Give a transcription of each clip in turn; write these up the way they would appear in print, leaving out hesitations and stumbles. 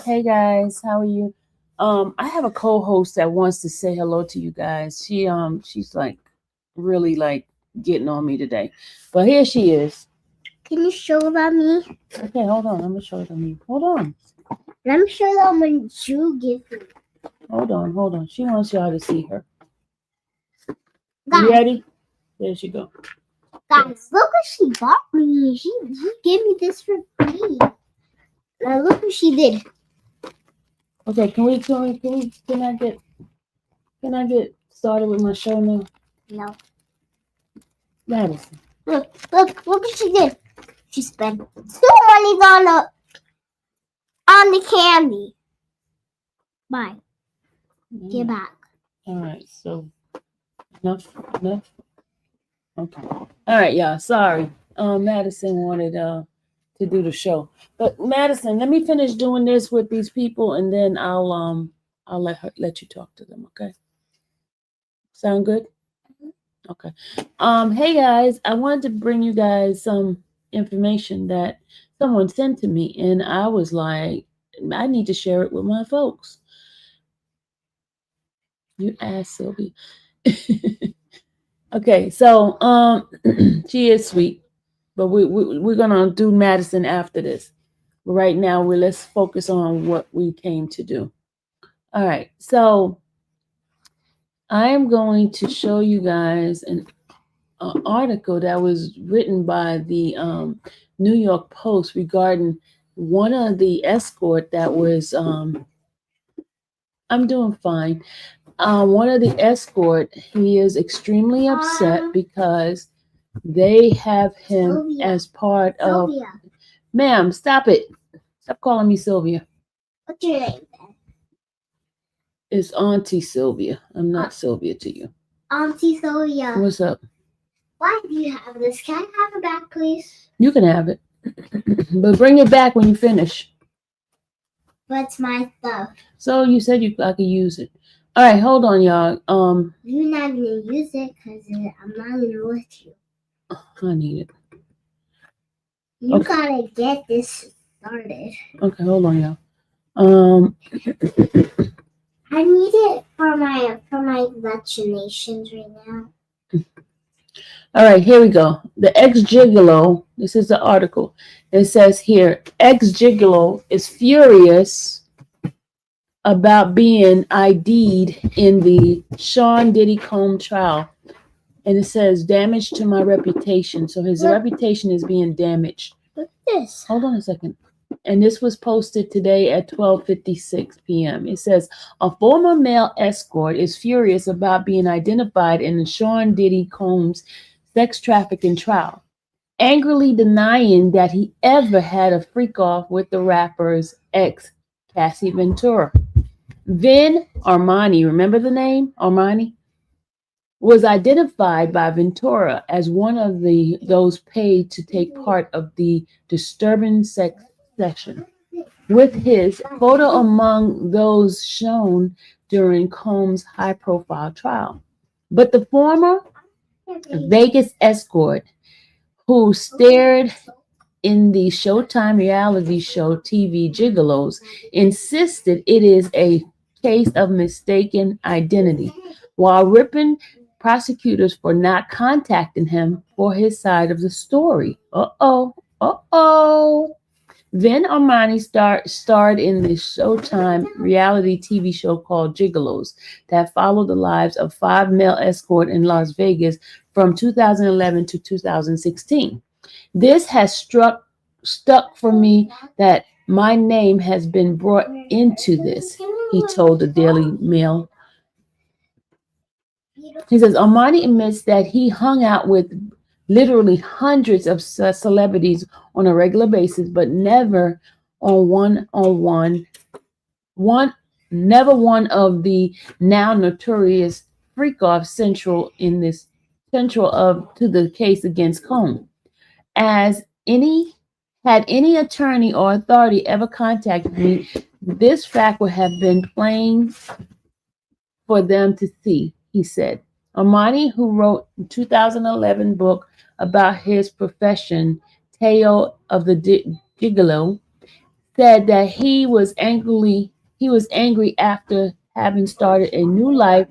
Hey guys, how are you? I have a co-host that wants to say hello to you guys. She's like really like getting on me today. But here she is. Can you show about me? Okay, hold on. I'm gonna show it on you. Hold on. Let me show them when you give me. Hold on. She wants y'all to see her. You Guys, ready? There she go. guys, look what she bought me. She gave me this for free. Now look what she did. Okay, can I get started with my show now? No. Madison. Look what she did. She spent 2 money on the candy. Bye. Get back. All right, so enough. Okay. All right, y'all. Sorry. Madison wanted to do the show. But Madison, let me finish doing this with these people and then I'll let you talk to them, okay? Sound good? Okay. Hey guys, I wanted to bring you guys some information that someone sent to me and I was like, I need to share it with my folks. You asked Sylvia. Okay, so she is sweet, but we're gonna do Madison after this. But right now, let's focus on what we came to do. All right, so I am going to show you guys an article that was written by the New York Post regarding one of the escort that was. I'm doing fine. One of the escort, he is extremely upset because they have him Sylvia. as part of. Sylvia. Ma'am, stop it. Stop calling me Sylvia. What's your name? It's Auntie Sylvia. I'm not Sylvia to you. Auntie Sylvia. What's up? Why do you have this? Can I have it back, please? You can have it. But bring it back when you finish. But it's my stuff. So you said I could use it. All right, hold on, y'all. You're not gonna use it because I'm not gonna let you. I need it. You gotta get this started. Okay, hold on, y'all. I need it for my vaccinations right now. All right, here we go. The ex-gigolo, this is the article. It says here, ex-gigolo is furious about being ID'd in the Sean Diddy Combs trial. And it says, damage to my reputation. So his reputation is being damaged. Look at this. Hold on a second. And this was posted today at 12:56 p.m. It says, a former male escort is furious about being identified in the Sean Diddy Combs sex trafficking trial, angrily denying that he ever had a freak off with the rapper's ex, Cassie Ventura. Vin Armani, remember the name Armani? Was identified by Ventura as one of those paid to take part of the disturbing sex session, with his photo among those shown during Combs' high-profile trial. But the former Vegas escort, who starred in the Showtime reality show TV Gigolos, insisted it is a case of mistaken identity, while ripping prosecutors for not contacting him for his side of the story. Vin Armani starred in the Showtime reality TV show called Gigolos that followed the lives of 5 male escorts in Las Vegas from 2011 to 2016. This has stuck for me that my name has been brought into this, he told the Daily Mail. He says Armani admits that he hung out with literally hundreds of celebrities on a regular basis, but never one of the now notorious freak-off central to the case against Combs. As had any attorney or authority ever contacted me, this fact would have been plain for them to see, he said. Armani, who wrote a 2011 book about his profession, Tale of the Gigolo, said that he was angry after having started a new life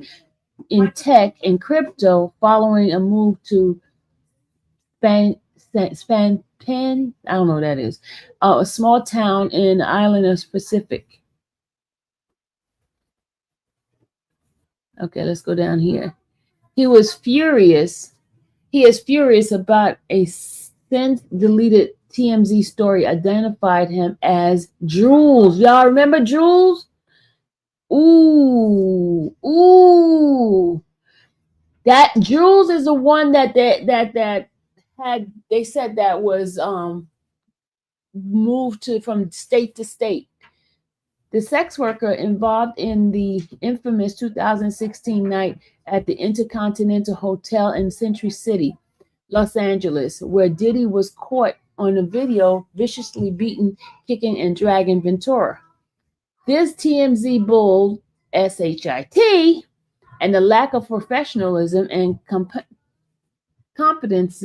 in tech and crypto following a move to Spanpen, I don't know what that is, a small town in the island of Pacific. Okay, let's go down here. He was furious. He is furious about a since deleted TMZ story identified him as Jules. Y'all remember Jules? Ooh. That Jules is the one that had, they said that was moved from state to state. The sex worker involved in the infamous 2016 night at the Intercontinental Hotel in Century City, Los Angeles, where Diddy was caught on a video viciously beating, kicking, and dragging Ventura. This TMZ bull, SHIT, and the lack of professionalism and competence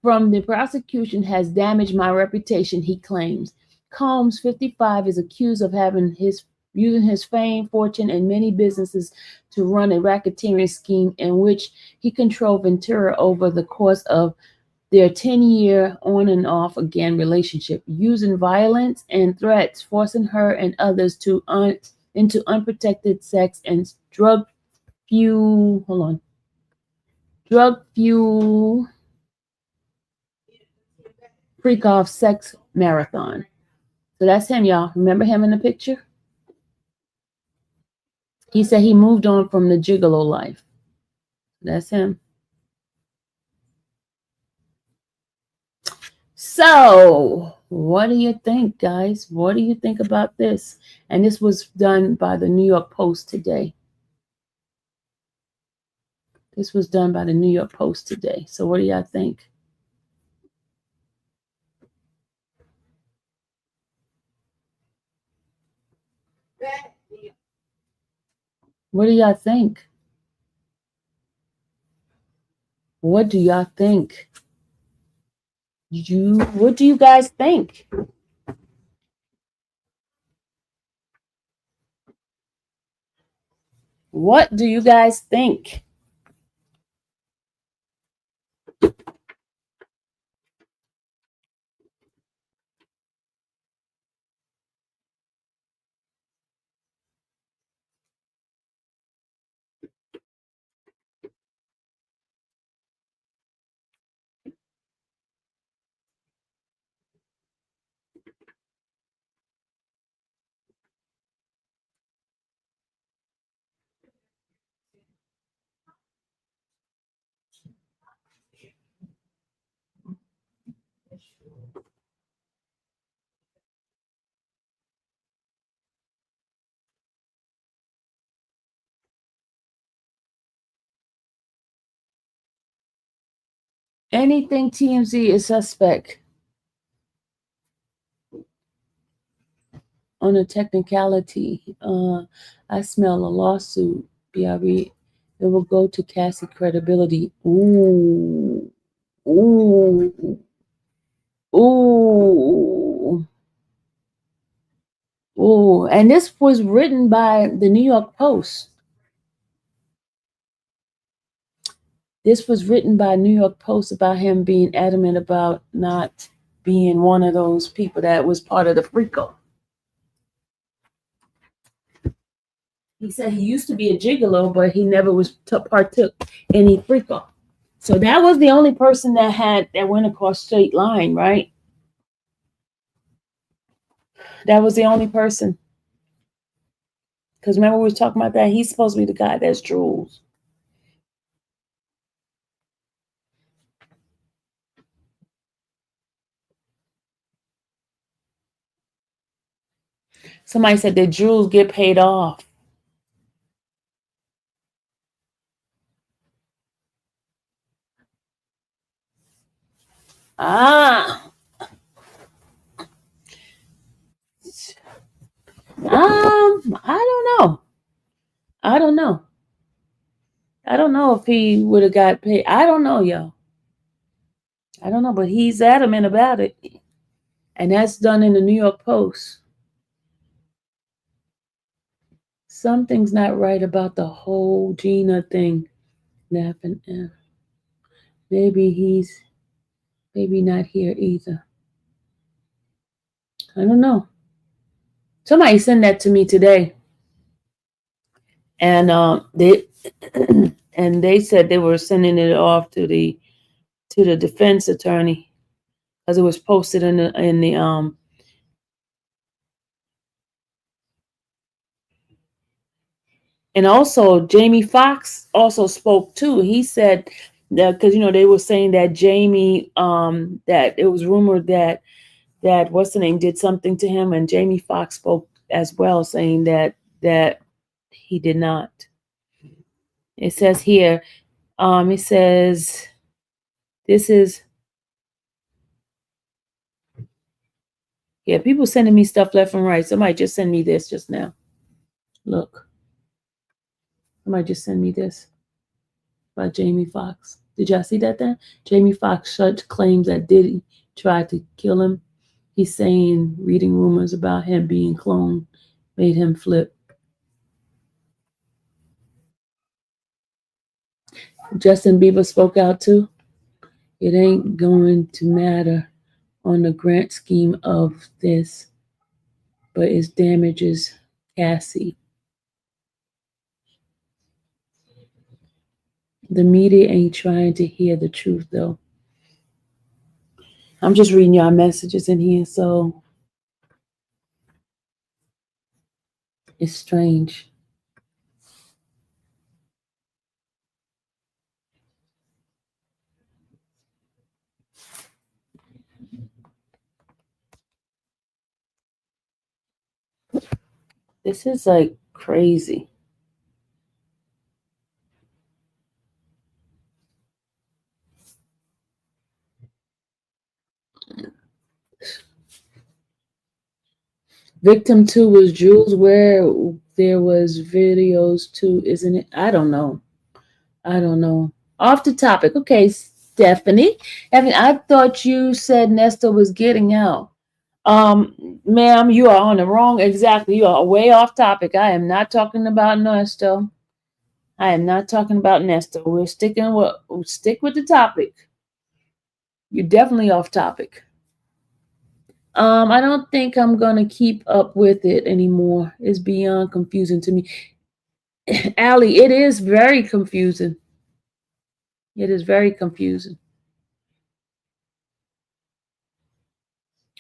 from the prosecution has damaged my reputation, he claims. Combs, 55, is accused of using his fame, fortune, and many businesses to run a racketeering scheme in which he controlled Ventura over the course of their 10-year on and off again relationship, using violence and threats, forcing her and others into unprotected sex and drug fuel freak off sex marathon. So that's him, y'all. Remember him in the picture? He said he moved on from the gigolo life. That's him. So, what do you think, guys? What do you think about this? And this was done by the New York Post today. This was done by the New York Post today. So, what do y'all think? What do y'all think? What do y'all think? What do you guys think? What do you guys think? Anything TMZ is suspect on a technicality. I smell a lawsuit. BRB. It will go to Cassie credibility. Ooh. Ooh. Ooh. Ooh. And this was written by the New York Post. This was written by New York Post about him being adamant about not being one of those people that was part of the freako. He said he used to be a gigolo, but he never partook any freako. So that was the only person that went across state line, right? That was the only person. Because remember we were talking about that? He's supposed to be the guy that's Jules. Somebody said that Jules get paid off. I don't know. I don't know. I don't know if he would have got paid. I don't know, y'all. I don't know, but he's adamant about it. And that's done in the New York Post. Something's not right about the whole Gina thing. Laughing. Maybe he's maybe not here either. I don't know. Somebody sent that to me today, and they and they said they were sending it off to the defense attorney because it was posted in the and also Jamie Foxx also spoke too. He said that because they were saying that Jamie that it was rumored that what's the name did something to him, and Jamie Foxx spoke as well, saying that he did not. It says here, it says this is people sending me stuff left and right. Somebody just send me this just now. Look, somebody just send me this by Jamie Foxx. Did y'all see that then? Jamie Foxx claims that Diddy tried to kill him. He's saying reading rumors about him being cloned made him flip. Justin Bieber spoke out too. It ain't going to matter on the grand scheme of this, but it damages Cassie. The media ain't trying to hear the truth though. I'm just reading y'all messages in here, so it's strange. This is like crazy. Victim 2 was Jules, where there was videos too, isn't it? I don't know. Off the topic. Okay, Stephanie. I thought you said Nesta was getting out. Ma'am, you are on the wrong. Exactly. You are way off topic. I am not talking about Nesta. I am not talking about Nesta. We'll stick with the topic. You're definitely off topic. I don't think I'm gonna keep up with it anymore. It's beyond confusing to me. Allie, it is very confusing. It is very confusing.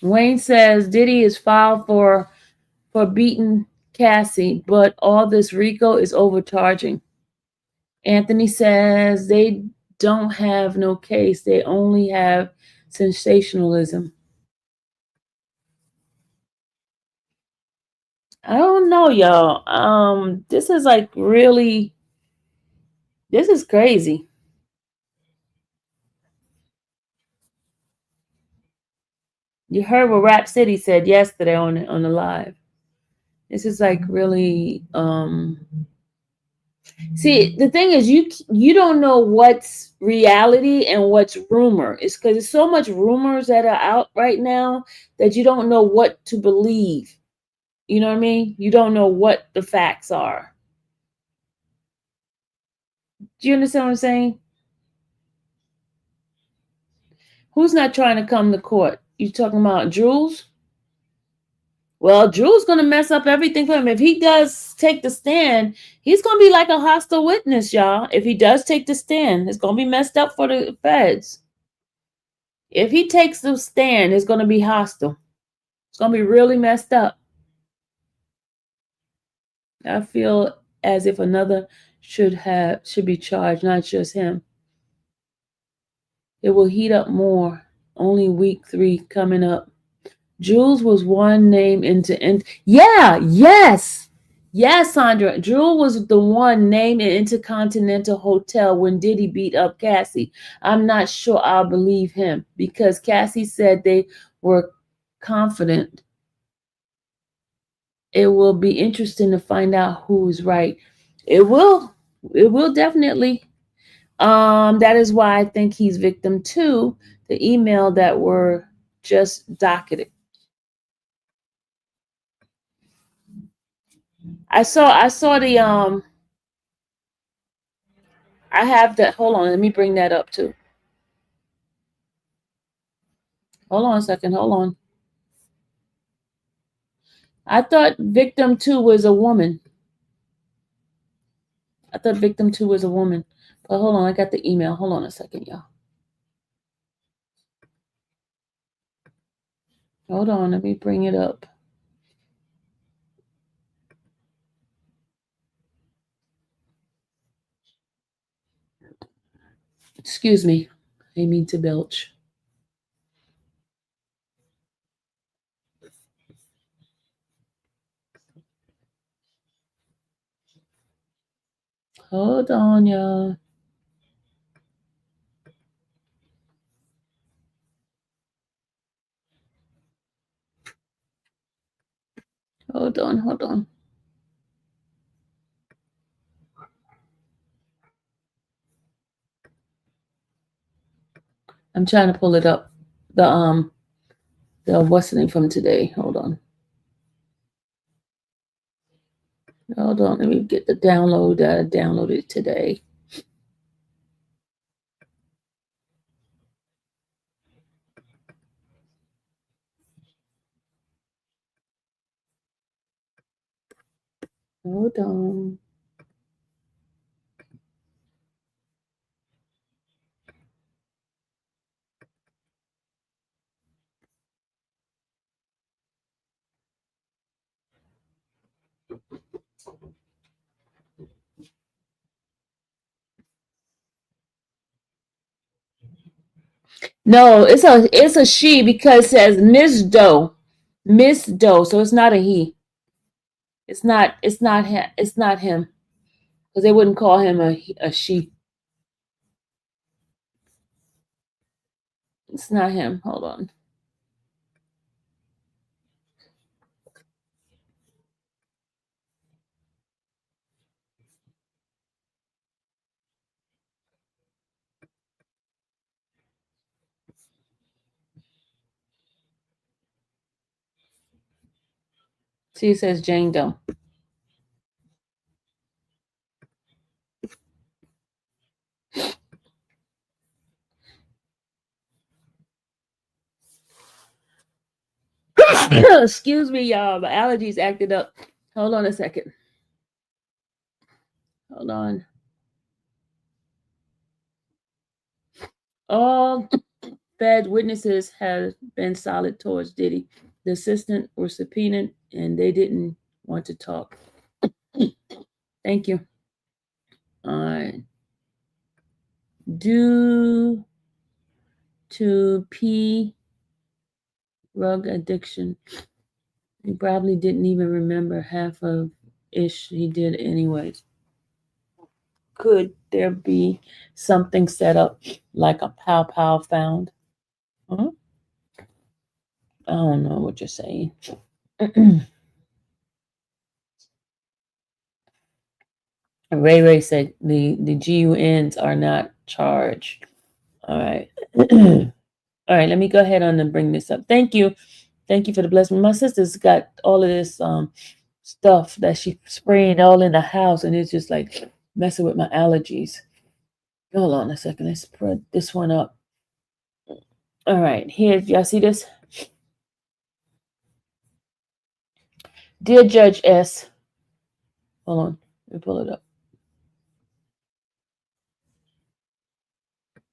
Wayne says Diddy is filed for beating Cassie, but all this RICO is overcharging. Anthony says they don't have no case. They only have sensationalism. I don't know, y'all. This is like really, this is crazy. You heard what Rap City said yesterday on the live. This is like really. See, the thing is, you don't know what's reality and what's rumor. It's because there's so much rumors that are out right now that you don't know what to believe. You know what I mean? You don't know what the facts are. Do you understand what I'm saying? Who's not trying to come to court? You talking about Jules? Well, Drew's going to mess up everything for him. If he does take the stand, he's going to be like a hostile witness, y'all. If he does take the stand, it's going to be messed up for the feds. If he takes the stand, it's going to be hostile. It's going to be really messed up. I feel as if another should be charged, not just him. It will heat up more. Only week 3 coming up. Jules was one name yes, Sandra. Jules was the one named in Intercontinental Hotel when Diddy beat up Cassie. I'm not sure I'll believe him because Cassie said they were confident. It will be interesting to find out who's right. It will definitely. That is why I think he's victim 2. The email that were just docketed. I saw the I have that. Hold on, let me bring that up too. Hold on a second. Hold on. I thought victim 2 was a woman. I thought victim 2 was a woman. But hold on, I got the email. Hold on a second, y'all. Hold on, let me bring it up. Excuse me. I mean to belch. Hold on, y'all. Hold on, hold on. I'm trying to pull it up. The what's the name from today? Hold on. Hold on. Let me get the download that I downloaded today. Hold on. No, it's a she because it says Miss Doe. Miss Doe. So it's not a he. It's not him. Because they wouldn't call him a she. It's not him. Hold on. See, it says Jane Doe. Excuse me, y'all. My allergies acted up. Hold on a second. Hold on. All Fed witnesses have been solid towards Diddy. The assistant were subpoenaed and they didn't want to talk. Thank you. Due to P drug addiction, he probably didn't even remember half of ish he did anyways. Could there be something set up like a pow pow found? Huh? I don't know what you're saying. Ray Ray said the GUNs are not charged. All right. All right, let me go ahead on and bring this up. Thank you. Thank you for the blessing. My sister's got all of this stuff that she's spraying all in the house, and it's just like messing with my allergies. Hold on a second. Let's put this one up. All right, here, y'all see this? Dear Judge S. Hold on. Let me pull it up.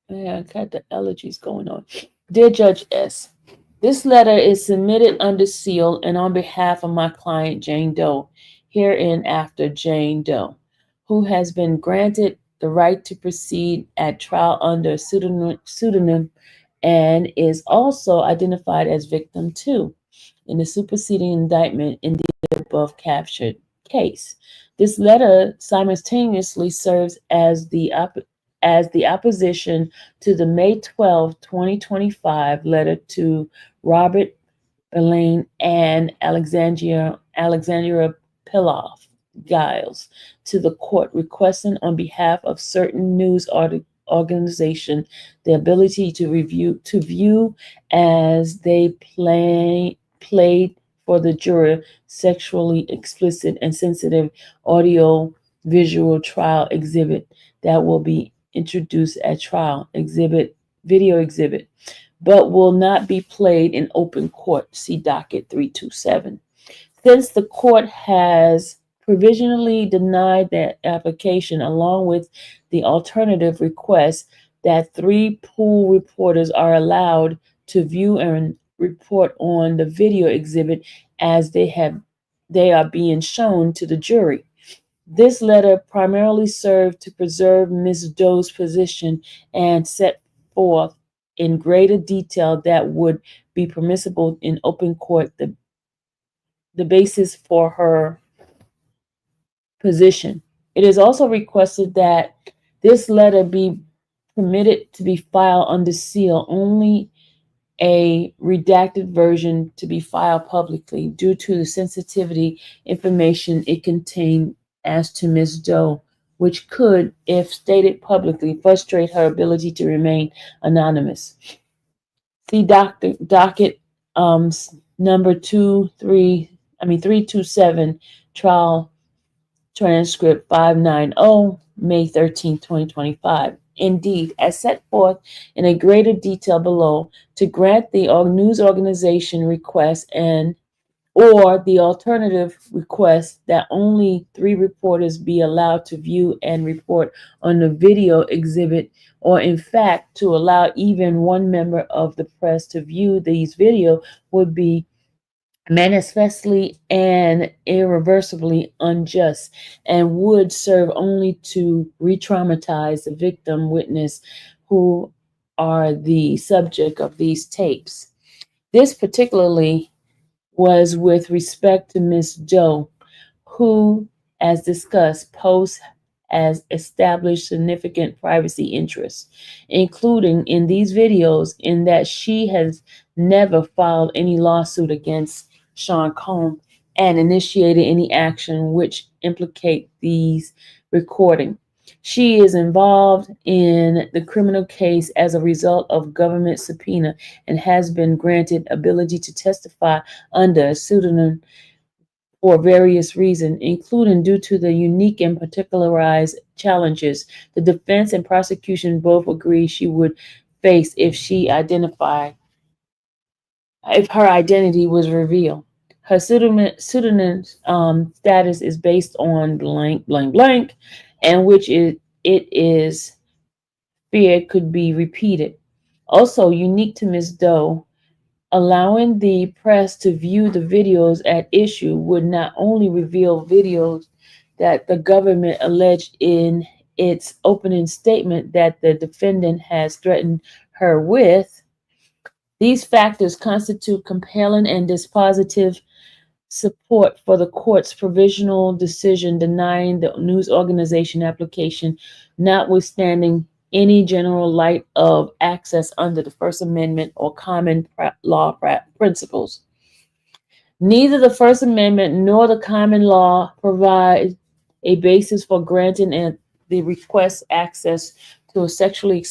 Yeah, I got the allergies going on. Dear Judge S. This letter is submitted under seal and on behalf of my client, Jane Doe, herein after Jane Doe, who has been granted the right to proceed at trial under a pseudonym and is also identified as victim 2 in the superseding indictment in the above captured case. This letter simultaneously serves as the opposition to the May 12, 2025 letter to Robert Belain and Alexandria Piloff Giles to the court requesting on behalf of certain news organization the ability to view as they played for the juror sexually explicit and sensitive audio visual trial exhibit that will be introduced at trial exhibit video exhibit, but will not be played in open court. See docket 327. Since the court has provisionally denied that application along with the alternative request that three pool reporters are allowed to view and report on the video exhibit as they are being shown to the jury. This letter primarily served to preserve Ms. Doe's position and set forth in greater detail that would be permissible in open court the basis for her position. It is also requested that this letter be permitted to be filed under seal, only a redacted version to be filed publicly due to the sensitivity information it contained as to Ms. Doe, which could, if stated publicly, frustrate her ability to remain anonymous. See docket number 327, trial transcript 590, May 13, 2025. Indeed, as set forth in a greater detail below, to grant the news organization request and or the alternative request that only three reporters be allowed to view and report on the video exhibit, or in fact to allow even one member of the press to view these video, would be manifestly and irreversibly unjust and would serve only to re-traumatize the victim witness who are the subject of these tapes. This particularly was with respect to Ms. Doe, who, as discussed, posed as established significant privacy interests, including in these videos, in that she has never filed any lawsuit against Sean Combs and initiated any action which implicate these recording. She is involved in the criminal case as a result of government subpoena and has been granted ability to testify under a pseudonym for various reasons, including due to the unique and particularized challenges the defense and prosecution both agree she would face if her identity was revealed. Her pseudonym status is based on blank, blank, blank, and which it is feared could be repeated. Also unique to Ms. Doe, allowing the press to view the videos at issue would not only reveal videos that the government alleged in its opening statement that the defendant has threatened her with. These factors constitute compelling and dispositive support for the court's provisional decision denying the news organization application, notwithstanding any general right of access under the First Amendment or common law principles. Neither the First Amendment nor the common law provide a basis for granting the request access to a sexually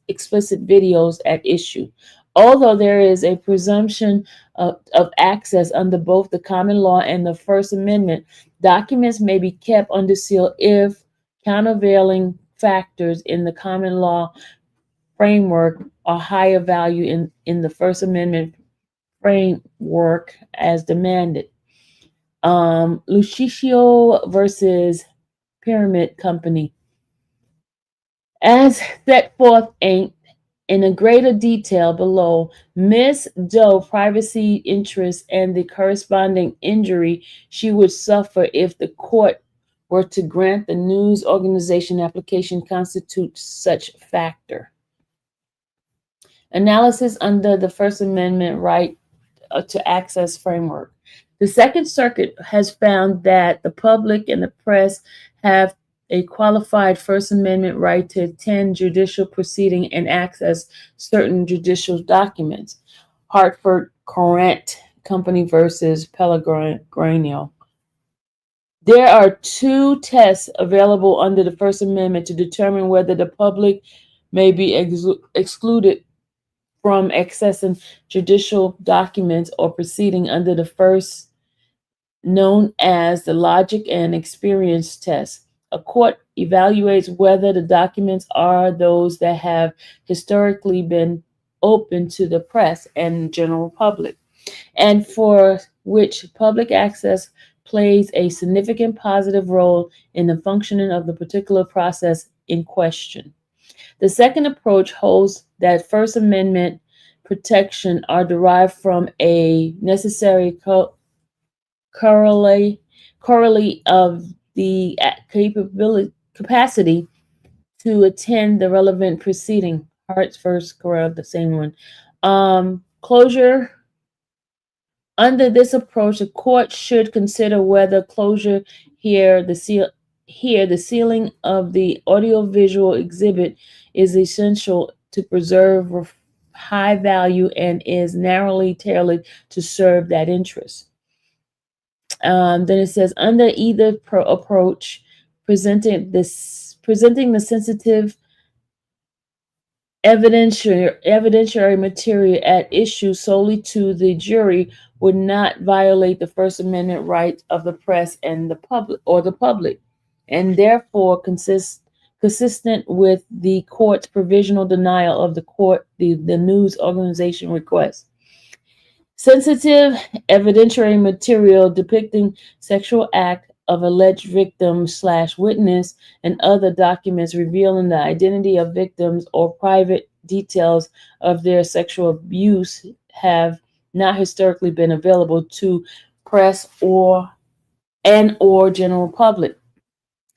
explicit videos at issue. Although there is a presumption of access under both the common law and the First Amendment, documents may be kept under seal if countervailing factors in the common law framework are higher value in the First Amendment framework as demanded. Lucicio versus Pyramid Company. As set forth in a greater detail below, Ms. Doe's privacy interests and the corresponding injury she would suffer if the court were to grant the news organization application constitute such factor. Analysis under the First Amendment right to access framework. The Second Circuit has found that the public and the press have a qualified First Amendment right to attend judicial proceeding and access certain judicial documents. Hartford Courant Company versus Pellegrino. There are two tests available under the First Amendment to determine whether the public may be excluded from accessing judicial documents or proceeding under the first known as the logic and experience test. A court evaluates whether the documents are those that have historically been open to the press and general public, and for which public access plays a significant positive role in the functioning of the particular process in question. The second approach holds that First Amendment protection are derived from a necessary correlate of the capacity to attend the relevant proceeding. Hearts first, correct, the same one. Closure. Under this approach, the court should consider whether closure here the seal here the sealing of the audiovisual exhibit is essential to preserve high value and is narrowly tailored to serve that interest. Then it says under either approach, presenting the sensitive evidentiary material at issue solely to the jury would not violate the First Amendment rights of the press and the public, and therefore consistent with the court's provisional denial of the news organization request. Sensitive evidentiary material depicting sexual act of alleged victim / witness and other documents revealing the identity of victims or private details of their sexual abuse have not historically been available to press or general public.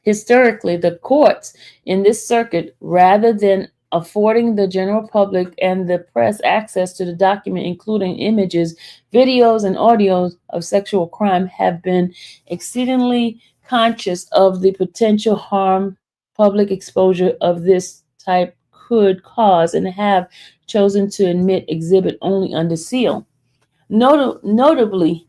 Historically, the courts in this circuit, rather than affording the general public and the press access to the document, including images, videos, and audios of sexual crime, have been exceedingly conscious of the potential harm public exposure of this type could cause and have chosen to admit exhibit only under seal. Notably,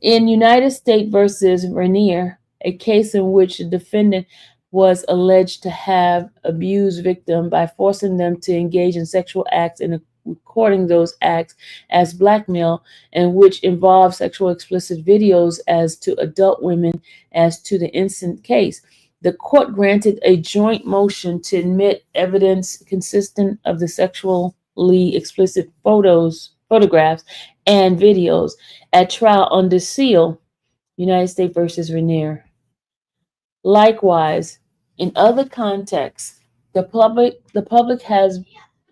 in United States versus Rainier, a case in which the defendant was alleged to have abused victim by forcing them to engage in sexual acts and recording those acts as blackmail, and which involved sexual explicit videos as to adult women as to the instant case. The court granted a joint motion to admit evidence consistent of the sexually explicit photographs, and videos at trial under seal, United States versus Rainier. Likewise, in other contexts, the public has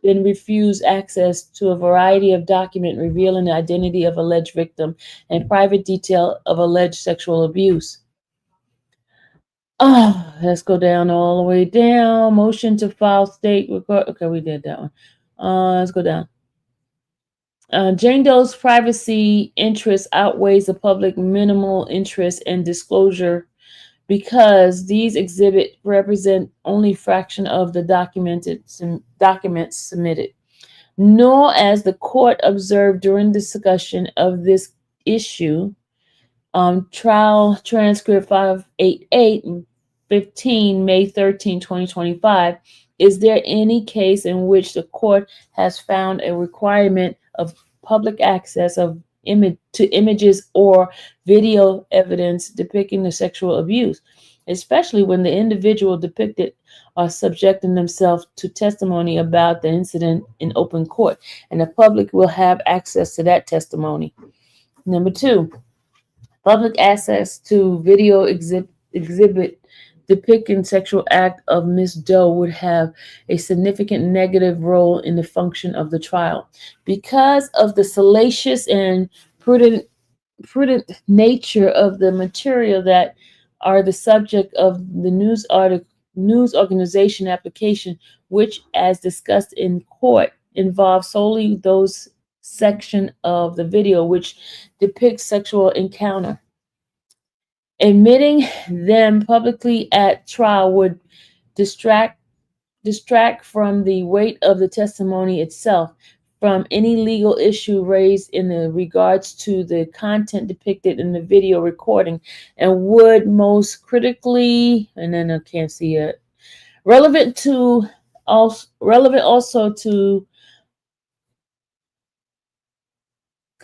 been refused access to a variety of documents revealing the identity of alleged victim and private detail of alleged sexual abuse. Let's go down all the way down. Motion to file state record. Okay, we did that one. Let's go down. Jane Doe's privacy interest outweighs the public minimal interest in disclosure because these exhibits represent only a fraction of the documents submitted. Nor, as the court observed during discussion of this issue, trial transcript 588 15 May 13, 2025, is there any case in which the court has found a requirement of public access to images or video evidence depicting the sexual abuse, especially when the individual depicted are subjecting themselves to testimony about the incident in open court, and the public will have access to that testimony. Number two, public access to video exhibit depicting sexual act of Miss Doe would have a significant negative role in the function of the trial. Because of the salacious and prudent nature of the material that are the subject of the news organization application, which, as discussed in court, involves solely those section of the video which depicts sexual encounter. Admitting them publicly at trial would distract from the weight of the testimony itself, from any legal issue raised in the regards to the content depicted in the video recording, and would most critically, and then I can't see it, relevant also to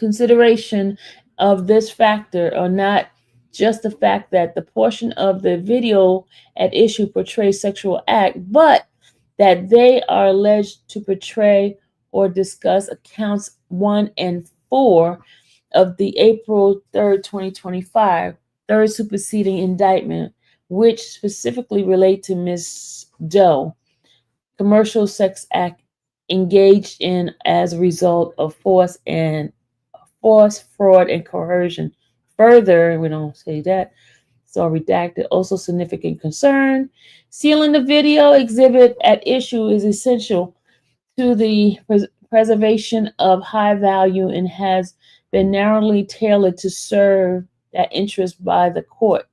consideration of this factor are not just the fact that the portion of the video at issue portrays sexual act, but that they are alleged to portray or discuss accounts 1 and 4 of the April 3rd, 2025 third superseding indictment, which specifically relate to Ms. Doe commercial sex act engaged in as a result of force, fraud, and coercion. Further, we don't say that, so redacted. Also, significant concern. Sealing the video exhibit at issue is essential to the preservation of high value and has been narrowly tailored to serve that interest by the court.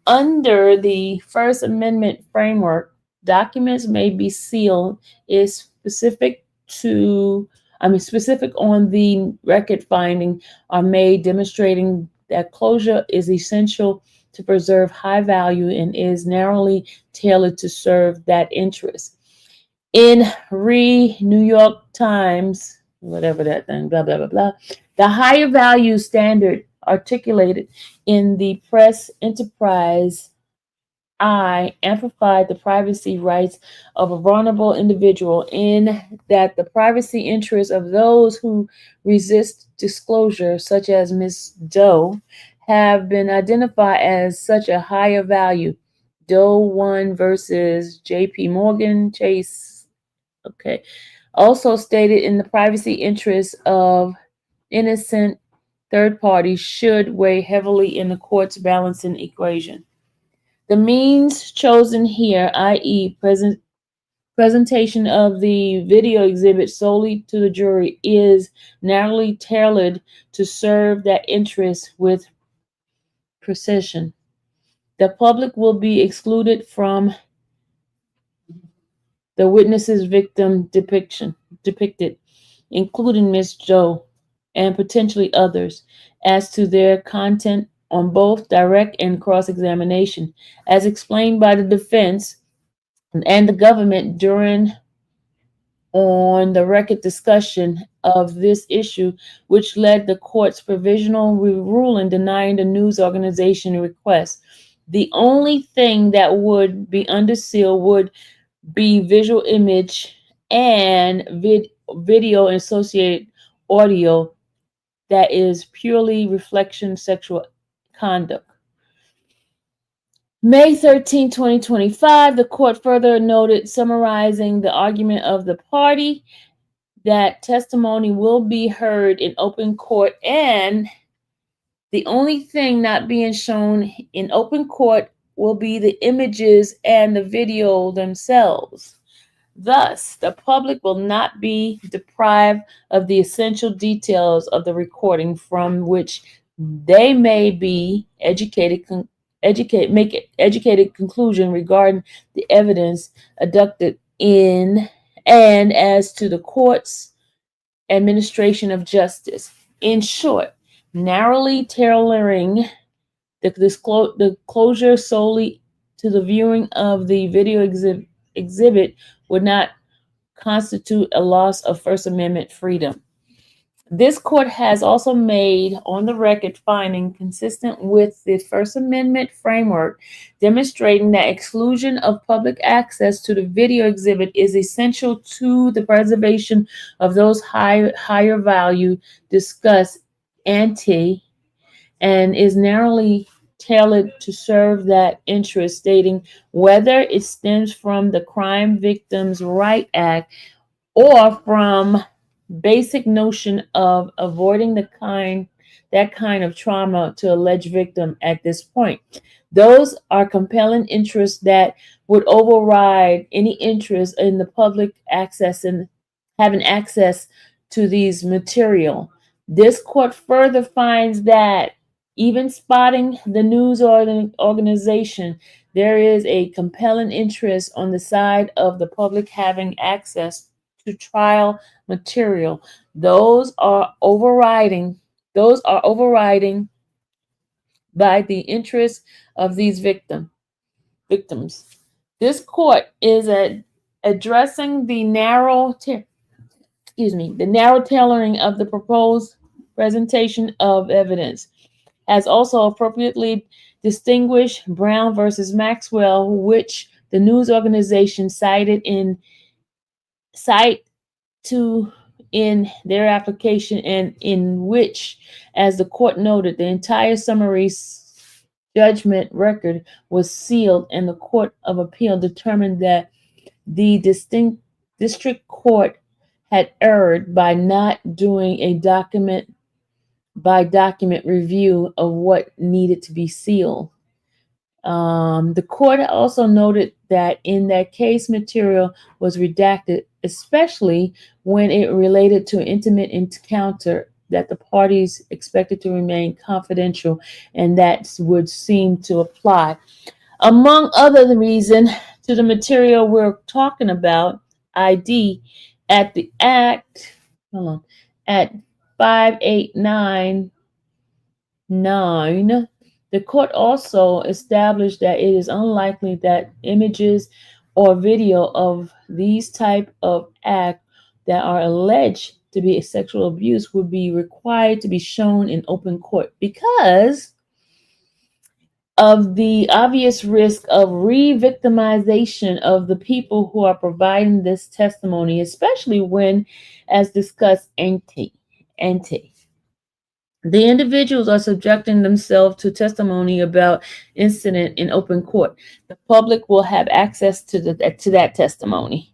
Under the First Amendment framework, documents may be sealed is specific on the record finding are made demonstrating that closure is essential to preserve high value and is narrowly tailored to serve that interest. In New York Times, whatever that thing, blah, blah, blah, blah, the higher value standard articulated in the press enterprise I amplified the privacy rights of a vulnerable individual in that the privacy interests of those who resist disclosure, such as Ms. Doe, have been identified as such a higher value. Doe 1 versus JP Morgan Chase. Okay. Also stated in the privacy interests of innocent third parties should weigh heavily in the court's balancing equation. The means chosen here, i.e., presentation of the video exhibit solely to the jury, is narrowly tailored to serve that interest with precision. The public will be excluded from the witness's victim depicted, including Ms. Joe and potentially others, as to their content on both direct and cross-examination, as explained by the defense and the government during on the record discussion of this issue, which led the court's provisional ruling denying the news organization request. The only thing that would be under seal would be visual image and video and associated audio that is purely reflection sexual conduct. May 13, 2025, the court further noted, summarizing the argument of the party, that testimony will be heard in open court and the only thing not being shown in open court will be the images and the video themselves. Thus, the public will not be deprived of the essential details of the recording from which they may be make educated conclusion regarding the evidence adduced in and as to the court's administration of justice. In short, narrowly tailoring the closure solely to the viewing of the video exhibit would not constitute a loss of First Amendment freedom. This court has also made on the record finding consistent with the First Amendment framework, demonstrating that exclusion of public access to the video exhibit is essential to the preservation of those higher value discussed ante and is narrowly tailored to serve that interest, stating whether it stems from the Crime Victims' Right Act or from basic notion of avoiding that kind of trauma to alleged victim at this point. Those are compelling interests that would override any interest in the public access and having access to these material. This court further finds that even spotting the news organization, there is a compelling interest on the side of the public having access to trial material. Those are overriding by the interest of these victims. This court is addressing the narrow tailoring of the proposed presentation of evidence, has also appropriately distinguished Brown versus Maxwell, which the news organization cite to in their application, and in which, as the court noted, the entire summary judgment record was sealed, and the Court of Appeal determined that the district court had erred by not doing a document by document review of what needed to be sealed. The court also noted that in that case, material was redacted, especially when it related to an intimate encounter that the parties expected to remain confidential, and that would seem to apply, among other reasons, to the material we're talking about, ID, at the Act, hold on, at 5899. The court also established that it is unlikely that images or video of these type of acts that are alleged to be sexual abuse would be required to be shown in open court because of the obvious risk of re-victimization of the people who are providing this testimony, especially when, as discussed, ante. The individuals are subjecting themselves to testimony about incident in open court. The public will have access to that testimony.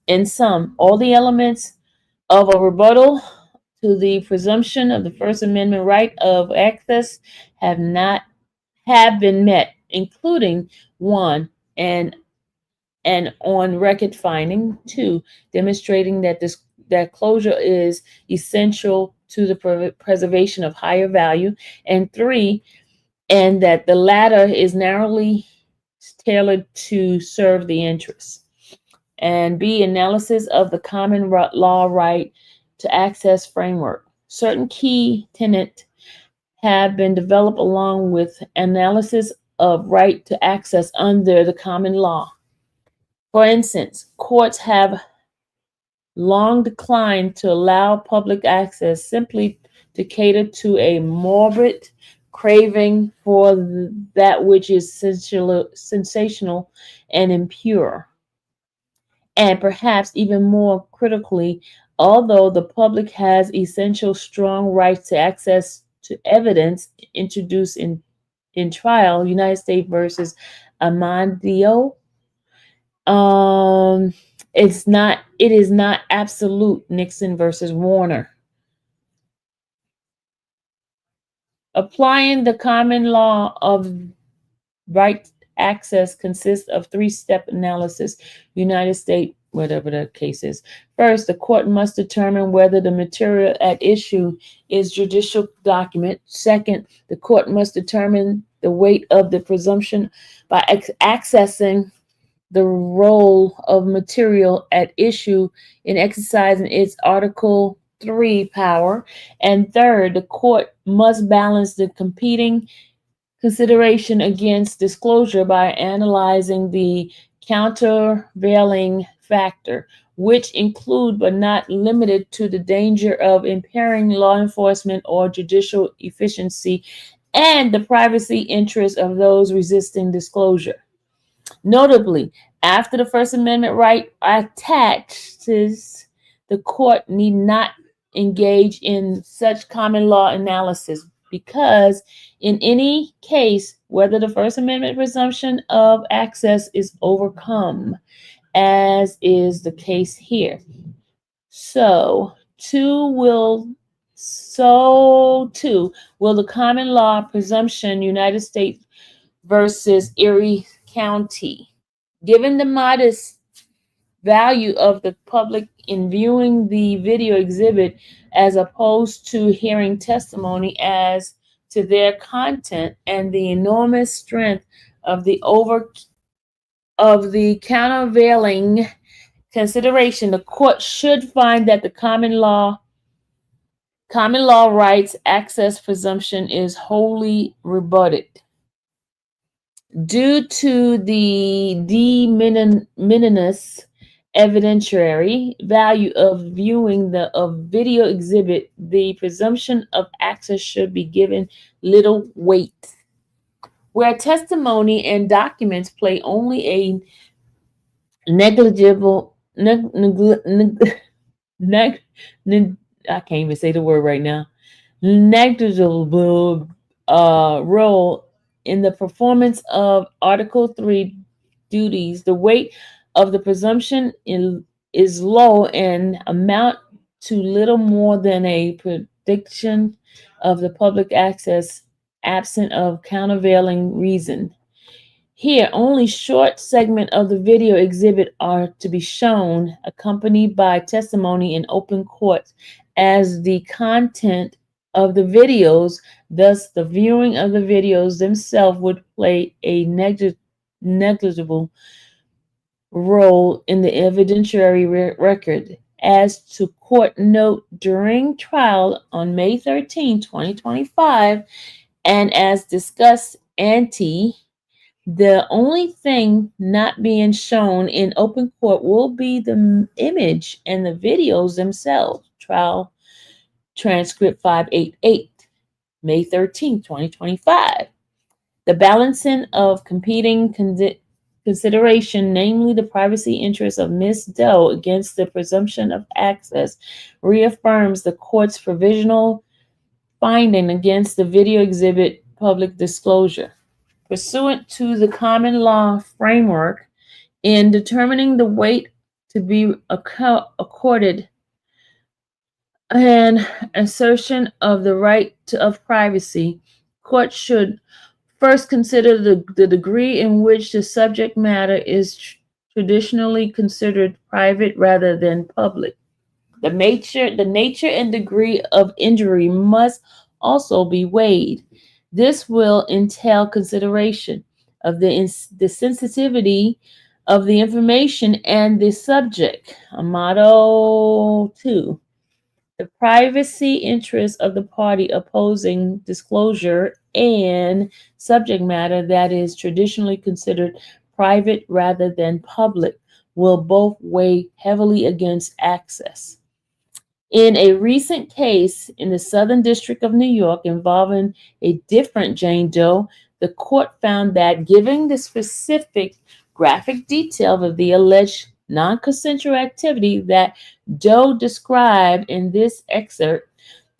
In sum, all the elements of a rebuttal to the presumption of the First Amendment right of access have been met, including one, and on record finding, two, demonstrating that that closure is essential to the preservation of higher value, and three, and that the latter is narrowly tailored to serve the interests. And B, analysis of the common law right to access framework. Certain key tenets have been developed along with analysis of right to access under the common law. For instance, courts have long declined to allow public access simply to cater to a morbid craving for that which is sensational and impure. And perhaps even more critically, although the public has essential strong rights to access to evidence introduced in trial, United States versus Amandio, it is not absolute, Nixon versus Warner. Applying the common law of right access consists of three-step analysis, United States, whatever the case is. First, the court must determine whether the material at issue is judicial document. Second, the court must determine the weight of the presumption by accessing the role of material at issue in exercising its Article 3 power. And third, the court must balance the competing consideration against disclosure by analyzing the countervailing factor, which include but not limited to the danger of impairing law enforcement or judicial efficiency and the privacy interests of those resisting disclosure. Notably, after the First Amendment right attaches, the court need not engage in such common law analysis because in any case, whether the First Amendment presumption of access is overcome, as is the case here. So too will the common law presumption, United States versus Erie County. Given the modest value of the public in viewing the video exhibit as opposed to hearing testimony as to their content, and the enormous strength of the countervailing consideration, the court should find that the common law rights access presumption is wholly rebutted. Due to the de minimis evidentiary value of viewing the video exhibit, the presumption of access should be given little weight. Where testimony and documents play only a negligible neg, neg, neg, neg, neg, I can't even say the word right now. Negligible role in the performance of Article 3 duties, the weight of the presumption is low and amount to little more than a prediction of the public access absent of countervailing reason. Here, only short segment of the video exhibit are to be shown, accompanied by testimony in open court, as the content of the videos. Thus, the viewing of the videos themselves would play a negligible role in the evidentiary record. As to court note during trial on May 13, 2025, and as discussed ante, the only thing not being shown in open court will be the image and the videos themselves. Trial transcript 588, May 13, 2025. The balancing of competing consideration, namely the privacy interests of Ms. Doe against the presumption of access, reaffirms the court's provisional finding against the video exhibit public disclosure. Pursuant to the common law framework, in determining the weight to be accorded an assertion of the right of privacy, courts should first consider the degree in which the subject matter is traditionally considered private rather than public. The nature and degree of injury must also be weighed. This will entail consideration of the sensitivity of the information and the subject. Motto 2. The privacy interest of the party opposing disclosure and subject matter that is traditionally considered private rather than public will both weigh heavily against access. In a recent case in the Southern District of New York involving a different Jane Doe, the court found that given the specific graphic detail of the alleged non-consensual activity that Doe described in this excerpt,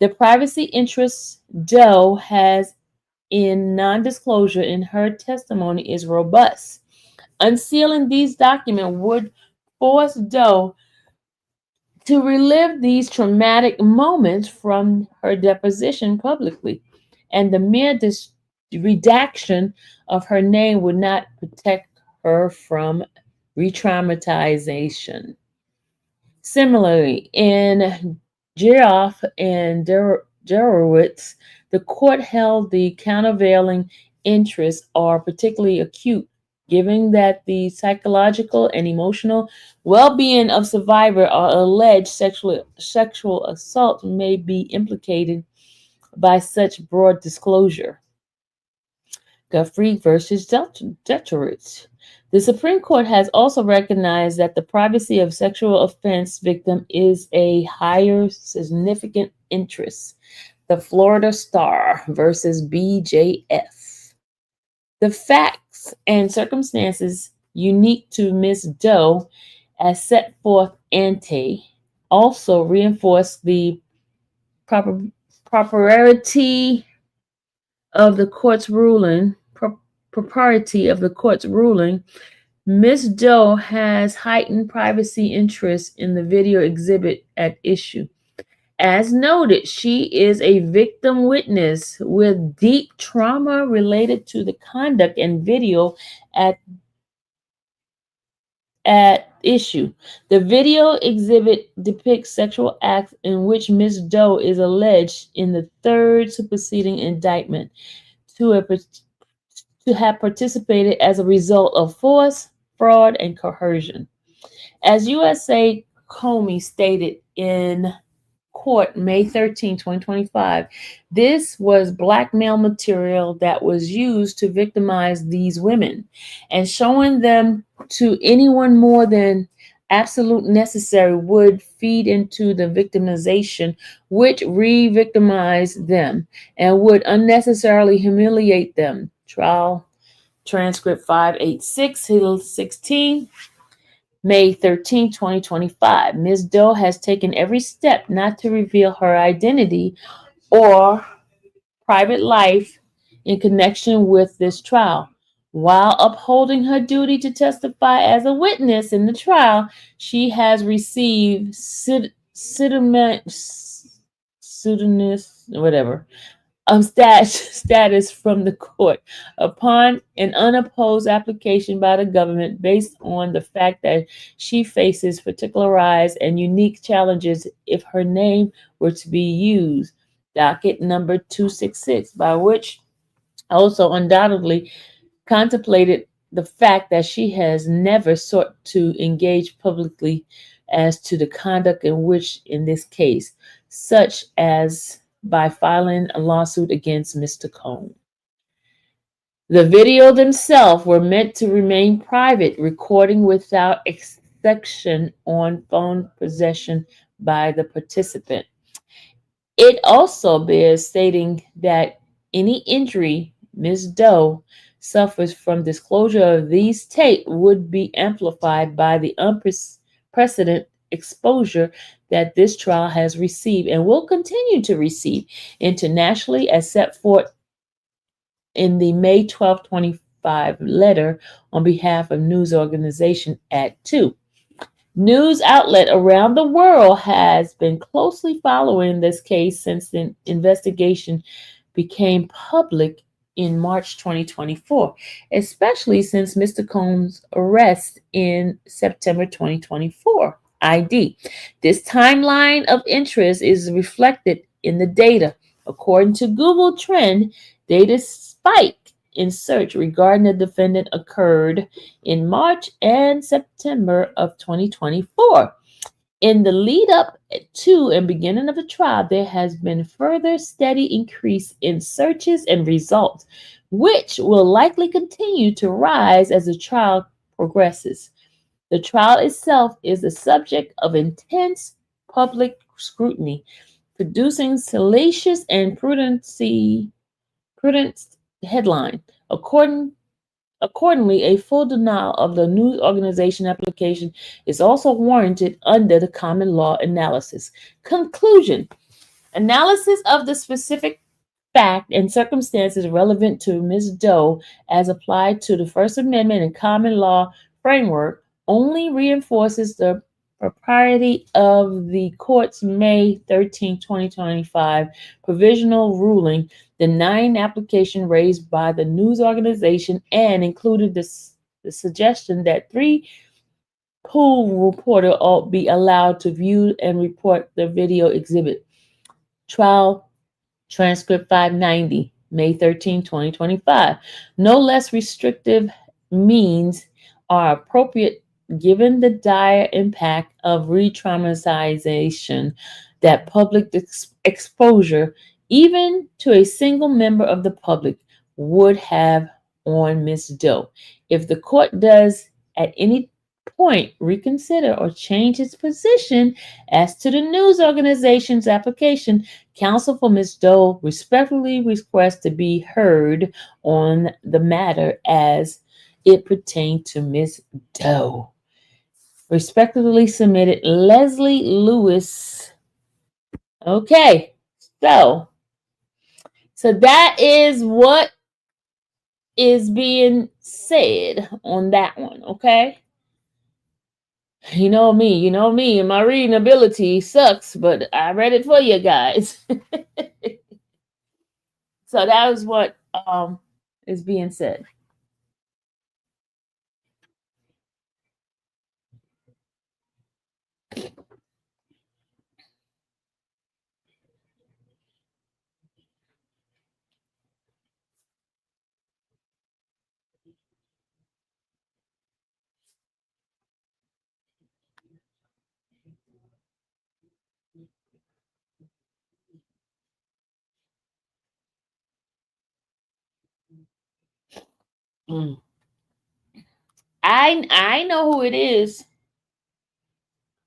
the privacy interest Doe has in non-disclosure in her testimony is robust. Unsealing these documents would force Doe to relive these traumatic moments from her deposition publicly, and the mere redaction of her name would not protect her from re-traumatization. Similarly, in Geoff and Derowitz, the court held the countervailing interests are particularly acute, given that the psychological and emotional well-being of survivor or alleged sexual assault may be implicated by such broad disclosure. Guthrie versus Detroit. The Supreme Court has also recognized that the privacy of sexual offense victim is a higher significant interest. The Florida Star versus BJF. The facts and circumstances unique to Ms. Doe, as set forth ante, also reinforce the propriety of the court's ruling. Ms. Doe has heightened privacy interests in the video exhibit at issue. As noted, she is a victim witness with deep trauma related to the conduct and video at issue. The video exhibit depicts sexual acts in which Ms. Doe is alleged in the third superseding indictment to have participated as a result of force, fraud, and coercion. As USA Comey stated in court May 13, 2025, this was blackmail material that was used to victimize these women, and showing them to anyone more than absolute necessary would feed into the victimization, which re-victimize them and would unnecessarily humiliate them. Trial transcript 586 16, May 13, 2025. Ms. Doe has taken every step not to reveal her identity or private life in connection with this trial. While upholding her duty to testify as a witness in the trial, she has received pseudonymous, whatever, status from the court upon an unopposed application by the government based on the fact that she faces particularized and unique challenges if her name were to be used. Docket number 266, by which also undoubtedly contemplated the fact that she has never sought to engage publicly as to the conduct in which, in this case, such as by filing a lawsuit against Mr. Cohn. The video themselves were meant to remain private, recording without exception on phone possession by the participant. It also bears stating that any injury Ms. Doe suffers from disclosure of these tape would be amplified by the unprecedented exposure that this trial has received and will continue to receive internationally as set forth in the May 12, 25 letter on behalf of news organization at 2. News outlet around the world has been closely following this case since the investigation became public in March 2024, especially since Mr. Cohn's arrest in September 2024. ID. This timeline of interest is reflected in the data. According to Google Trend, data spike in search regarding the defendant occurred in March and September of 2024. In the lead up to and beginning of the trial, there has been further steady increase in searches and results, which will likely continue to rise as the trial progresses. The trial itself is the subject of intense public scrutiny, producing salacious and prudent headline. Accordingly, a full denial of the news organization application is also warranted under the common law analysis. Conclusion: analysis of the specific fact and circumstances relevant to Ms. Doe as applied to the First Amendment and common law framework only reinforces the propriety of the court's May 13, 2025 provisional ruling denying application raised by the news organization and included the suggestion that three pool reporter ought be allowed to view and report the video exhibit. Trial transcript 590, May 13, 2025. No less restrictive means are appropriate given the dire impact of re-traumatization that public exposure, even to a single member of the public, would have on Ms. Doe. If the court does at any point reconsider or change its position as to the news organization's application, counsel for Ms. Doe respectfully requests to be heard on the matter as it pertained to Ms. Doe. Respectfully submitted, Leslie Lewis. Okay, so that is what is being said on that one. Okay. You know me, and my reading ability sucks, but I read it for you guys. So that is what is being said. Mm. I know who it is.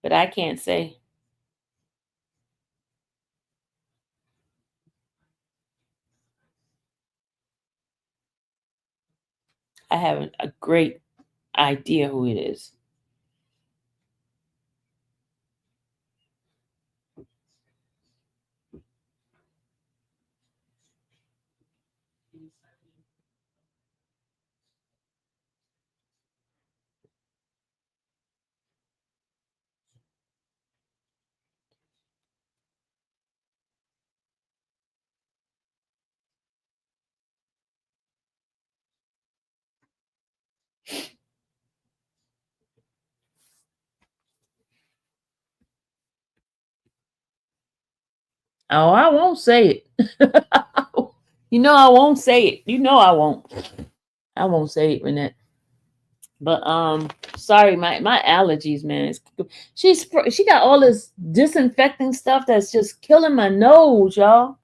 But I can't say. I have a great idea who it is. Oh, I won't say it. You know I won't say it. You know I won't. I won't say it, Renette. But sorry, my allergies, man. She got all this disinfecting stuff that's just killing my nose, y'all.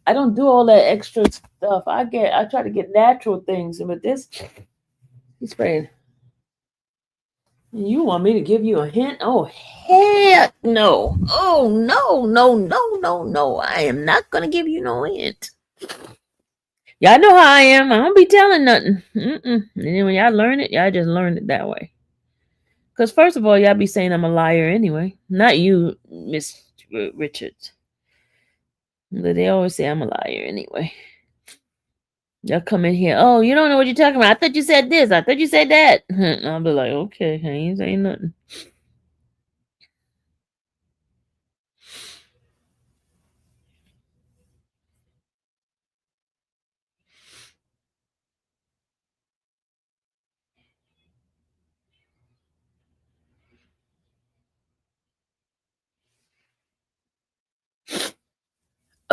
I don't do all that extra stuff. I try to get natural things, and with this, he's spraying. You want me to give you a hint? Oh heck no! Oh no, no, no, no, no! I am not gonna give you no hint. Y'all know how I am. I don't be telling nothing. And then when y'all learn it, y'all just learn it that way. Because first of all, y'all be saying I'm a liar anyway. Not you, Miss Richards. But they always say I'm a liar anyway. Y'all come in here. Oh, you don't know what you're talking about. I thought you said this. I thought you said that. I'll be like, okay, I ain't saying nothing.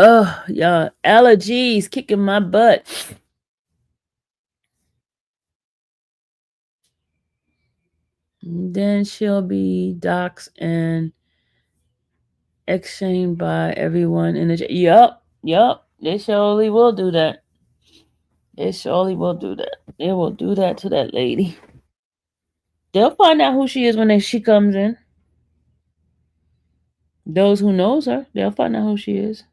Oh, y'all, allergies kicking my butt. Then she'll be doxxed and exchanged by everyone in the. Yup. They surely will do that. They surely will do that. They will do that to that lady. They'll find out who she is when she comes in. Those who knows her, they'll find out who she is.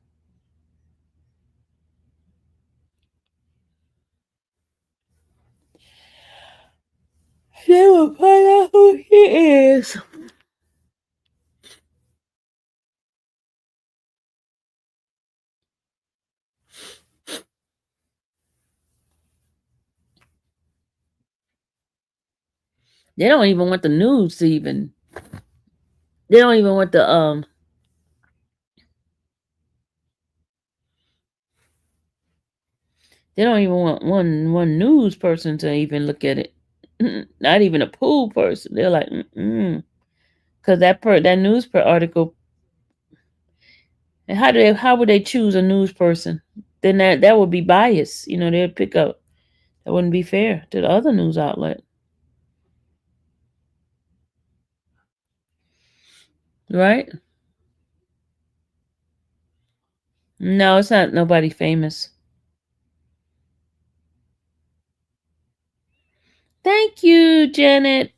They will find out who she is. They don't even want the news to even. They don't even want the. They don't even want one news person to even look at it. Not even a pool person. They're like, because that news article. And how would they choose a news person? Then that would be bias. You know, they'd pick up. That wouldn't be fair to the other news outlet, right? No, it's not nobody famous. Thank you, Janet.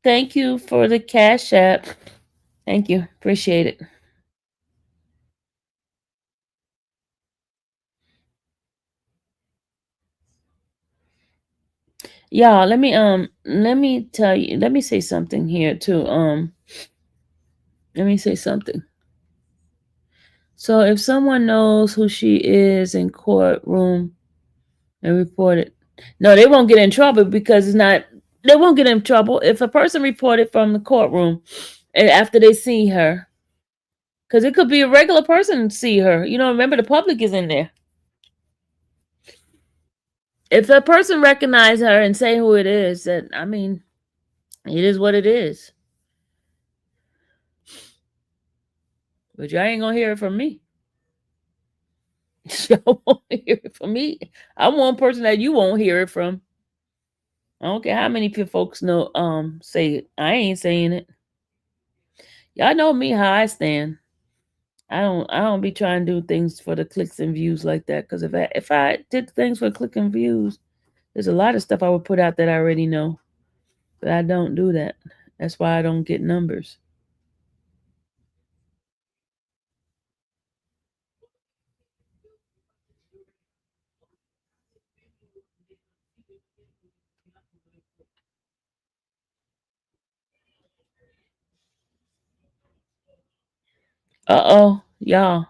Thank you for the Cash App. Thank you. Appreciate it. Y'all, let me tell you, let me say something here too. Let me say something. So if someone knows who she is in courtroom and report it, no, they won't get in trouble because it's not. They won't get in trouble if a person reported from the courtroom and after they see her, because it could be a regular person see her. You know, remember the public is in there. If a person recognize her and say who it is, then I mean, it is what it is. But y'all ain't gonna hear it from me. Y'all won't hear it from me. I'm one person that you won't hear it from. I don't care how many folks know say it. I ain't saying it. Y'all know me how I stand. I don't be trying to do things for the clicks and views like that. Because if I did things for click and views, there's a lot of stuff I would put out that I already know. But I don't do that. That's why I don't get numbers. Uh-oh, y'all.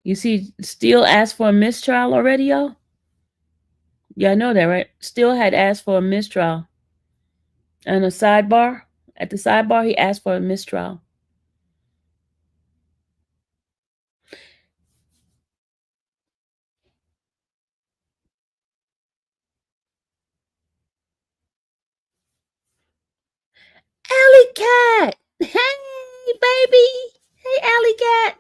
You see, Steele asked for a mistrial already, y'all? Yeah, I know that, right? Steele had asked for a mistrial. And a sidebar, at the sidebar, he asked for a mistrial. Alley Cat! Hey, baby! Hey, Alley Cat!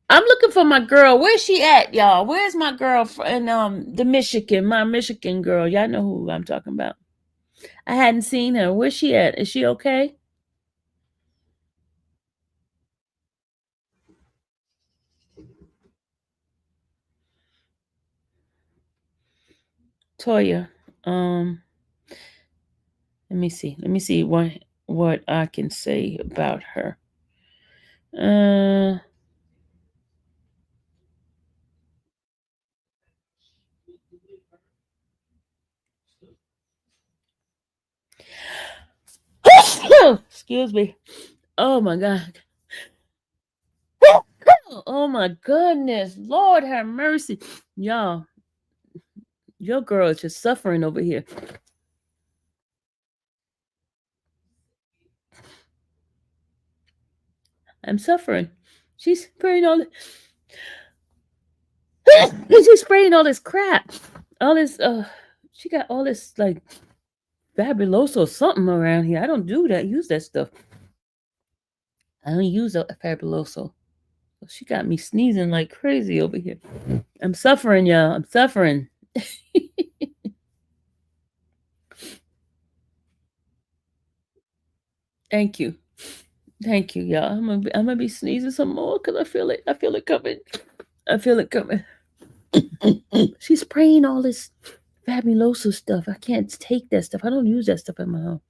I'm looking for my girl. Where's she at, y'all? Where's my girl in the Michigan, my Michigan girl? Y'all know who I'm talking about. I hadn't seen her. Where's she at? Is she okay? Toya. Let me see. Let me see what I can say about her. Uh excuse me. Oh my god. Oh my goodness. Lord have mercy. Y'all, your girl is just suffering over here. I'm suffering. She's spraying all she's spraying all this crap. All this she got all this like fabuloso something around here. I don't do that, use that stuff. I don't use a fabuloso. She got me sneezing like crazy over here. I'm suffering, y'all. I'm suffering. Thank you. Thank you, y'all. I'm gonna be sneezing some more because I feel it. I feel it coming. I feel it coming. She's spraying all this fabuloso stuff. I can't take that stuff. I don't use that stuff in my home.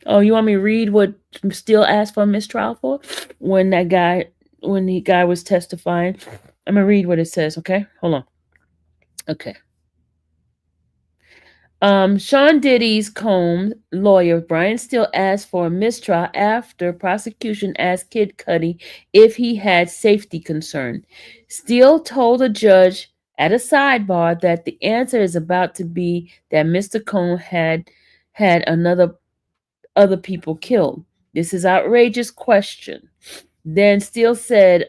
Oh, you want me to read what Steele asked for a mistrial for when the guy was testifying? I'm gonna read what it says. Okay, hold on. Okay. Sean Diddy's Combs lawyer Brian Steele asked for a mistrial after prosecution asked Kid Cudi if he had safety concern. Steele told a judge at a sidebar that the answer is about to be that Mr. Combs had another other people killed. This is outrageous question. Then Steele said,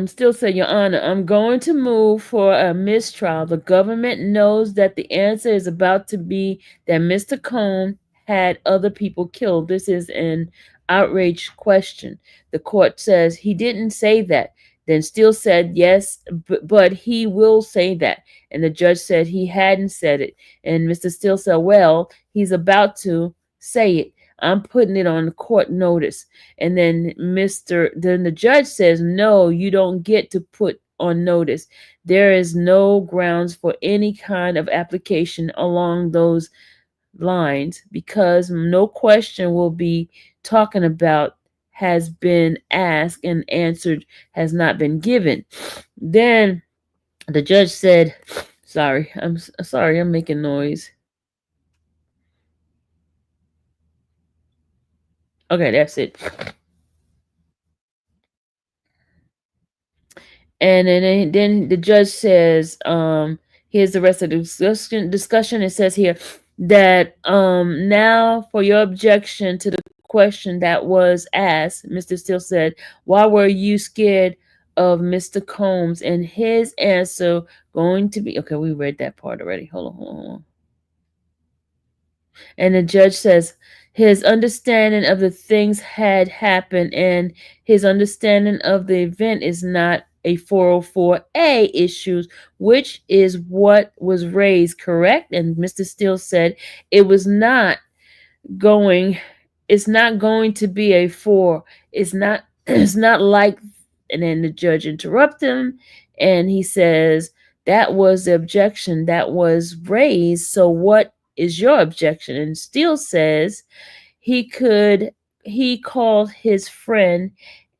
still say, Your Honor, I'm going to move for a mistrial. The government knows that the answer is about to be that Mr. Cohn had other people killed. This is an outraged question. The court says he didn't say that. Then Steele said yes, but he will say that. And the judge said he hadn't said it. And Mr. Steele said, well, he's about to say it. I'm putting it on the court notice. And then the judge says, no, you don't get to put on notice. There is no grounds for any kind of application along those lines because no question will be talking about has been asked and answered has not been given. Then the judge said, sorry, I'm making noise. Okay, that's it. And then the judge says, here's the rest of the discussion. It says here that now for your objection to the question that was asked, Mr. Steele said, why were you scared of Mr. Combs? And his answer going to be, okay, we read that part already. Hold on. And the judge says his understanding of the things had happened and his understanding of the event is not a 404A issue, which is what was raised, correct? And Mr. Steele said it was not going it's not going to be a 4. It's not it's not like. And then the judge interrupts him and he says that was the objection that was raised, so what is your objection? And Steele says he could he called his friend,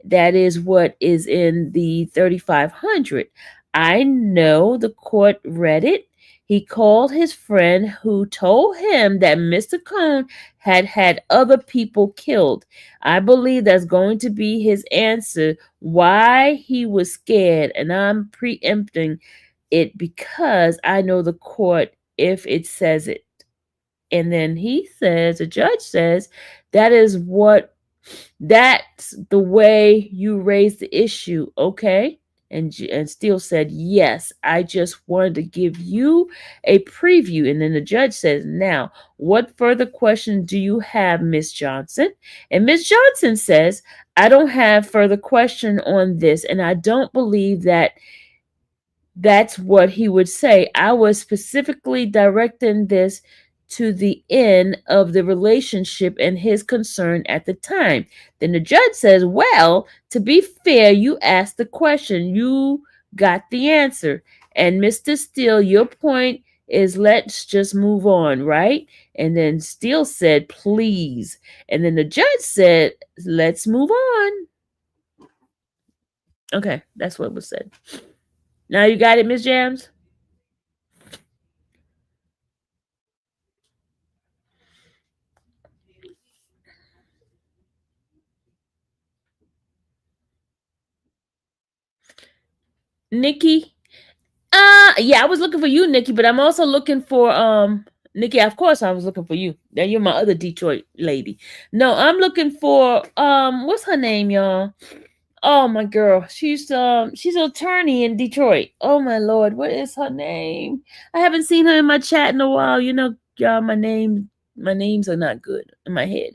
that is what is in the 3500. I know the court read it. He called his friend who told him that Mr. Cohn had other people killed. I believe that's going to be his answer why he was scared, and I'm preempting it because I know the court if it says it. And then the judge says, that is what, that's the way you raise the issue, okay? And Steele said, yes, I just wanted to give you a preview. And then the judge says, now, what further questions do you have, Miss Johnson? And Miss Johnson says, I don't have further question on this, and I don't believe that that's what he would say. I was specifically directing this to the end of the relationship and his concern at the time. Then the judge says, well, to be fair, you asked the question, you got the answer. And Mr. Steele, your point is let's just move on, right? And then Steele said, please. And then the judge said, let's move on. Okay, that's what was said. Now you got it, Miss Jams? Nikki? Yeah, I was looking for you, Nikki, but I'm also looking for Nikki, of course I was looking for you. Now you're my other Detroit lady. No, I'm looking for what's her name, y'all? Oh my girl. She's an attorney in Detroit. Oh my lord, what is her name? I haven't seen her in my chat in a while. You know, y'all, my names are not good in my head.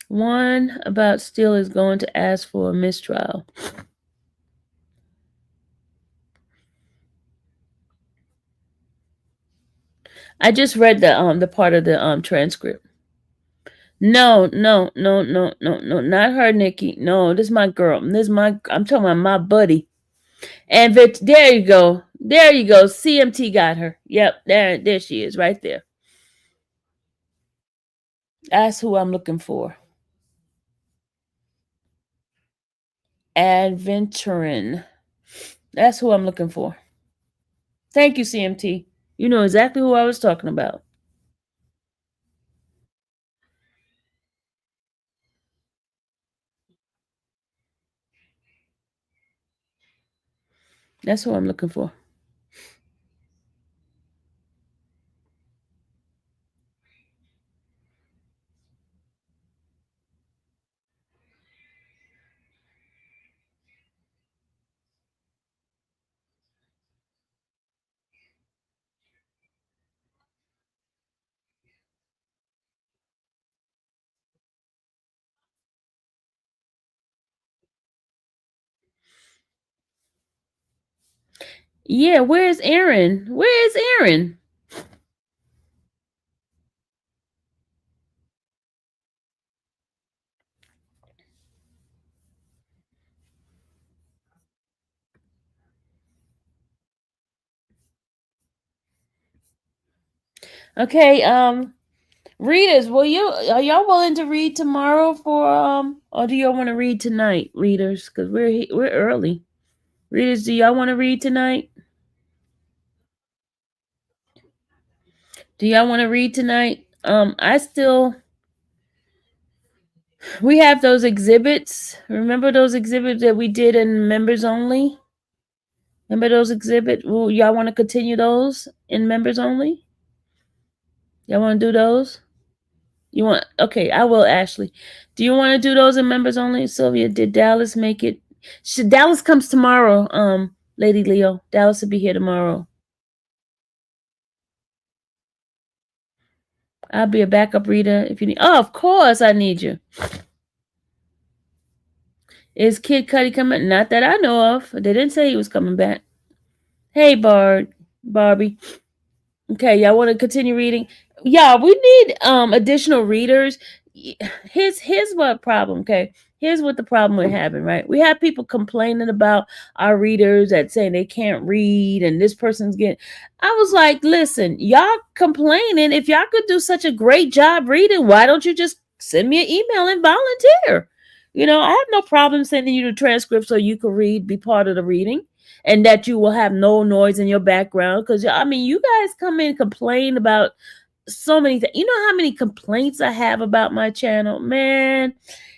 One about Steele is going to ask for a mistrial. I just read the part of the transcript. No, no, no, no, no, no, not her, Nikki. No, this is my girl. I'm talking about my buddy. And there you go. There you go. CMT got her. Yep, there she is, right there. That's who I'm looking for. Adventurin. That's who I'm looking for. Thank you, CMT. You know exactly who I was talking about. That's who I'm looking for. Yeah, where's Aaron? Where's Aaron? Okay, readers, are y'all willing to read tomorrow for or do y'all want to read tonight, readers? Because we're early. Readers, do y'all want to read tonight? Do y'all want to read tonight? We have those exhibits. Remember those exhibits that we did in members only? Remember those exhibits? Well, y'all want to continue those in members only? Y'all want to do those? You want? Okay, I will, Ashley. Do you want to do those in members only, Sylvia? Did Dallas make it? Dallas comes tomorrow. Lady Leo, Dallas will be here tomorrow. I'll be a backup reader if you need. Oh, of course, I need you. Is Kid Cudi coming? Not that I know of. They didn't say he was coming back. Hey, Barbie. Okay, y'all want to continue reading? Yeah, we need additional readers. Here's what problem. Okay, here's what the problem we're having. Right, we have people complaining about our readers that saying they can't read, and this person's getting. I was like, listen, y'all complaining. If y'all could do such a great job reading, why don't you just send me an email and volunteer? I have no problem sending you the transcript so you can read, be part of the reading, and that you will have no noise in your background. Because I mean, you guys come in and complain about so many things. You know how many complaints I have about my channel, man?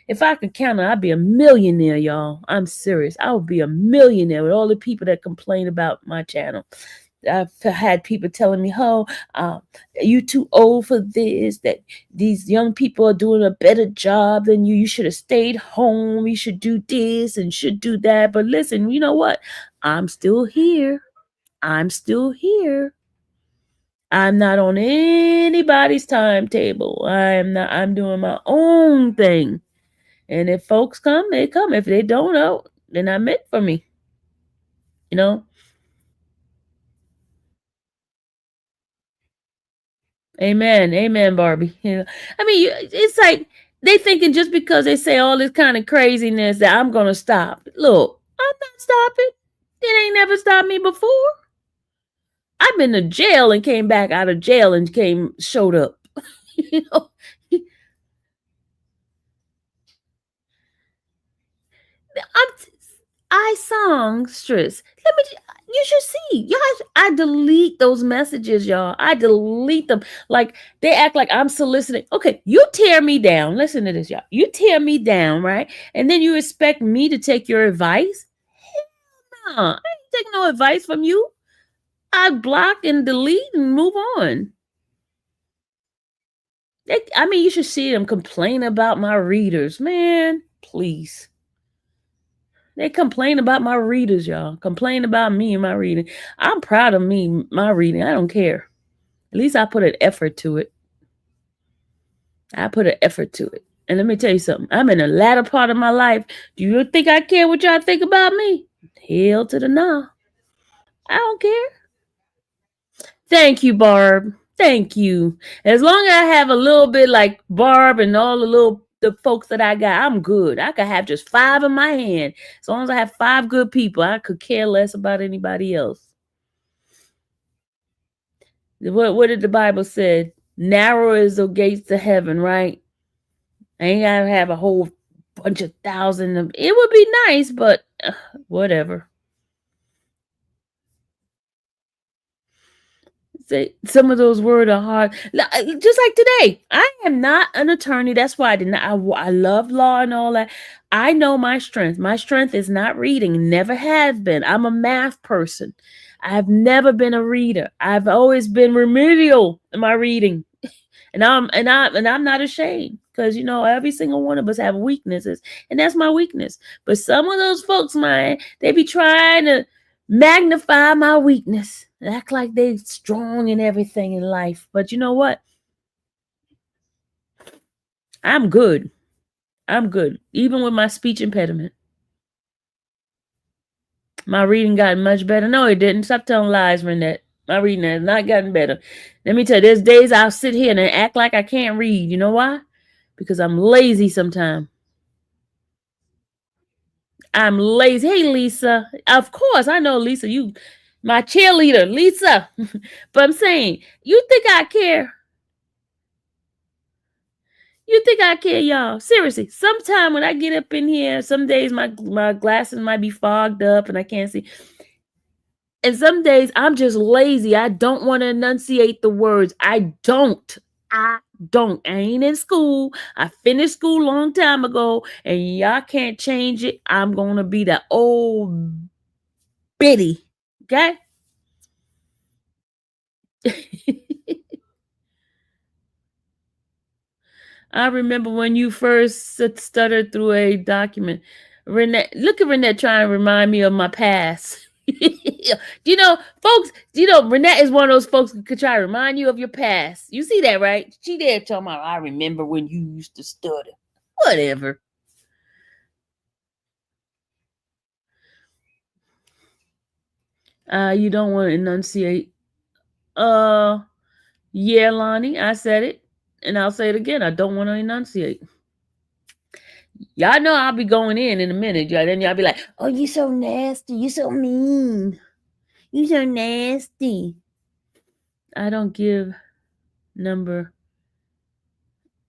If I could count it, I'd be a millionaire, y'all. I'm serious. I would be a millionaire with all the people that complain about my channel. I've had people telling me, "Oh, you too old for this. That these young people are doing a better job than you. You should have stayed home. You should do this and should do that." But listen, you know what? I'm still here. I'm still here. I'm not on anybody's timetable. I am not. I'm doing my own thing. And if folks come, they come. If they don't, oh, they're not meant for me. You know. Amen. Amen, Barbie. I mean, it's like they thinking just because they say all this kind of craziness that I'm gonna stop. Look, I'm not stopping. It ain't never stopped me before. I've been to jail and came back out of jail and showed up. you know, I'm I songstress. You should see. Y'all, I delete those messages, y'all. I delete them. Like they act like I'm soliciting. Okay, you tear me down. Listen to this, y'all. You tear me down, right? And then you expect me to take your advice? Nah, I ain't taking no advice from you. I block and delete and move on. I mean, you should see them complain about my readers, man. Please. They complain about my readers, y'all. Complain about me and my reading. I'm proud of me, my reading. I don't care. At least I put an effort to it. I put an effort to it. And let me tell you something. I'm in the latter part of my life. Do you think I care what y'all think about me? Hell to the no. I don't care. Thank you, Barb. Thank you. As long as I have a little bit like Barb and all the folks that I got, I'm good. I could have just 5 in my hand. As long as I have 5 good people, I could care less about anybody else. What did the Bible say? Narrow is the gates to heaven, right? I ain't gotta have a whole bunch of thousand of it would be nice, but whatever. Say some of those words are hard. Just like today, I am not an attorney. That's why I did not. I love law and all that. I know my strength. My strength is not reading. Never has been. I'm a math person. I've never been a reader. I've always been remedial in my reading, and I'm not ashamed because every single one of us have weaknesses, and that's my weakness. But some of those folks, man, they be trying to magnify my weakness, act like they strong in everything in life. But you know what? I'm good. I'm good. Even with my speech impediment. My reading got much better. No, it didn't. Stop telling lies, Renette. My reading has not gotten better. Let me tell you, there's days I'll sit here and act like I can't read. You know why? Because I'm lazy sometimes. I'm lazy. Hey, Lisa. Of course, I know Lisa. You, my cheerleader, Lisa. But I'm saying, you think I care? You think I care, y'all? Seriously, sometime when I get up in here, some days my glasses might be fogged up and I can't see. And some days I'm just lazy. I don't want to enunciate the words. I don't. I don't. I ain't in school. I finished school a long time ago, and y'all can't change it. I'm gonna be the old biddy. Okay? I remember when you first stuttered through a document. Renette, look at Renette trying to remind me of my past. Folks, Renette is one of those folks who could try to remind you of your past. You see that, right? She there talking about, I remember when you used to stutter. Whatever. You don't want to enunciate. Yeah, Lonnie, I said it, and I'll say it again. I don't want to enunciate. Y'all know I'll be going in a minute. Then y'all be like, "Oh, you so nasty. You so mean. You so nasty." I don't give number.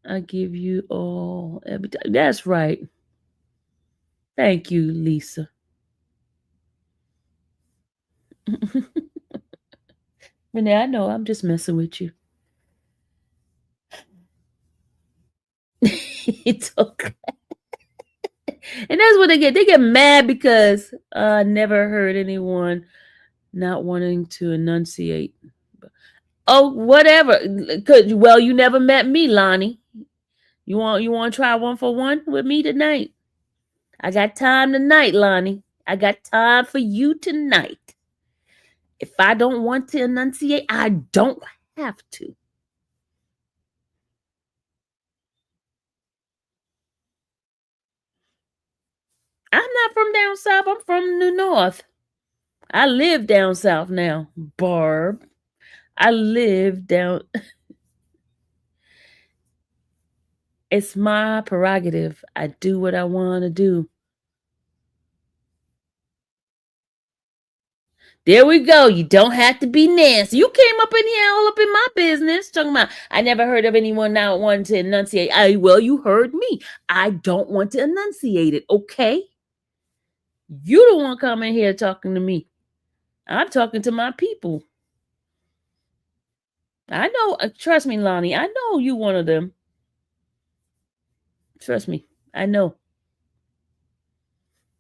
I give you all every time. That's right. Thank you, Lisa. Renee, I know I'm just messing with you. It's okay. And that's what they get. They get mad because I never heard anyone not wanting to enunciate. Oh, whatever. Well, you never met me, Lonnie. You want to try one for one with me tonight? I got time tonight, Lonnie. I got time for you tonight. If I don't want to enunciate, I don't have to. I'm not from down south. I'm from the north. I live down south now, Barb. I live down. It's my prerogative. I do what I want to do. There we go. You don't have to be nasty. You came up in here all up in my business talking about I never heard of anyone not wanting to enunciate. Well, you heard me. I don't want to enunciate it, okay? You don't want to come in here talking to me. I'm talking to my people. I know, trust me, Lonnie. I know you one of them. Trust me. I know.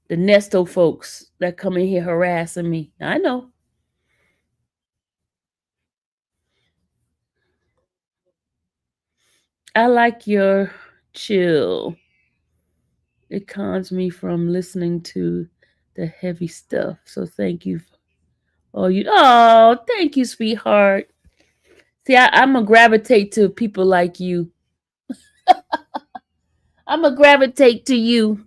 The Nesto folks that come in here harassing me. I know. I like your chill. It calms me from listening to the heavy stuff. So thank you. Thank you, sweetheart. See, I'm gonna gravitate to people like you. I'm gonna gravitate to you.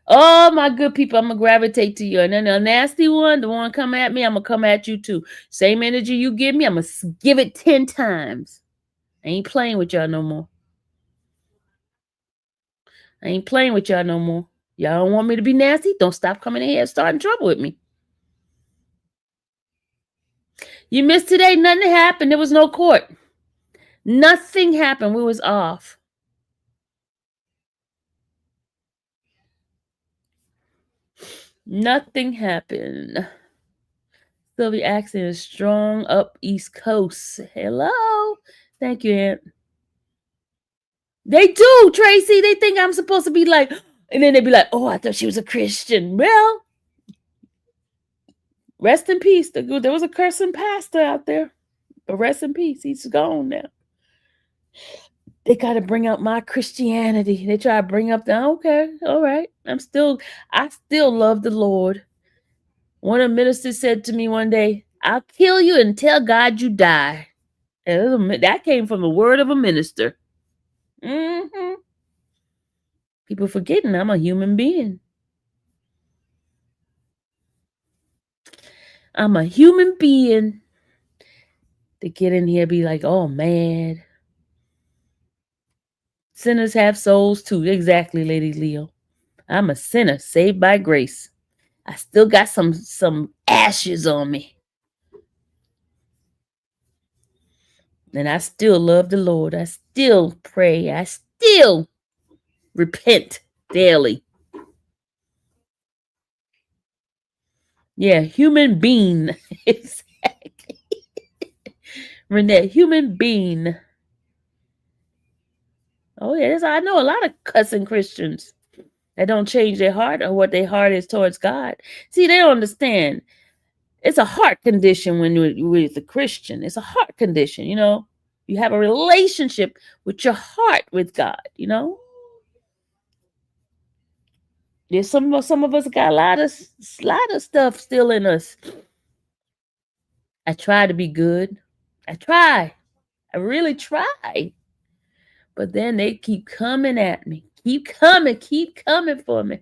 Oh, my good people, I'm gonna gravitate to you. And then the nasty one, the one come at me, I'm gonna come at you too. Same energy you give me, I'm gonna give it 10 times. I ain't playing with y'all no more. I ain't playing with y'all no more. Y'all don't want me to be nasty? Don't stop coming in here and starting trouble with me. You missed today. Nothing happened. There was no court. Nothing happened. We was off. Nothing happened. Sylvia accent is strong up East Coast. Hello. Thank you, Aunt. They do, Tracy. They think I'm supposed to be like, and then they be like, oh, I thought she was a Christian. Well, rest in peace. There was a cursing pastor out there. But rest in peace. He's gone now. They got to bring up my Christianity. They try to bring up okay, all right. I still love the Lord. One of the ministers said to me one day, I'll kill you and tell God you die. And that came from the word of a minister. Mm-hmm. People forgetting I'm a human being. I'm a human being. They get in here be like, oh, man. Sinners have souls too. Exactly, Lady Leo. I'm a sinner saved by grace. I still got some ashes on me. And I still love the Lord. I still pray. I still repent daily. Yeah, human being. Exactly. Renee, human being. Oh, yes, I know a lot of cussing Christians that don't change their heart or what their heart is towards God. See, they don't understand. It's a heart condition when you're with a Christian. It's a heart condition, you You have a relationship with your heart with God, you know? There's some of us got a lot of stuff still in us. I try to be good. I try. I really try. But then they keep coming at me. Keep coming for me.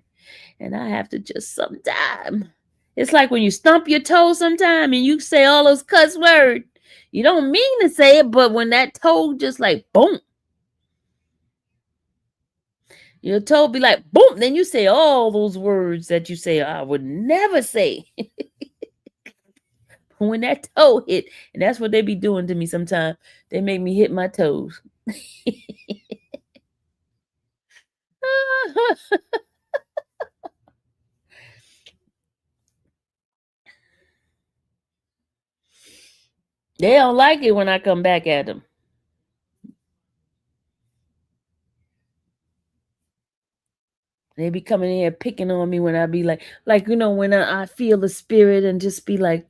And I have to just sometime. It's like when you stump your toe sometime and you say all those cuss words. You don't mean to say it, but when that toe just like boom. Your toe be like boom. Then you say all those words that you say I would never say. When that toe hit, and that's what they be doing to me sometimes. They make me hit my toes. They don't like it when I come back at them. They be coming in here picking on me when I be like when I feel the spirit and just be like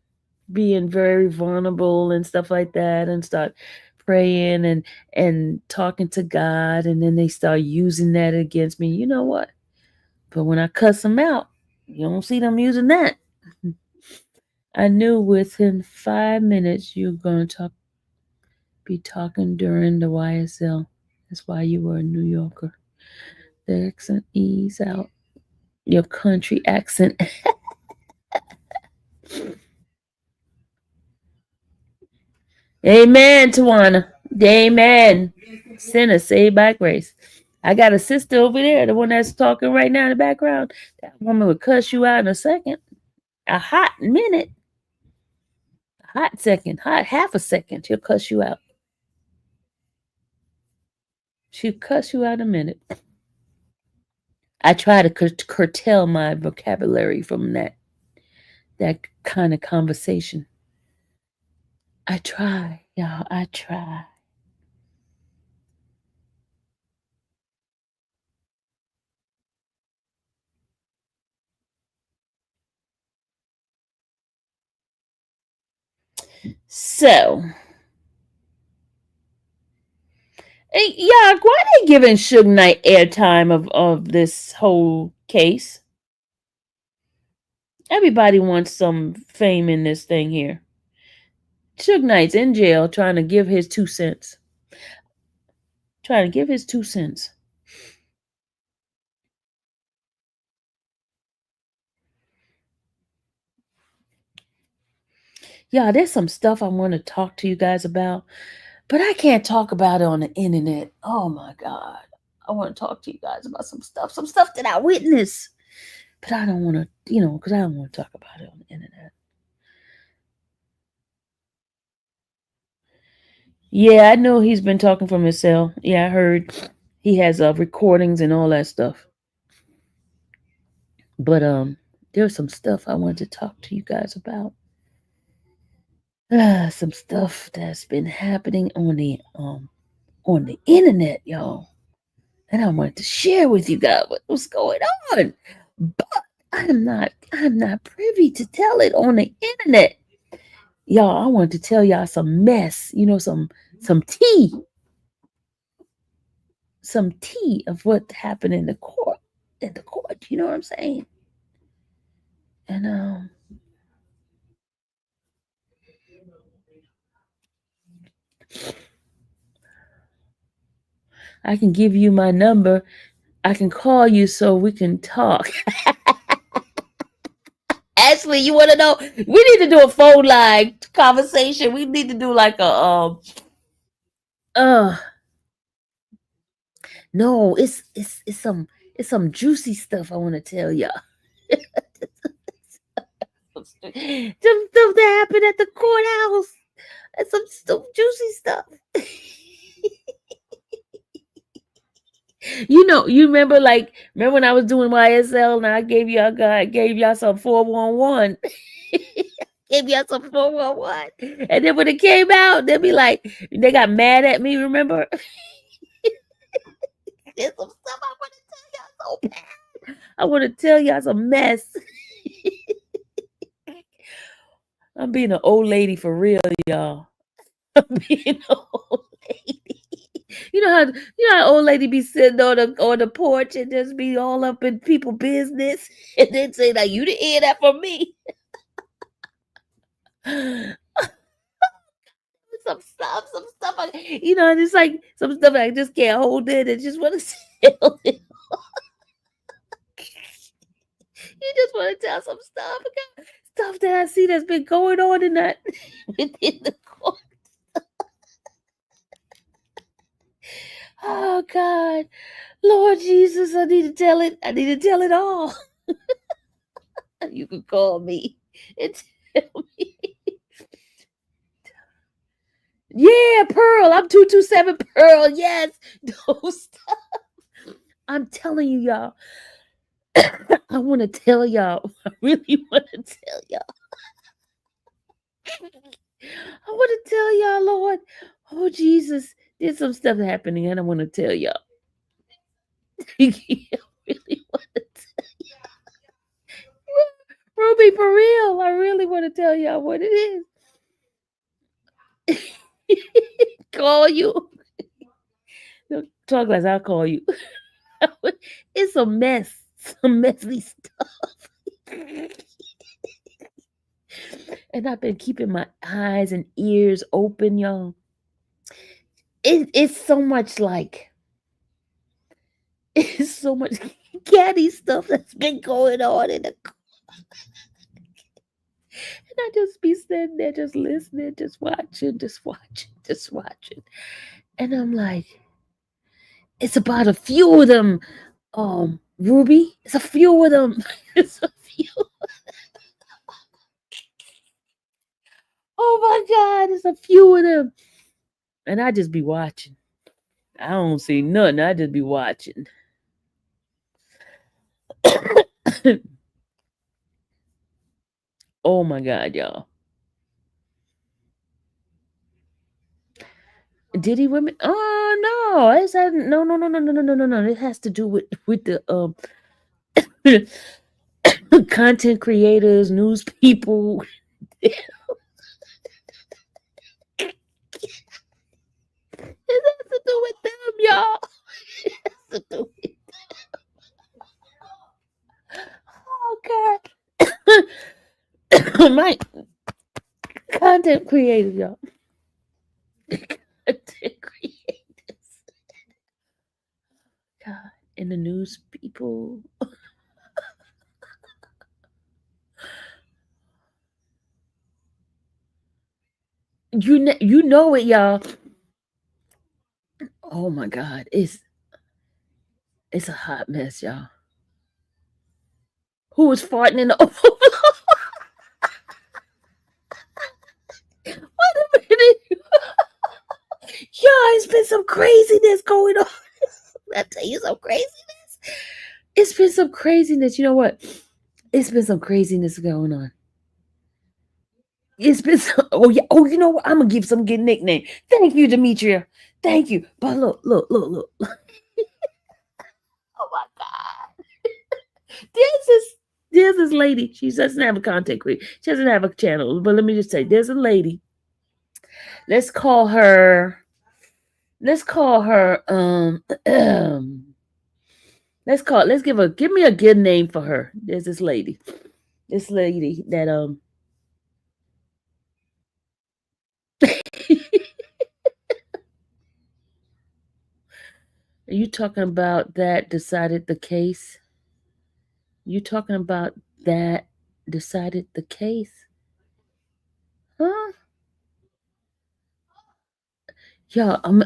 being very vulnerable and stuff like that and start praying and talking to God, and then they start using that against me. You know what? But when I cuss them out, you don't see them using that. I knew within 5 minutes you were going to be talking during the YSL. That's why you were a New Yorker. The accent ease out. Your country accent. Amen, Tawana. Amen. Sinner saved by grace. I got a sister over there, the one that's talking right now in the background. That woman would cuss you out in a second. A hot minute. A hot second. Hot half a second. She'll cuss you out. She'll cuss you out in a minute. I try to curtail my vocabulary from that kind of conversation. I try, y'all. I try. So, hey, yeah, why they giving Suge Knight airtime of this whole case? Everybody wants some fame in this thing here. Suge Knight's in jail trying to give his 2 cents. Trying to give his 2 cents. Yeah, there's some stuff I want to talk to you guys about, but I can't talk about it on the internet. Oh my God. I want to talk to you guys about some stuff that I witnessed, but I don't want to, because I don't want to talk about it on the internet. Yeah, I know he's been talking from his cell. Yeah, I heard he has recordings and all that stuff. But there's some stuff I wanted to talk to you guys about. Some stuff that's been happening on the internet, y'all. And I wanted to share with you guys what's going on. But I'm not privy to tell it on the internet. Y'all, I wanted to tell y'all some mess, some tea. Some tea of what happened in the court. You know what I'm saying? And I can give you my number. I can call you so we can talk. Ashley, you want to know? We need to do a phone line conversation. We need to do like a no, it's some juicy stuff I want to tell y'all. Some stuff that happened at the courthouse. And some juicy stuff. You remember when I was doing YSL and I gave y'all some 411. Gave y'all some 411. And then when it came out, they'd be like, they got mad at me, remember? There's some stuff I want to tell y'all so bad. I want to tell y'all some mess. I'm being an old lady for real, y'all. I'm being an old lady. how old lady be sitting on the porch and just be all up in people business and then say like you didn't hear that from me. some stuff. It's like some stuff I just can't hold it and just want to tell it. You just want to tell some stuff that I see that's been going on in that within the court. Oh God, Lord Jesus, I need to tell it. I need to tell it all. You can call me and tell me. Yeah, Pearl. I'm 227 Pearl. Yes. Don't stop. I'm telling you, y'all. I want to tell y'all. I really want to tell y'all. I want to tell y'all, Lord. Oh, Jesus. There's some stuff happening and I want to tell y'all. I really want to tell Ruby, for real. I really want to tell y'all what it is. Call you. No, talk like I'll call you. It's a mess. Some messy stuff. And I've been keeping my eyes and ears open, y'all. It's so much like it's so much catty stuff that's been going on in the and I just be sitting there just listening, just watching. And I'm like, it's about a few of them, Ruby. It's a few of them. It's a few. Oh my God, it's a few of them. And I just be watching. I don't see nothing. I just be watching. Oh my God, y'all. Did he women? Oh no, it's no. It has to do with the content creators, news people. It has to do with them, y'all. It has to do with oh God. My content creators, y'all. Content creators. God, and the news people. You know it, y'all. Oh my God, it's a hot mess, y'all. Who was farting in the Wait a minute. Yeah, it's been some craziness going on. I tell you some craziness. It's been some craziness. You know what? It's been some craziness going on. It's been some, oh yeah. Oh, you know what? I'm gonna give some good nickname. Thank you, Demetria. Thank you. But look. Oh my God. There's this lady. She doesn't have a contact creator. She doesn't have a channel. But let me just say, there's a lady. Let's call her. Let's give me a good name for her. There's this lady. This lady that Are you talking about that decided the case? You talking about that decided the case? Huh? Y'all, I'm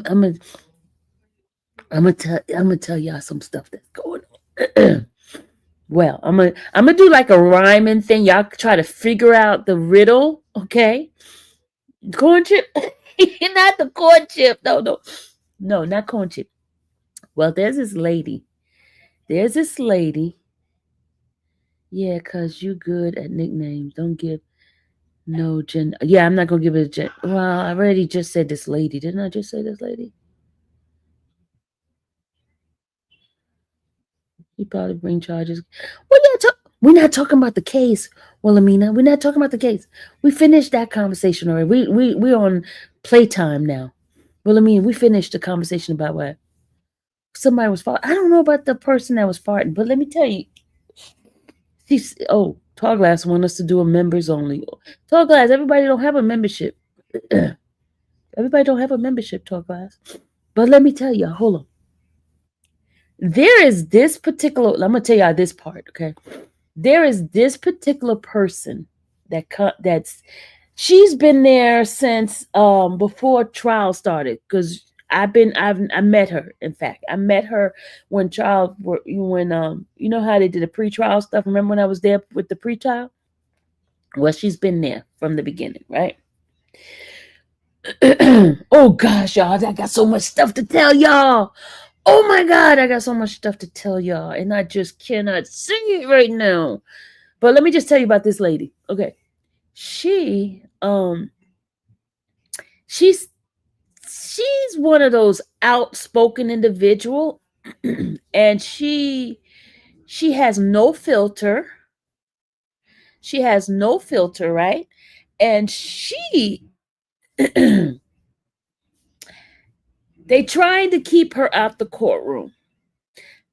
gonna tell y'all some stuff that's going on. Well, I'm gonna do like a rhyming thing. Y'all try to figure out the riddle, okay? Corn chip, not the corn chip. No, not corn chip. Well, there's this lady. Yeah, cause you good at nicknames. Don't give no gen. Yeah, I'm not gonna give it a gen. Well, I already just said this lady. Didn't I just say this lady? You probably bring charges. We're not talking about the case, Wilhelmina. We're not talking about the case. We finished that conversation already. We're on playtime now. Well, I mean, we finished the conversation about what somebody was farting. I don't know about the person that was farting, but let me tell you, Tall Glass want us to do a members only. Tall Glass, everybody don't have a membership. Everybody don't have a membership, Tall Glass. But let me tell you, hold on. There is this particular. I'm gonna tell y'all this part, okay? There is this particular person that's she's been there since before trial started because I met her. In fact, I met her when you know how they did the pre-trial stuff. Remember when I was there with the pre-trial? Well, she's been there from the beginning, right? Oh gosh, y'all, I got so much stuff to tell y'all. Oh my god, I got so much stuff to tell y'all, and I just cannot say it right now. But let me just tell you about this lady. Okay. She's she's one of those outspoken individual and she has no filter. She has no filter, right? And they trying to keep her out the courtroom.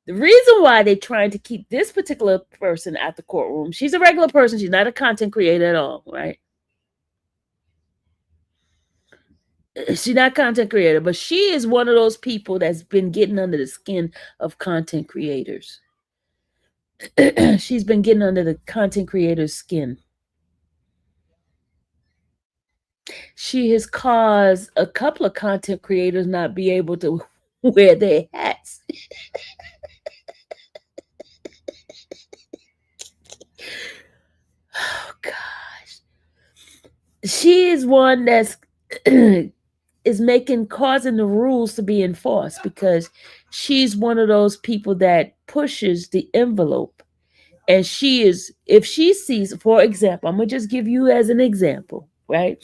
The reason why they trying to keep this particular person at the courtroom, she's a regular person, she's not a content creator at all, right? She's not content creator, but she is one of those people that's been getting under the skin of content creators. She's been getting under the content creator's skin. She has caused a couple of content creators not be able to wear their hats. Oh gosh. She is one that's is causing the rules to be enforced because she's one of those people that pushes the envelope. And if she sees, for example, I'm gonna just give you as an example, right?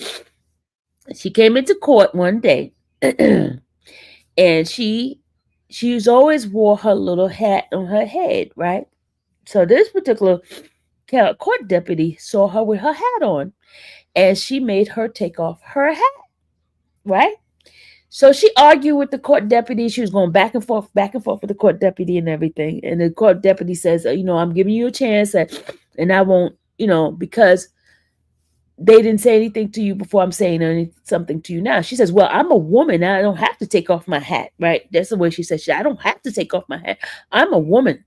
She came into court one day and she's always wore her little hat on her head, right? So this particular court deputy saw her with her hat on and she made her take off her hat, right? So she argued with the court deputy. She was going back and forth with the court deputy and everything. And the court deputy says, I'm giving you a chance and I won't, because they didn't say anything to you before, I'm saying something to you now. She says, well, I'm a woman. I don't have to take off my hat, right? That's the way she says, I don't have to take off my hat. I'm a woman,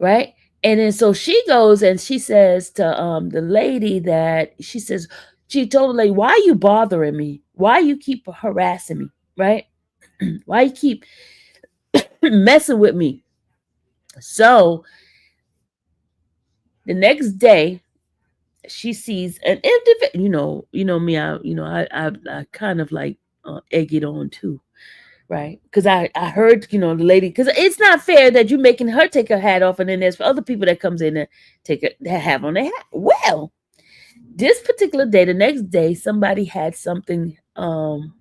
right? And then so she goes and she says to the lady she told the lady, why are you bothering me? Why you keep harassing me, right? Why you keep messing with me? So the next day, she sees an individual. You know me. I kind of like egg it on too, right? Because I heard the lady, because it's not fair that you're making her take her hat off, and then there's other people that comes in and that have on their hat. Well, this particular day, the next day, somebody had something on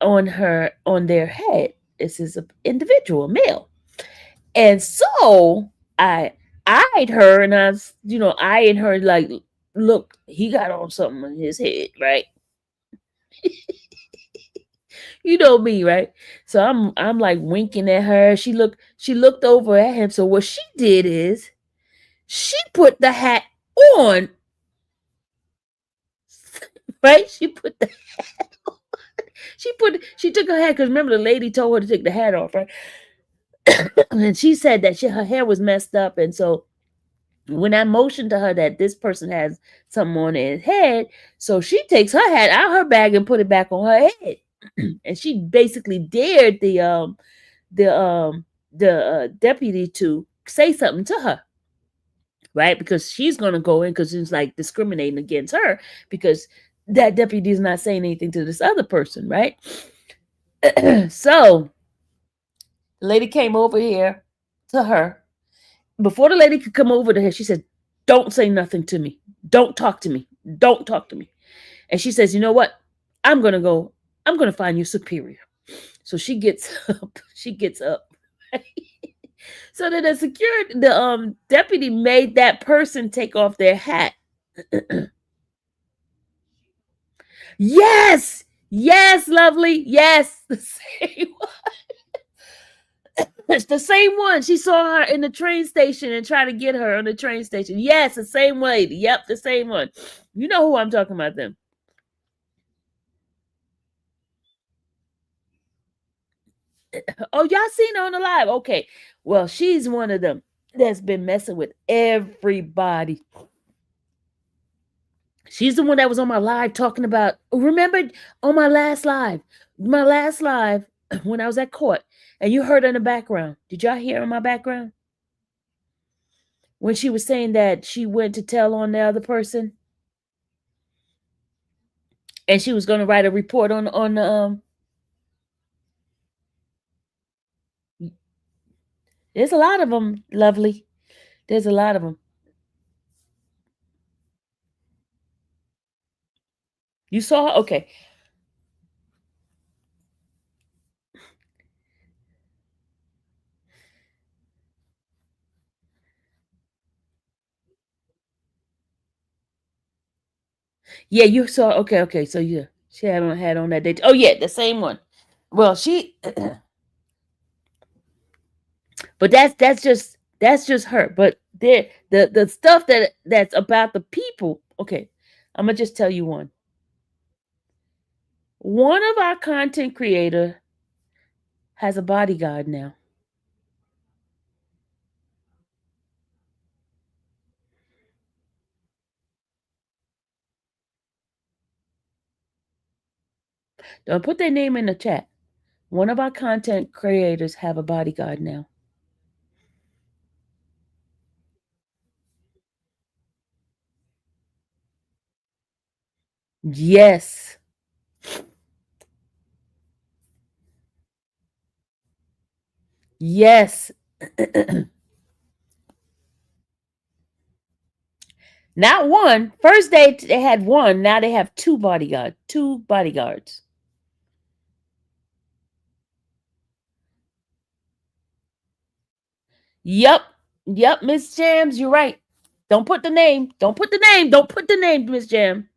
their head. This is an individual, male. And so I eyed her and I was, eyeing her like, look, he got on something on his head, right? You know me, right? So I'm like winking at her. She looked over at him. So what she did is she put the hat on, right? She took her hat, because remember the lady told her to take the hat off, right? And she said that her hair was messed up, and so when I motioned to her that this person has something on his head, so she takes her hat out her bag and put it back on her head, and she basically dared the deputy to say something to her, right? Because she's gonna go in because it's like discriminating against her because that deputy is not saying anything to this other person, right? So the lady came over here to her. Before the lady could come over to her, she said, don't say nothing to me. Don't talk to me. Don't talk to me. And she says, you know what? I'm going to find you superior. So she gets up. So then the deputy made that person take off their hat. Yes, yes, lovely. Yes, the same. It's the same one. She saw her in the train station and tried to get her on the train station. Yes, the same lady. Yep, the same one. You know who I'm talking about, them. Oh, y'all seen her on the live? Okay. Well, she's one of them that's been messing with everybody. She's the one that was on my live talking about. Remember on my last live when I was at court, and you heard her in the background. Did y'all hear her in my background when she was saying that she went to tell on the other person, and she was going to write a report on the There's a lot of them, lovely. There's a lot of them. You saw her? Okay. Yeah, you saw. Okay, okay. So yeah, she had on that date. Oh yeah, the same one. Well, she, but that's just her. But the stuff that's about the people. Okay, I'm gonna just tell you one. One of our content creator has a bodyguard now. Don't put their name in the chat. One of our content creators have a bodyguard now. Yes. Yes. Not one. First they had one. Now they have two bodyguards. Two bodyguards. Yep. Yep, Miss Jams, you're right. Don't put the name. Don't put the name. Don't put the name, Miss Jam.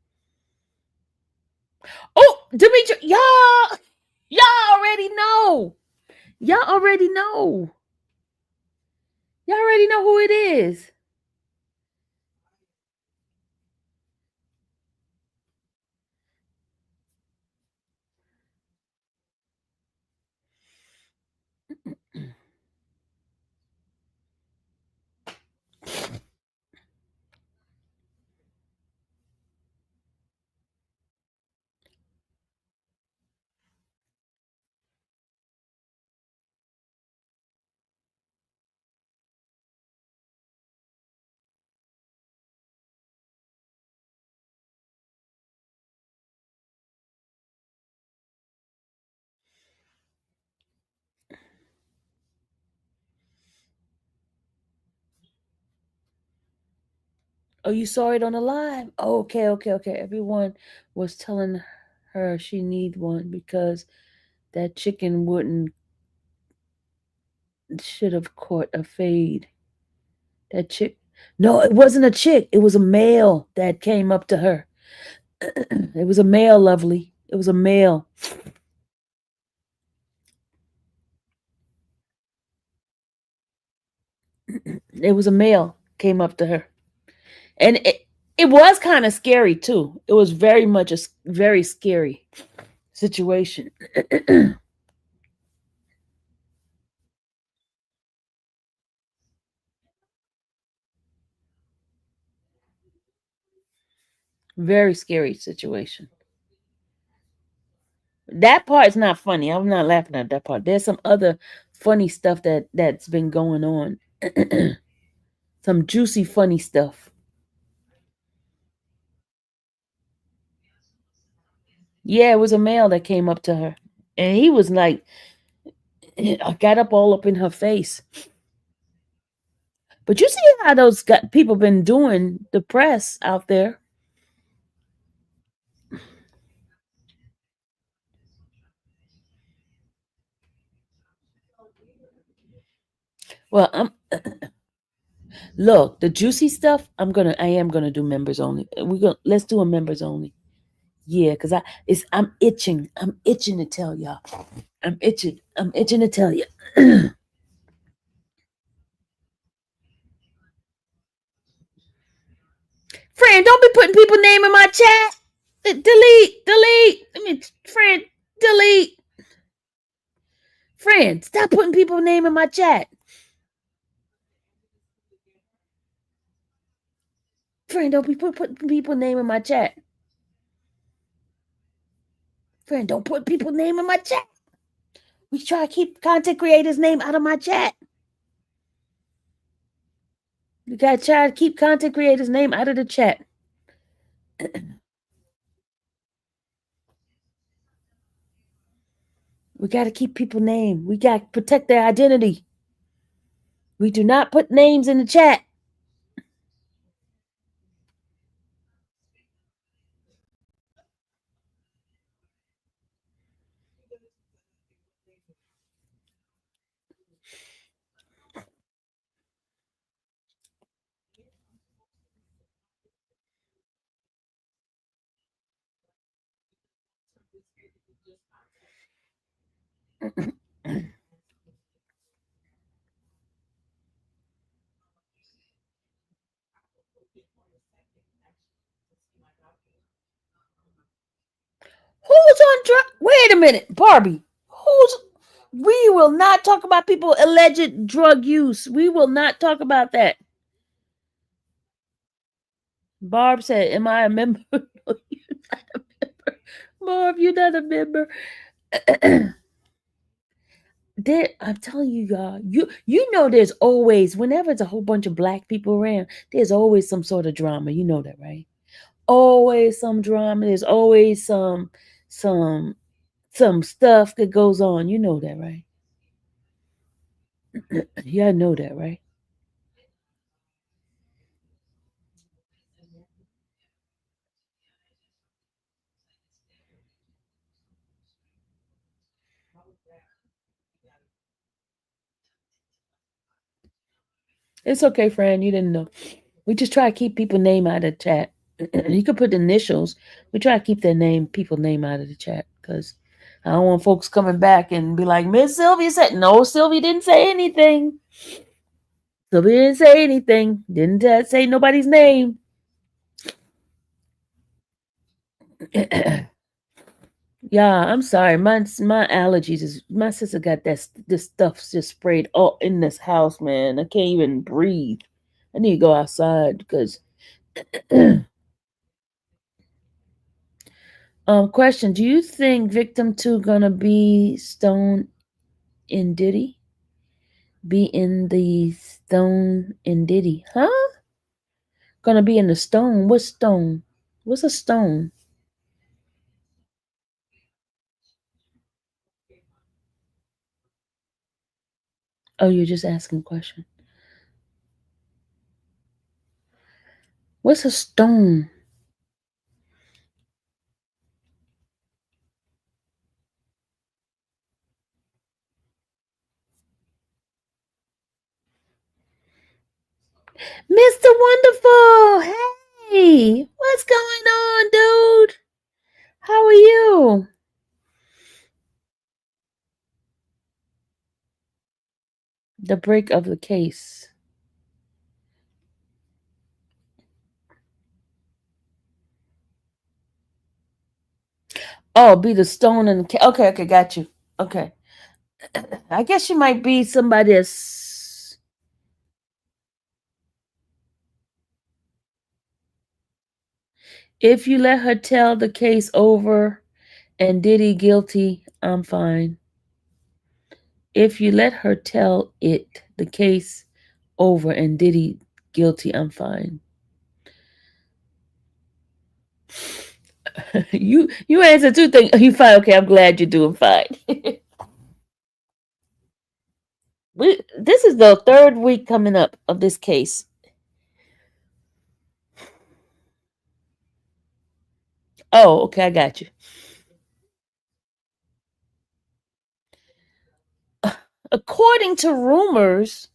Oh, Demetri, y'all already know. Y'all already know. Y'all already know who it is. Oh, you saw it on the live? Oh, okay, okay, okay. Everyone was telling her she need one because that chicken wouldn't should have caught a fade. That chick. No, it wasn't a chick. It was a male that came up to her. It was a male, lovely. It was a male. It was a male came up to her, and it was kind of scary too. It was very much a very scary situation. Very scary situation. That part is not funny. I'm not laughing at that part. There's some other funny stuff that's been going on. Some juicy funny stuff. Yeah, it was a male that came up to her, and he was like, I got up all up in her face. But you see how those people been doing the press out there. Well, look, the juicy stuff. I am gonna do members only. Let's do a members only. Yeah, because I'm itching. I'm itching to tell y'all. I'm itching. I'm itching to tell you. Friend, don't be putting people name in my chat. Delete, delete. I mean, friend, delete. Friend, stop putting people name in my chat. Friend, don't be putting people name in my chat. Friend, don't put people name in my chat. We try to keep content creators' name out of my chat. You gotta try to keep content creators' name out of the chat. We gotta keep people name. We gotta protect their identity. We do not put names in the chat. Who's on drug? Wait a minute, Barbie. Who's? We will not talk about people alleged drug use. We will not talk about that. Barb said, "Am I a member?" No, you're not a member. Barb, you're not a member. I'm telling you, y'all. You know, there's always whenever it's a whole bunch of black people around, there's always some sort of drama. You know that, right? Always some drama. There's always some some stuff that goes on. You know that, right? Yeah, I know that, right? It's okay, friend. You didn't know. We just try to keep people name out of the chat. You could put initials. We try to keep their name, people name out of the chat because I don't want folks coming back and be like, Miss Sylvia said, no, Sylvia didn't say anything. Sylvia didn't say anything. Didn't say nobody's name. Yeah, I'm sorry. My allergies is my sister got this stuff just sprayed all in this house, man. I can't even breathe. I need to go outside because question, do you think victim two gonna be Stone in Diddy? Be in the Stone in Diddy. Huh? Gonna be in the stone. What stone? What's a stone? Oh, you're just asking a question. What's a stone? Mr. Wonderful! Hey! What's going on, dude? How are you? The break of the case. Oh, be the stone in the case. Okay, okay, got you. Okay. I guess you might be somebody that's. If you let her tell the case over and Diddy guilty, I'm fine. If you let her tell the case over and Diddy guilty, I'm fine. You answer two things. You fine? Okay, I'm glad you're doing fine. This is the third week coming up of this case. Oh, okay, I got you. According to rumors,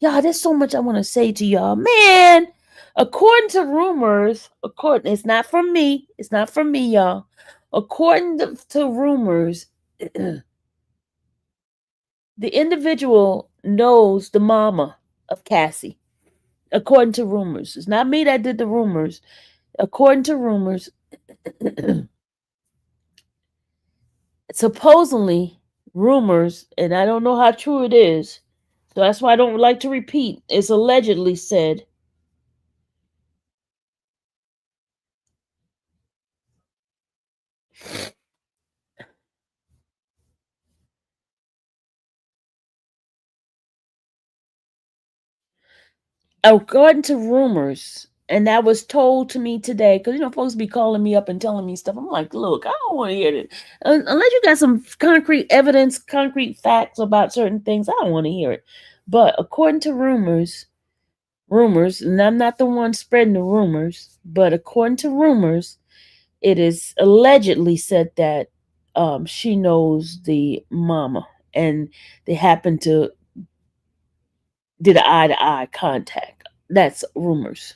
y'all, there's so much I want to say to y'all. Man, According to rumors, according it's not from me. It's not from me, y'all. According to rumors, the individual knows the mama of Cassie. According to rumors, it's not me that did the rumors. According to rumors, supposedly rumors, and I don't know how true it is. So that's why I don't like to repeat. It's allegedly said. According to rumors, and that was told to me today, because folks be calling me up and telling me stuff. I'm like, look, I don't want to hear it unless you got some concrete evidence, concrete facts about certain things. I don't want to hear it. But according to rumors, and I'm not the one spreading the rumors, but according to rumors, it is allegedly said that she knows the mama, and they happen to did an eye to eye contact. That's rumors.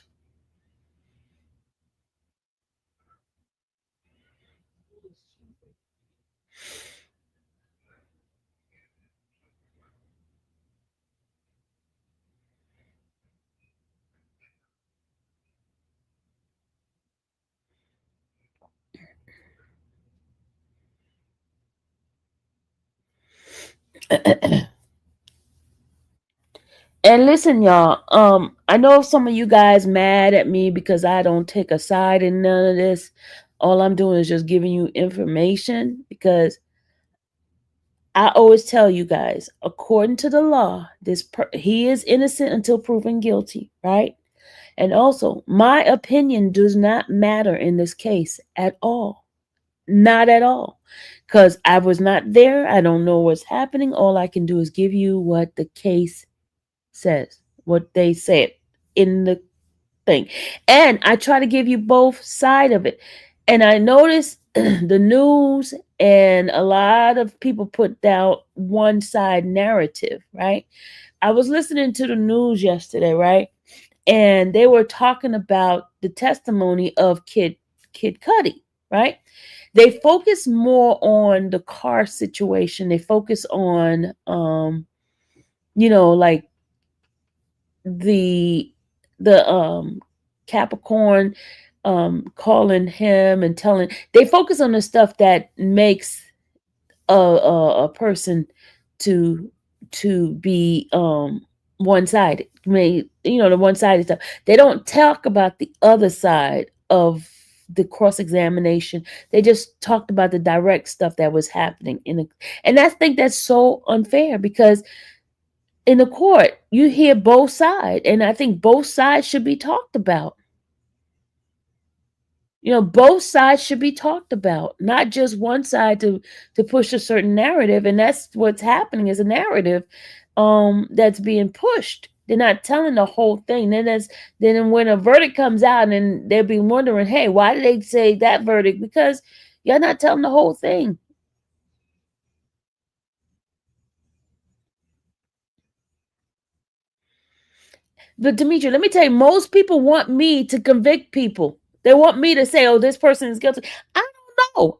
And listen, y'all. I know some of you guys mad at me because I don't take a side in none of this. All I'm doing is just giving you information because I always tell you guys, according to the law, he is innocent until proven guilty, right? And also, my opinion does not matter in this case at all. Not at all. Because I was not there. I don't know what's happening. All I can do is give you what the case says, what they said in the thing. And I try to give you both side of it. And I notice the news and a lot of people put down one side narrative, right? I was listening to the news yesterday, right? And they were talking about the testimony of Kid Cudi, right? They focus more on the car situation. They focus on like the Capricorn calling him and telling. They focus on the stuff that makes a person to be one-sided. The one-sided stuff. They don't talk about the other side of the cross-examination. They just talked about the direct stuff that was happening and I think that's so unfair because in the court you hear both sides, and I think both sides should be talked about. Both sides should be talked about, not just one side to push a certain narrative, and that's what's happening is a narrative that's being pushed. They're not telling the whole thing. Then when a verdict comes out and they'll be wondering, hey, why did they say that verdict? Because you're not telling the whole thing. But Demetria, let me tell you, most people want me to convict people. They want me to say, "Oh, this person is guilty." I don't know.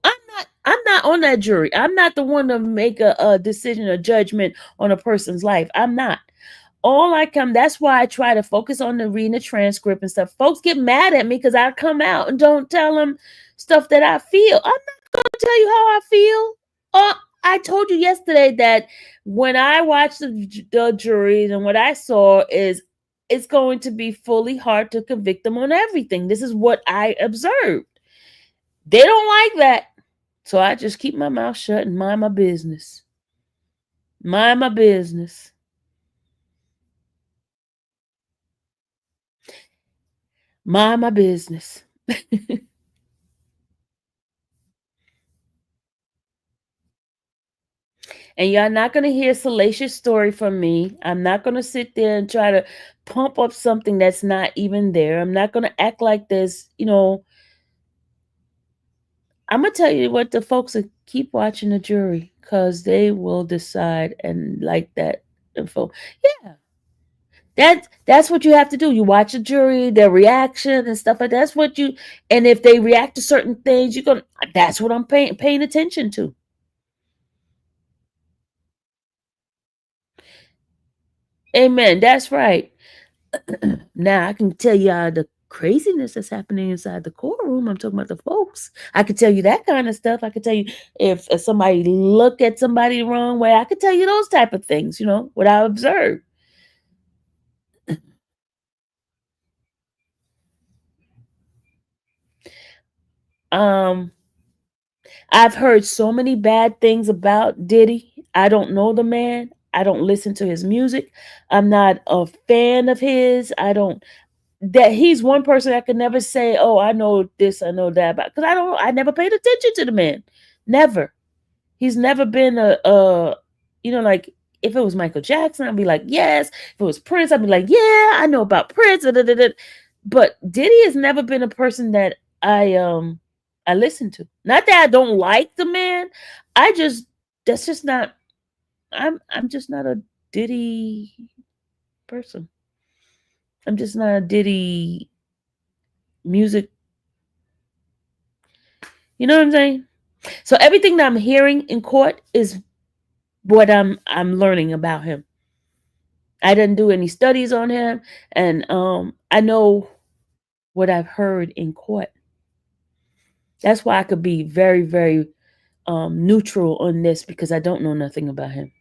I'm not on that jury. I'm not the one to make a decision, a judgment on a person's life. I'm not. All I come. That's why I try to focus on the reading the transcript and stuff. Folks get mad at me because I come out and don't tell them stuff that I feel. I'm not going to tell you how I feel. I told you yesterday that when I watched the juries and what I saw is it's going to be fully hard to convict them on everything. This is what I observed. They don't like that. So I just keep my mouth shut and mind my business. Mind my business. Mind my business. And y'all not going to hear a salacious story from me. I'm not going to sit there and try to pump up something that's not even there. I'm not going to act like this, I'm going to tell you what the folks that keep watching the jury because they will decide and like that info. Yeah. That's what you have to do. You watch a jury, their reaction and stuff like that. That's what you. And if they react to certain things, you're gonna. That's what I'm paying attention to. Amen. That's right. Now I can tell you the craziness that's happening inside the courtroom. I'm talking about the folks. I could tell you that kind of stuff. I could tell you if somebody look at somebody the wrong way. I could tell you those type of things. What I observed. Um, I've heard so many bad things about Diddy. I don't know the man. I don't listen to his music. I'm not a fan of his. I don't that he's one person I could never say, "Oh, I know this, I know that," about because I never paid attention to the man. Never. He's never been like if it was Michael Jackson, I'd be like, yes. If it was Prince, I'd be like, yeah, I know about Prince. Da, da, da, da. But Diddy has never been a person that I listen to. Not that I don't like the man. I just that's just not I'm just not a Diddy person. I'm just not a Diddy music. You know what I'm saying? So everything that I'm hearing in court is what I'm learning about him. I didn't do any studies on him, and I know what I've heard in court. That's why I could be very, very neutral on this because I don't know nothing about him.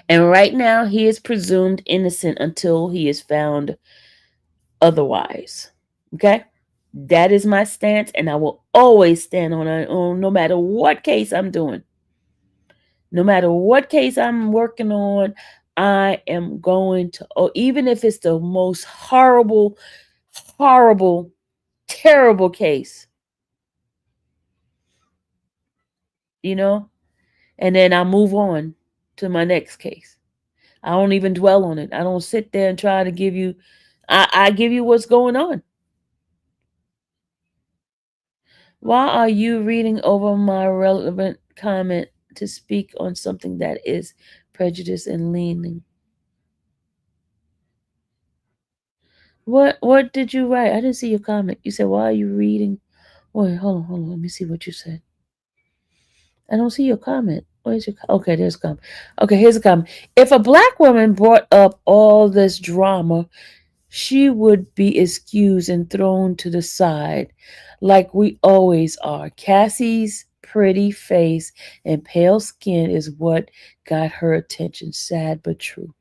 And right now, he is presumed innocent until he is found otherwise. Okay? That is my stance, and I will always stand on it, no matter what case I'm doing. No matter what case I'm working on, I am going to, even if it's the most horrible, horrible, terrible case, you know, and then I move on to my next case. I don't even dwell on it. I don't sit there and try to give you, I give you what's going on. Why are you reading over my relevant comment to speak on something that is prejudice and leaning? What did you write? I didn't see your comment. You said, why are you reading? Wait, hold on. Let me see what you said. I don't see your comment. Where's your okay, there's a comment. Okay, here's a comment. If a black woman brought up all this drama, she would be excused and thrown to the side like we always are. Cassie's pretty face and pale skin is what got her attention. Sad but true.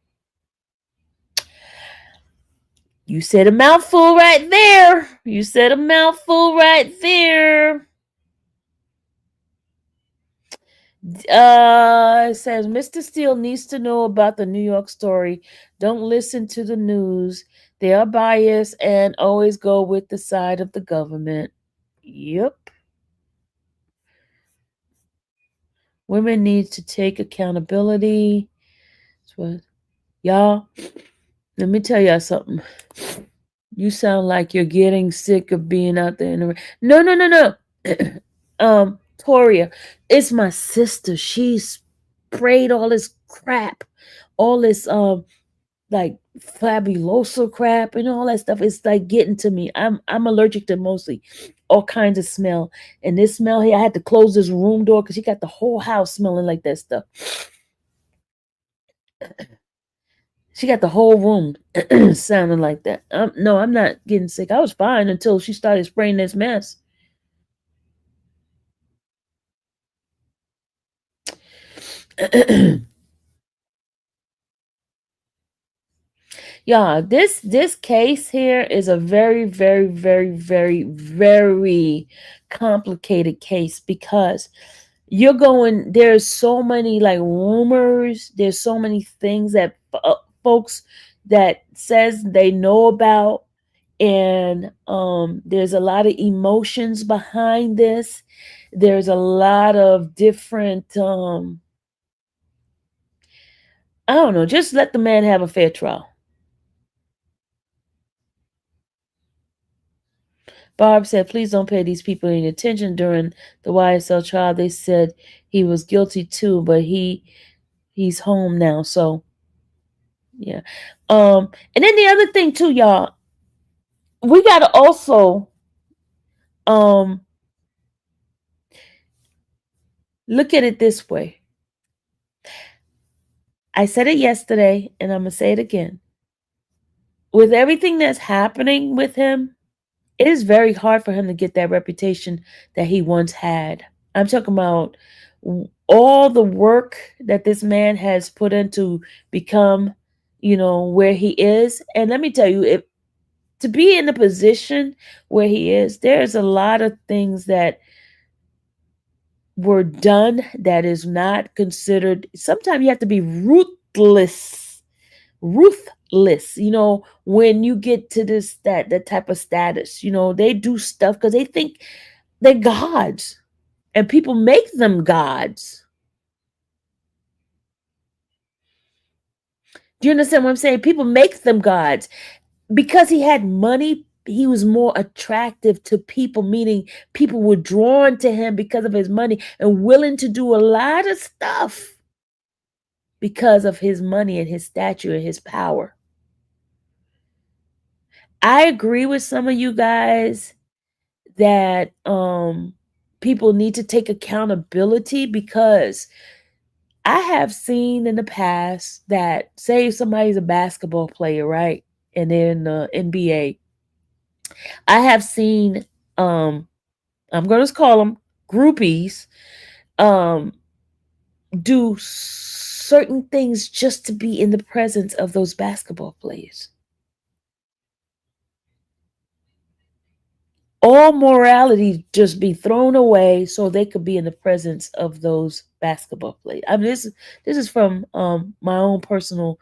You said a mouthful right there. You said a mouthful right there. It says Mr. Steele needs to know about the New York story. Don't listen to the news. They are biased and always go with the side of the government. Yep. Women need to take accountability. That's what y'all. Let me tell y'all something. You sound like you're getting sick of being out there in the no, no, no, no. Toria, it's my sister. She sprayed all this crap, all this like fabuloso crap and all that stuff. It's like getting to me. I'm allergic to mostly all kinds of smell. And this smell here, I had to close this room door because she got the whole house smelling like that stuff. She got the whole room sounding like that. No, I'm not getting sick. I was fine until she started spraying this mess. Yeah, this case here is a very, very, very, very, very complicated case because there's so many like rumors, there's so many things that folks that says they know about, and there's a lot of emotions behind this. There's a lot of different I don't know, just let the man have a fair trial. Barb said, please don't pay these people any attention. During the YSL trial, they said he was guilty too, but he's home now. So yeah. And then the other thing too, y'all, we gotta also um look at it this way. I said it yesterday and I'm gonna say it again. With everything that's happening with him, it is very hard for him to get that reputation that he once had. I'm talking about all the work that this man has put into become, where he is. And let me tell you, if to be in the position where he is, there's a lot of things that were done that is not considered. Sometimes you have to be ruthless, when you get to that type of status. They do stuff because they think they're gods, and people make them gods. Do you understand what I'm saying? People make them gods. Because he had money, he was more attractive to people, meaning people were drawn to him because of his money and willing to do a lot of stuff because of his money and his stature and his power. I agree with some of you guys that people need to take accountability, because I have seen in the past that, say somebody's a basketball player, right? And they're in the NBA. I have seen I'm going to call them groupies, um do certain things just to be in the presence of those basketball players. All morality just be thrown away so they could be in the presence of those basketball players. I mean, this is from my own personal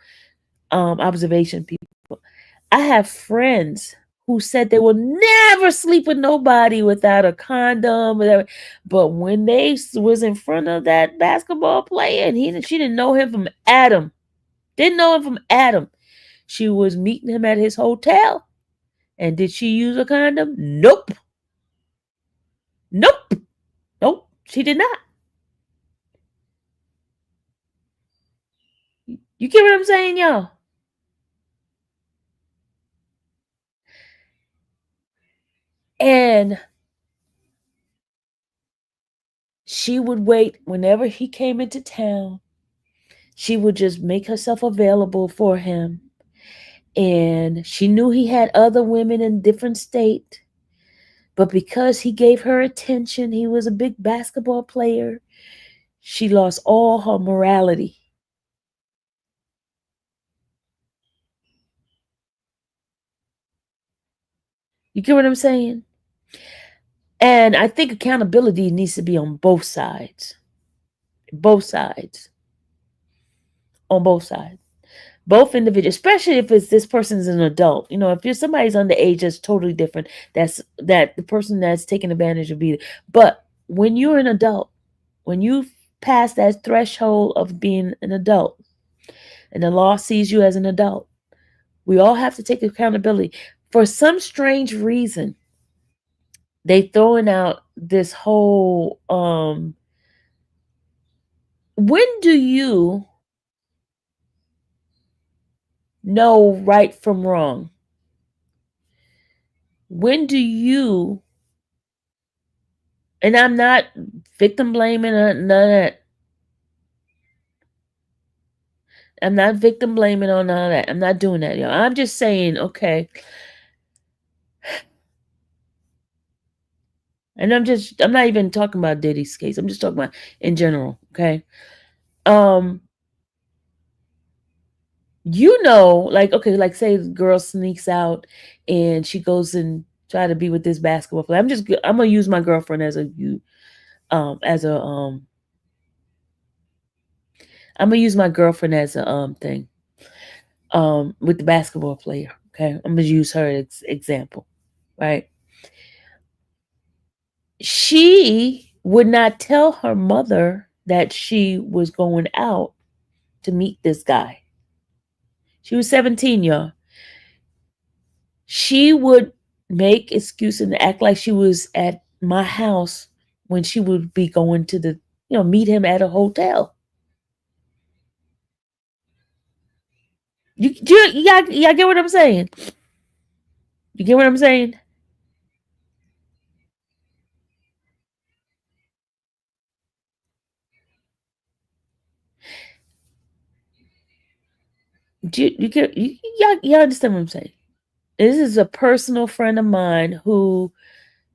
observation. People, I have friends who said they will never sleep with nobody without a condom, whatever. But when they was in front of that basketball player, and she didn't know him from Adam, She was meeting him at his hotel, and did she use a condom? Nope. Nope. Nope. She did not. You get what I'm saying, y'all? And she would wait whenever he came into town. She would just make herself available for him. And she knew he had other women in different state. But because he gave her attention, he was a big basketball player, she lost all her morality. You get what I'm saying? And I think accountability needs to be on both sides. Both sides. On both sides. Both individuals, especially if it's this person's an adult. If you're somebody's underage, that's totally different. That the person that's taking advantage of you. But when you're an adult, when you pass that threshold of being an adult, and the law sees you as an adult, we all have to take accountability. For some strange reason, they throwing out this whole when do you know right from wrong? When do you, and I'm not victim blaming none of that. I'm not victim blaming on none of that. I'm not doing that, y'all. I'm just saying, okay. And I'm not even talking about Diddy's case. I'm just talking about in general, okay? Like, okay, like say the girl sneaks out and she goes and try to be with this basketball player. I'm gonna use my girlfriend as a I'm gonna use my girlfriend as a thing with the basketball player. Okay, I'm gonna use her as example, right? She would not tell her mother that she was going out to meet this guy. She was 17, y'all. She would make excuses and act like she was at my house when she would be going to meet him at a hotel. You get what I'm saying? You get what I'm saying? You understand what I'm saying? This is a personal friend of mine who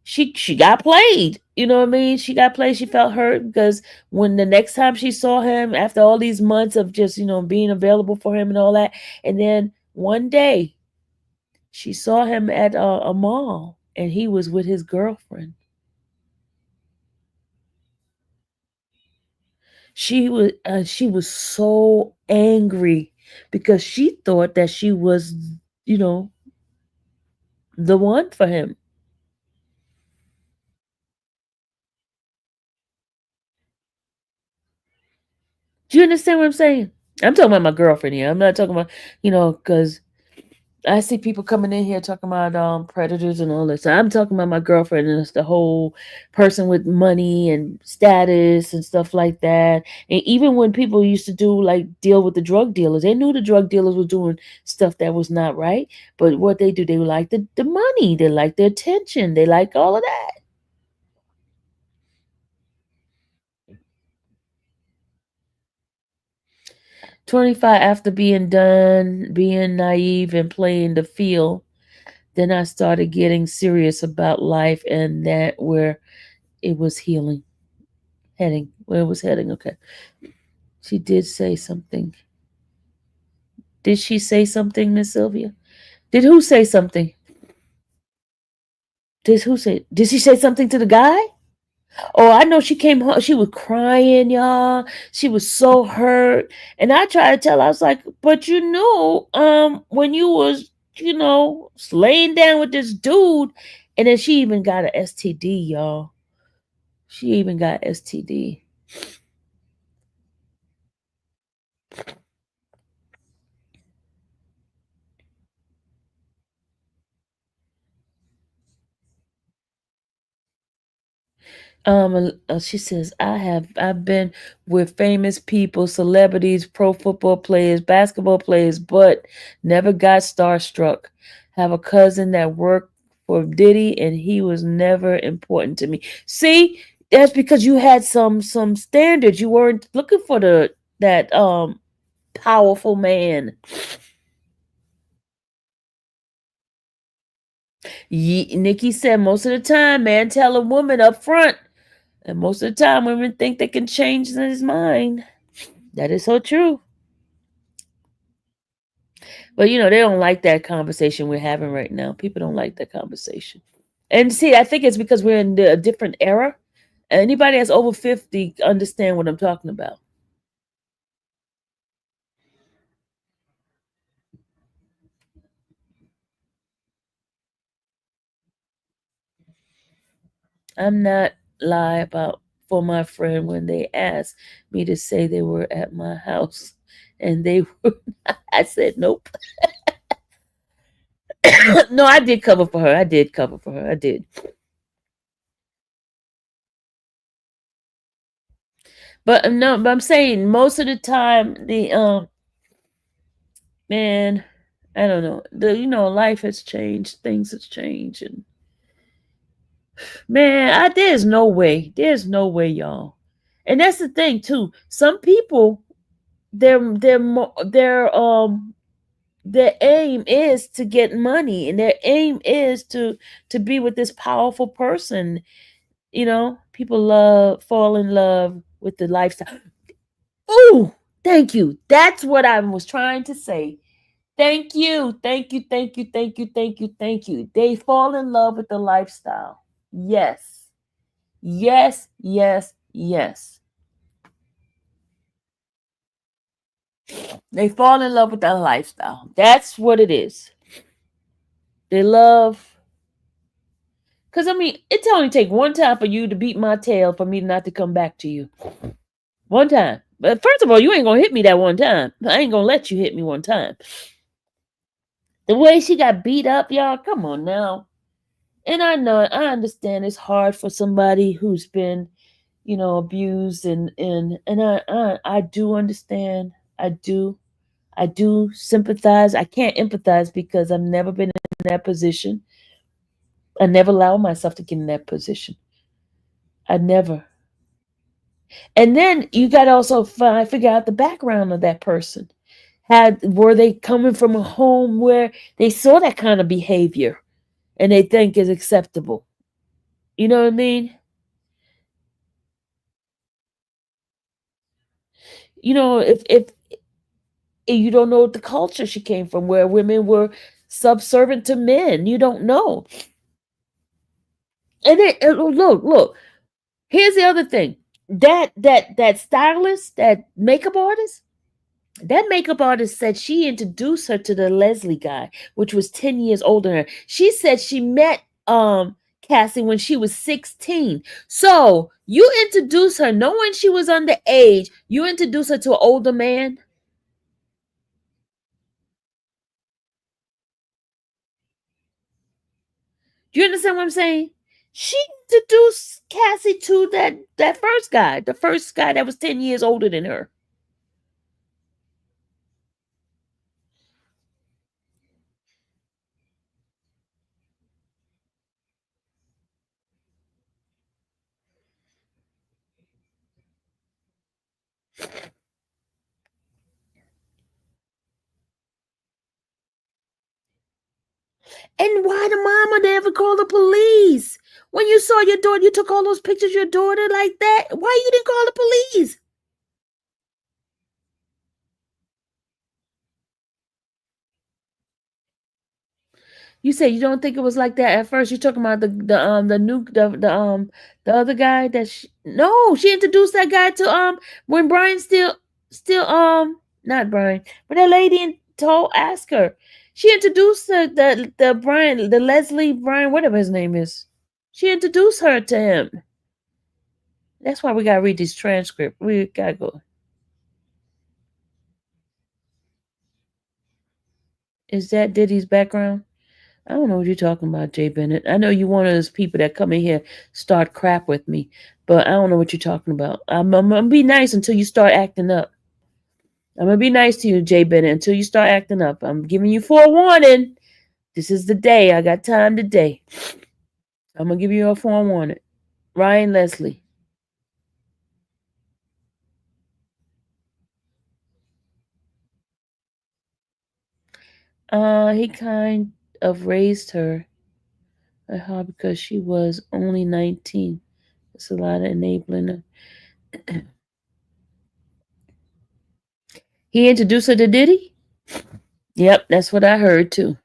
she got played. You know what I mean? She got played. She felt hurt because when the next time she saw him after all these months of just being available for him and all that, and then one day she saw him at a mall and he was with his girlfriend. She was so angry because she thought that she was, you know, the one for him. Do you understand what I'm saying? I'm talking about my girlfriend here. I'm not talking about, because I see people coming in here talking about predators and all this. I'm talking about my girlfriend, and it's the whole person with money and status and stuff like that. And even when people used to do like deal with the drug dealers, they knew the drug dealers were doing stuff that was not right. But what they do, they like the money, they like the attention, they like all of that. 25 after being done, being naive and playing the field, then I started getting serious about life, and that where it was heading, where it was heading. Okay. She did say something. Did she say something, Miss Sylvia? Did who say something? Did she say something to the guy? Oh, I know she came home. She was crying, y'all. She was so hurt. And I tried to tell her, I was like, but when you was, laying down with this dude, and then she even got an STD, y'all. She even got STD. She says, I've been with famous people, celebrities, pro football players, basketball players, but never got starstruck. Have a cousin that worked for Diddy, and he was never important to me. See, that's because you had some standards. You weren't looking for that powerful man. Nikki said most of the time, man, tell a woman up front. And most of the time, women think they can change his mind. That is so true. But they don't like that conversation we're having right now. People don't like that conversation. And see, I think it's because we're in a different era. Anybody that's over 50 understand what I'm talking about. I'm not lie about for my friend when they asked me to say they were at my house and they were. I said nope. No, I did cover for her. I did cover for her. I did. But no, but I'm saying most of the time the man, I don't know. Life has changed, things has changed, and man, there's no way, y'all. And that's the thing too. Some people, their aim is to get money, and their aim is to be with this powerful person. People fall in love with the lifestyle. Oh, thank you. That's what I was trying to say. Thank you. Thank you. Thank you. Thank you. Thank you. Thank you. They fall in love with the lifestyle. Yes. Yes. Yes. Yes. They fall in love with that lifestyle. That's what it is. They love. Because, I mean, it only take one time for you to beat my tail for me not to come back to you. One time. But first of all, you ain't going to hit me that one time. I ain't going to let you hit me one time. The way she got beat up, y'all, come on now. And I understand it's hard for somebody who's been, abused, and I do understand. I do sympathize. I can't empathize because I've never been in that position. I never allow myself to get in that position. I never. And then you got to also figure out the background of that person. Were they coming from a home where they saw that kind of behavior and they think is acceptable? You know what I mean? If you don't know the culture she came from, where women were subservient to men, you don't know. And then look. Here's the other thing. That stylist, that makeup artist, said she introduced her to the Leslie guy, which was 10 years older than her. She said she met Cassie when she was 16. So you introduce her knowing she was underage. You introduce her to an older man. Do you understand what I'm saying? She introduced Cassie to that first guy, the first guy that was 10 years older than her. And why the mama never called the police? When you saw your daughter, you took all those pictures of your daughter like that. Why you didn't call the police? You said you don't think it was like that at first. You're talking about the other guy that no, she introduced that guy to when Brian still not Brian, but that lady told ask her. She introduced the Brian, the Leslie Brian, whatever his name is. She introduced her to him. That's why we gotta read this transcript. We gotta go. Is that Diddy's background? I don't know what you're talking about, Jay Bennett. I know you one of those people that come in here start crap with me, but I don't know what you're talking about. I'm gonna be nice until you start acting up. I'm gonna be nice to you, Jay Bennett, until you start acting up. I'm giving you forewarning. This is the day. I got time today. I'm gonna give you a forewarning. Ryan Leslie. He kind of raised her because she was only 19. It's a lot of enabling her. He introduced her to Diddy? Yep, that's what I heard too.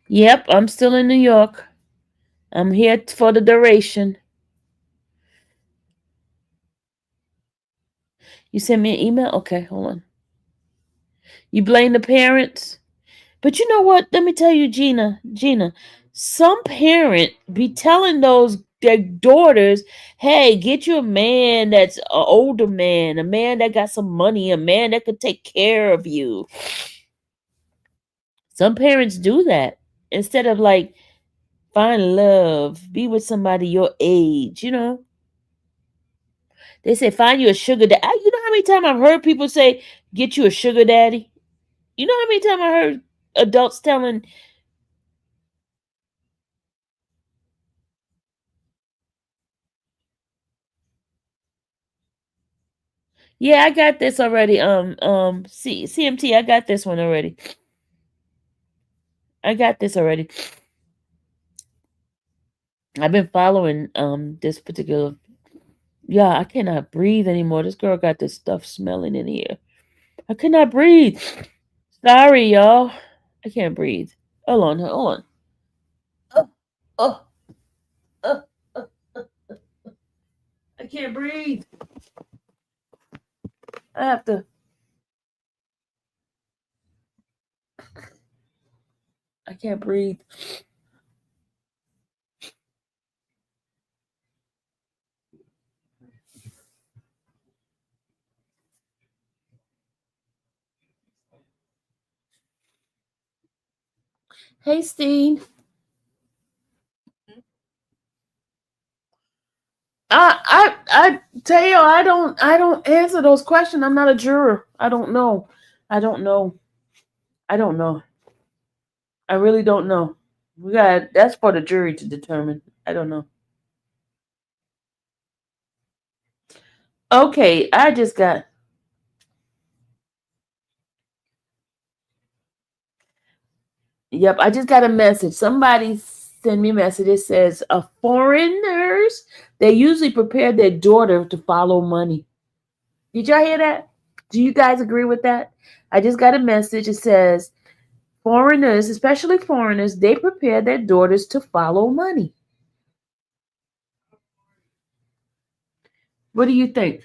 Yep, I'm still in New York. I'm here for the duration. You send me an email? Okay, hold on. You blame the parents? But you know what? Let me tell you, Gina, some parent be telling those their daughters, hey, get you a man that's an older man, a man that got some money, a man that could take care of you. Some parents do that instead of like find love, be with somebody your age. They say find you a sugar daddy. You know how many times I've heard people say get you a sugar daddy? You know how many times I heard adults telling, yeah, I got this already. CMT, I got this one already. I got this already. I've been following this particular. Yeah, I cannot breathe anymore. This girl got this stuff smelling in here. I cannot breathe. Sorry, y'all. I can't breathe. Hold on. Oh, oh, oh, oh. I can't breathe. I have to. I can't breathe. Hey, Steve. I tell you, I don't answer those questions. I'm not a juror. I don't know. I don't know. I don't know. I really don't know. That's for the jury to determine. I don't know. Okay, I just got. Yep, I just got a message. Somebody sent me a message. It says, foreigners, they usually prepare their daughter to follow money. Did y'all hear that? Do you guys agree with that? I just got a message. It says, foreigners, especially foreigners, they prepare their daughters to follow money. What do you think?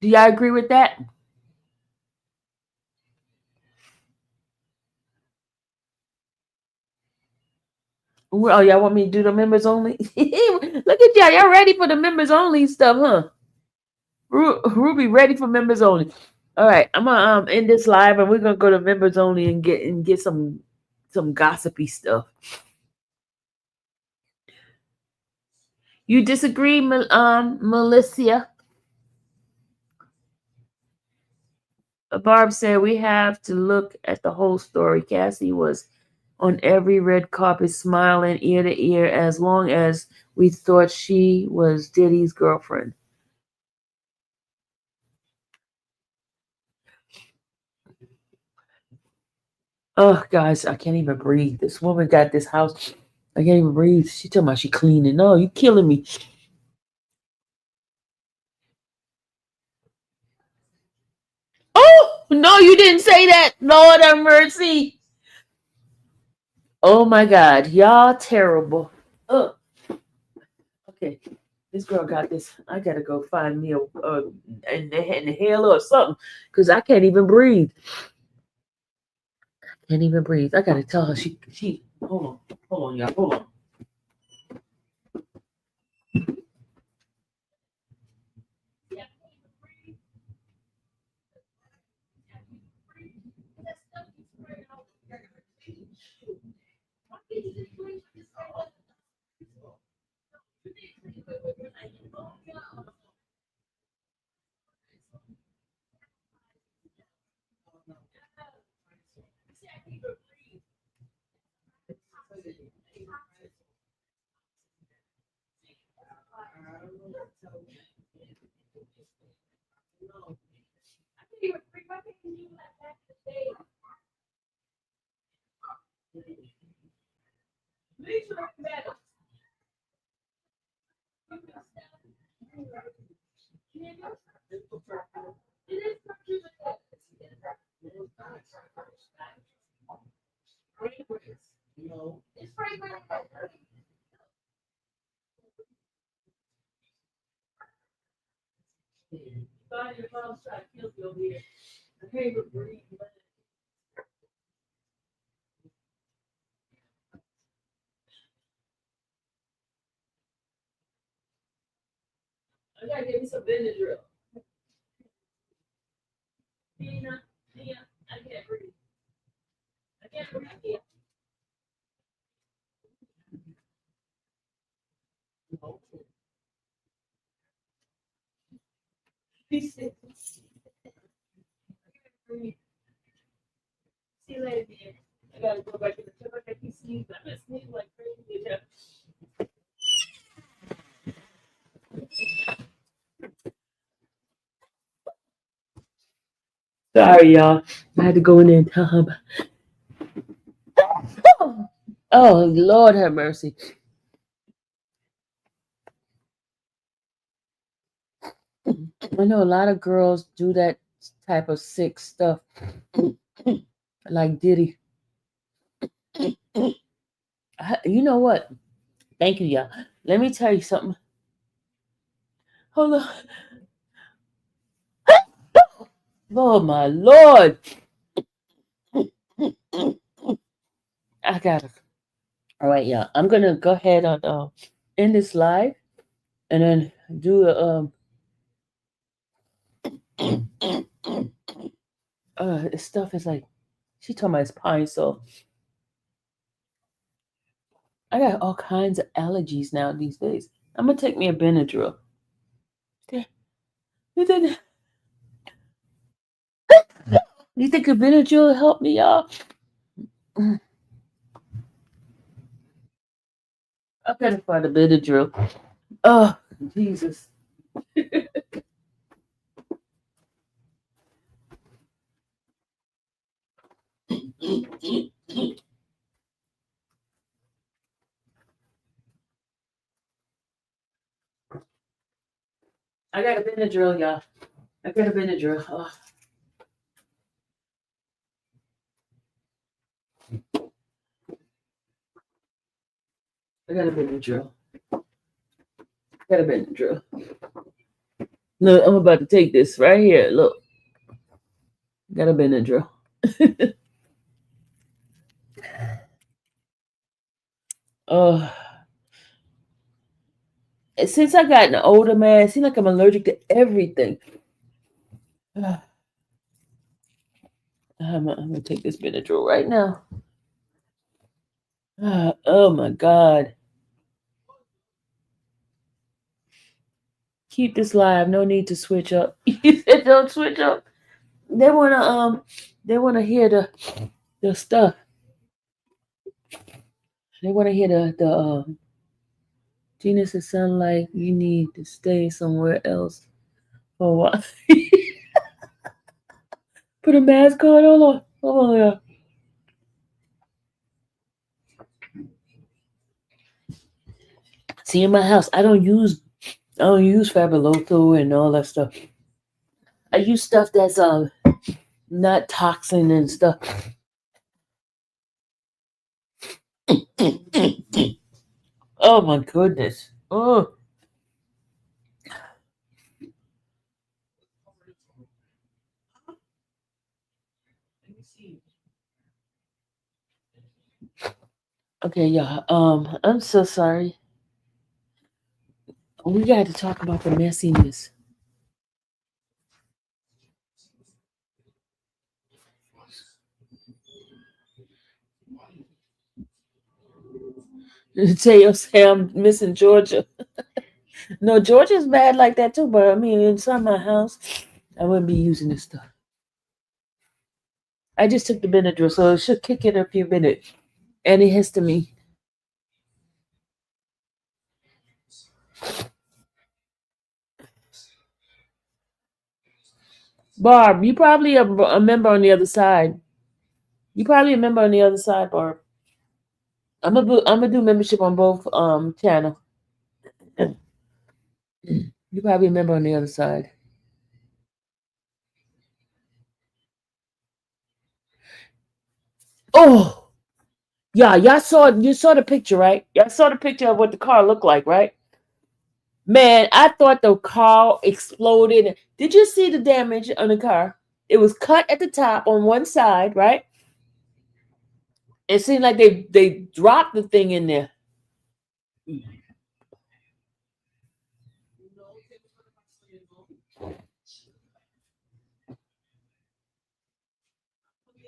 Do y'all agree with that? Oh, y'all want me to do the members only? Look at y'all. Y'all ready for the members only stuff, huh? Ruby ready for members only. All right, I'm gonna end this live, and we're gonna go to members only and get some gossipy stuff. You disagree, Melissa? Barb said we have to look at the whole story. Cassie was on every red carpet, smiling ear to ear, as long as we thought she was Diddy's girlfriend. Oh, guys, I can't even breathe. This woman got this house. I can't even breathe. She talking about she cleaning. No, you killing me. Oh no, you didn't say that. Lord have mercy. Oh my God, y'all terrible. Oh, okay. This girl got this. I gotta go find me a inhaler or something because I can't even breathe. Can't even breathe. I gotta tell her she. Hold on, y'all. Hold on. I gotta give me some Benadryl. Tina, I can't breathe. I can't breathe. See you later, dear. I gotta go back to the tip. I keep sneezing. I've been sneezing like crazy. Sorry, y'all. I had to go in there and tell her. Oh, Lord have mercy. I know a lot of girls do that type of sick stuff, like Diddy. You know what? Thank you, y'all. Let me tell you something. Hold on. Oh, my Lord. I gotta. All right, y'all. I'm gonna go ahead and end this live, and then do a This stuff is like, she talking about it's pine, so I got all kinds of allergies now these days. I'm gonna take me a Benadryl. Okay. You think you think a Benadryl will help me, y'all? I gotta find a Benadryl. Oh, Jesus. I got a Benadryl, y'all. I got a Benadryl. Oh, I got a Benadryl. I got a Benadryl. Look, I'm about to take this right here. Look, got a Benadryl. Oh, since I got an older man, it seems like I'm allergic to everything. I'm gonna take this Benadryl right now. Oh my God. Keep this live. No need to switch up. You said don't switch up. They wanna hear the stuff. They wanna hear the Genius, it sound like you need to stay somewhere else for a while. Put a mask on. Hold on. Hold on. Yeah. See, in my house, I don't use Fabuloso and all that stuff. I use stuff that's not toxin and stuff. Oh my goodness. Oh. Okay, y'all. I'm so sorry. We got to talk about the messiness. Tell say I'm missing Georgia. No, Georgia's bad like that too, but I mean, inside my house, I wouldn't be using this stuff. I just took the Benadryl, so it should kick in a few minutes. Antihistamine. Barb, you probably a member on the other side. You probably a member on the other side, Barb. I'm gonna do membership on both channel. You probably a member on the other side. Oh, yeah, you saw the picture, right? Y'all saw the picture of what the car looked like, right? Man, I thought the car exploded. Did you see the damage on the car? It was cut at the top on one side, right? It seemed like they dropped the thing in there.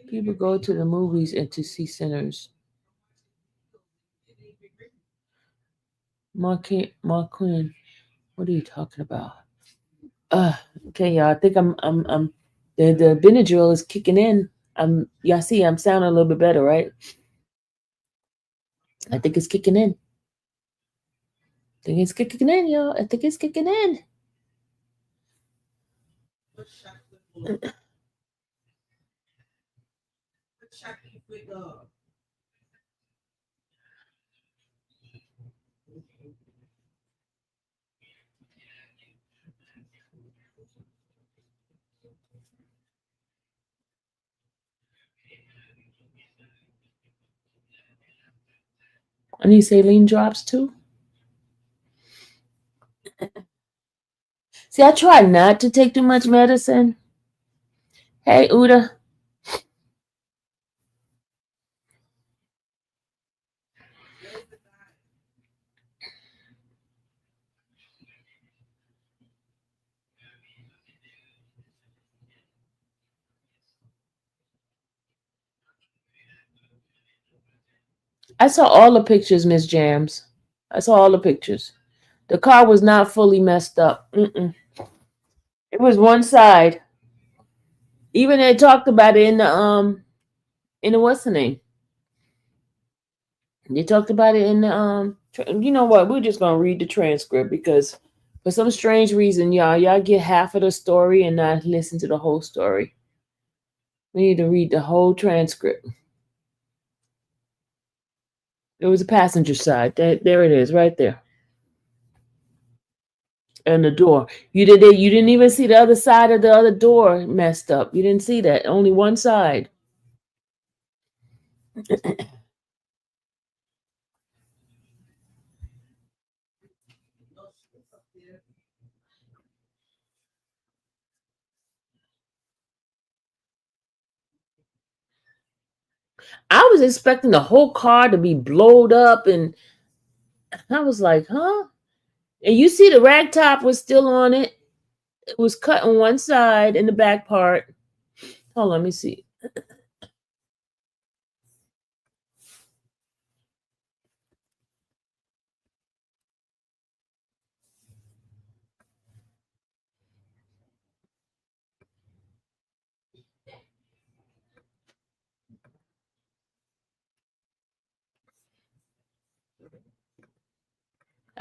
People go to the movies and to see sinners. Mark Quinn, what are you talking about? Uh, okay, y'all. I think I'm the Benadryl is kicking in. Y'all see I'm sounding a little bit better, right? I think it's kicking in. I think it's kicking in, y'all. I think it's kicking in. I need saline drops too. See, I try not to take too much medicine. Hey, Uda. I saw all the pictures, Miss Jams. I saw all the pictures. The car was not fully messed up. Mm-mm. It was one side. Even they talked about it in the what's the name? They talked about it in the you know what? We're just gonna read the transcript because for some strange reason, y'all get half of the story and not listen to the whole story. We need to read the whole transcript. It was a passenger side. There it is, right there. And the door. You didn't even see the other side of the other door messed up. You didn't see that. Only one side. I was expecting the whole car to be blowed up, and I was like, huh? And you see the rag top was still on it. It was cut on one side in the back part. Hold on, let me see.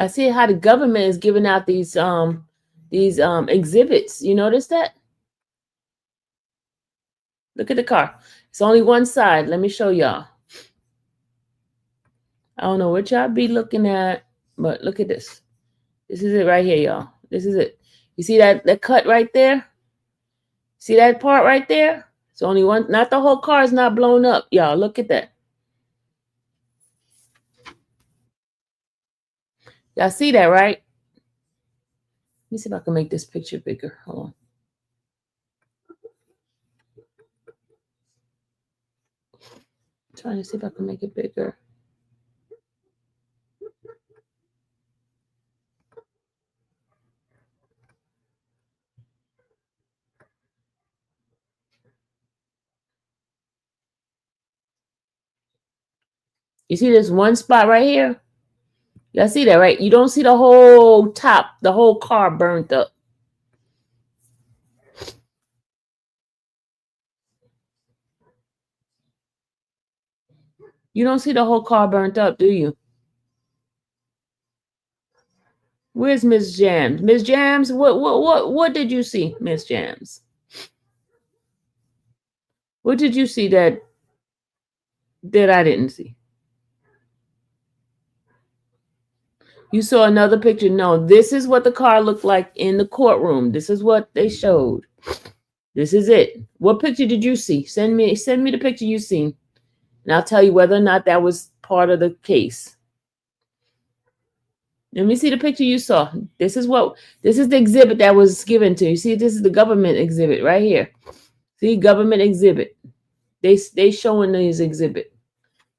I see how the government is giving out these exhibits. You notice that? Look at the car. It's only one side. Let me show y'all. I don't know what y'all be looking at, but look at this. This is it right here, y'all. This is it. You see that cut right there? See that part right there? It's only one, not the whole car is not blown up, y'all. Look at that. Y'all see that, right? Let me see if I can make this picture bigger. Hold on. Trying to see if I can make it bigger. You see this one spot right here? Y'all see that, right? You don't see the whole top, the whole car burnt up. You don't see the whole car burnt up, do you? Where's Miss Jams? Miss Jams, what did you see, Miss Jams? What did you see that I didn't see? You saw another picture. No, this is what the car looked like in the courtroom. This is what they showed. This is it. What picture did you see? Send me the picture you seen, and I'll tell you whether or not that was part of the case. Let me see the picture you saw. This is the exhibit that was given to you. See, this is the government exhibit right here. See, government exhibit. They showing these exhibit.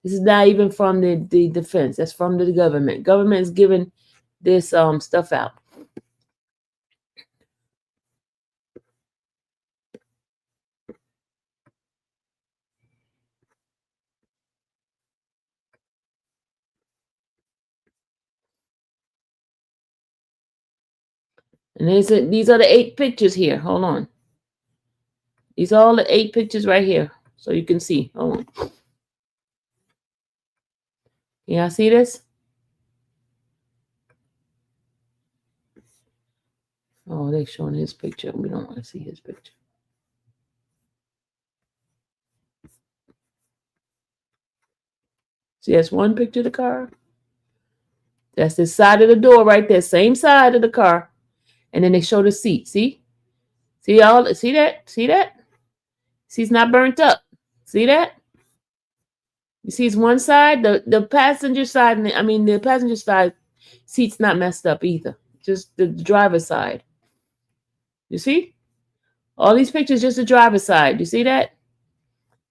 This is not even from the defense. That's from the government. Government is giving this stuff out. And these are the 8 pictures here. Hold on. These are all the 8 pictures right here. So you can see. Hold on. Y'all see this? Oh, they're showing his picture. We don't want to see his picture. See, that's one picture of the car. That's the side of the door right there. Same side of the car. And then they show the seat. See? See that? See that? See, it's not burnt up. See that? You see, it's one side, the passenger side, the passenger side seat's not messed up either. Just the driver's side. You see? All these pictures, just the driver's side. You see that?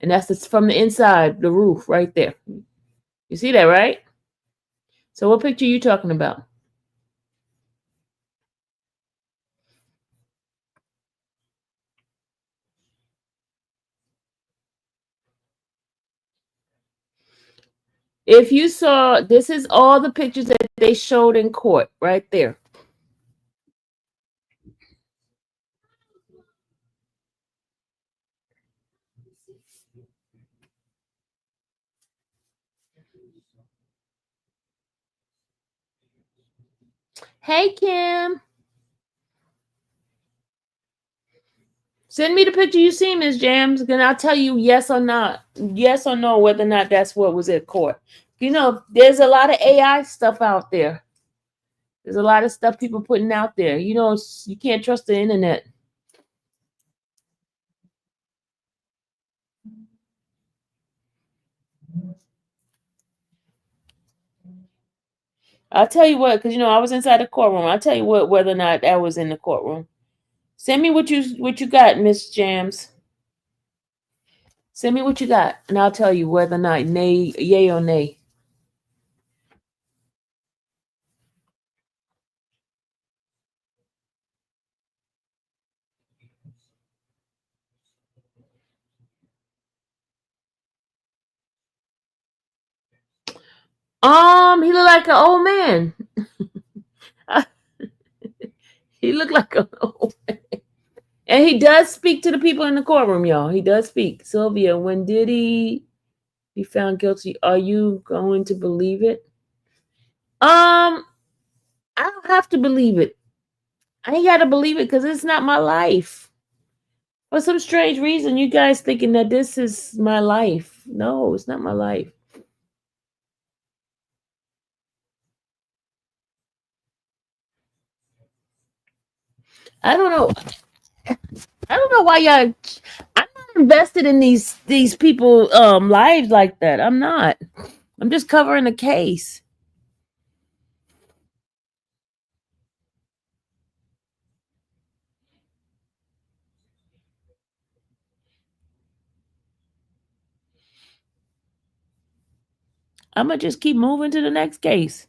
And that's from the inside, the roof right there. You see that, right? So what picture are you talking about? If you saw, this is all the pictures that they showed in court right there. Hey, Kim. Send me the picture you see, Miss Jams, and I'll tell you yes or not, yes or no, whether or not that's what was at court. You know, there's a lot of AI stuff out there. There's a lot of stuff people putting out there. You know, you can't trust the internet. I'll tell you what, because you know I was inside the courtroom. I'll tell you what, whether or not that was in the courtroom. Send me what you got, Miss Jams. Send me what you got, and I'll tell you whether or not nay, yay or nay. He looked like an old man. He looked like an old man. And he does speak to the people in the courtroom, y'all. He does speak. Sylvia, when did he be found guilty? Are you going to believe it? I don't have to believe it. I ain't gotta believe it because it's not my life. For some strange reason, you guys thinking that this is my life. No, it's not my life. I don't know. I don't know why y'all. I'm not invested in these people lives like that. I'm not. I'm just covering a case. I'm gonna just keep moving to the next case.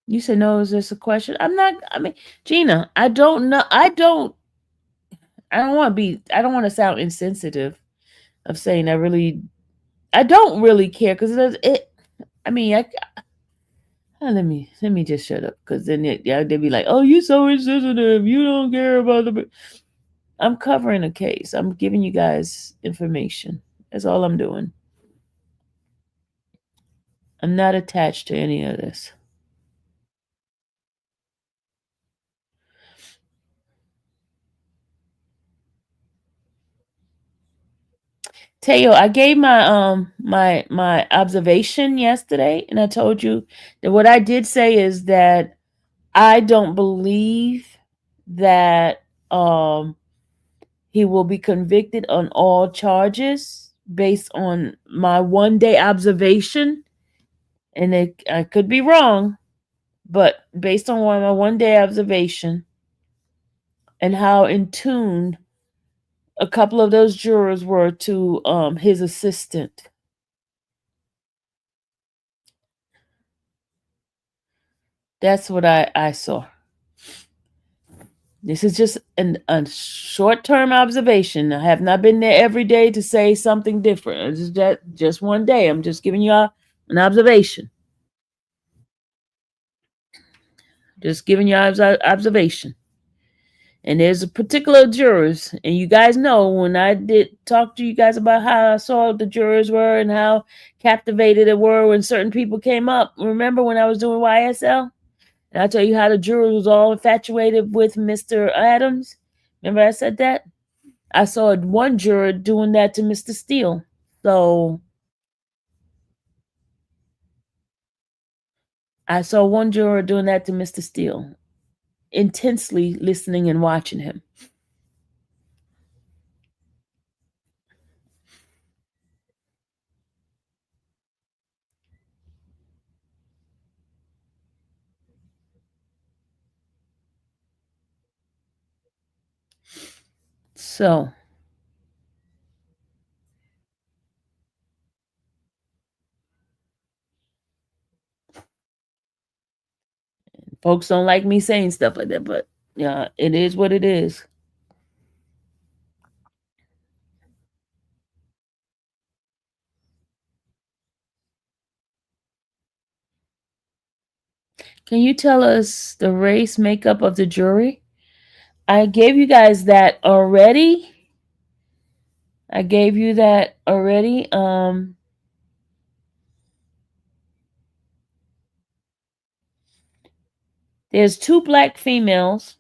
You said no. Is this a question? I'm not. I mean, Gina, I don't know. I don't. I don't want to be. I don't want to sound insensitive of saying I really. I don't really care because it. I mean, let me just shut up because then they'd be like, "Oh, you so insensitive. You don't care about the." I'm covering a case. I'm giving you guys information. That's all I'm doing. I'm not attached to any of this. Teo, I gave my observation yesterday, and I told you that what I did say is that I don't believe that he will be convicted on all charges based on my 1 day observation, and I could be wrong, but based on my 1 day observation and how in tune a couple of those jurors were to his assistant. That's what I saw. This is just a short term observation. I have not been there every day to say something different. It's just 1 day. I'm just giving you an observation. Just giving you observation. And there's a particular jurors, and you guys know when I did talk to you guys about how I saw the jurors were and how captivated they were when certain people came up. Remember when I was doing YSL? And I tell you how the jurors was all infatuated with Mr. Adams. Remember I said that? I saw one juror doing that to Mr. Steele. So I saw one juror doing that to Mr. Steele, intensely listening and watching him. So folks don't like me saying stuff like that, but yeah, it is what it is. Can you tell us the race makeup of the jury? I gave you guys that already. I gave you that already. There's two black females,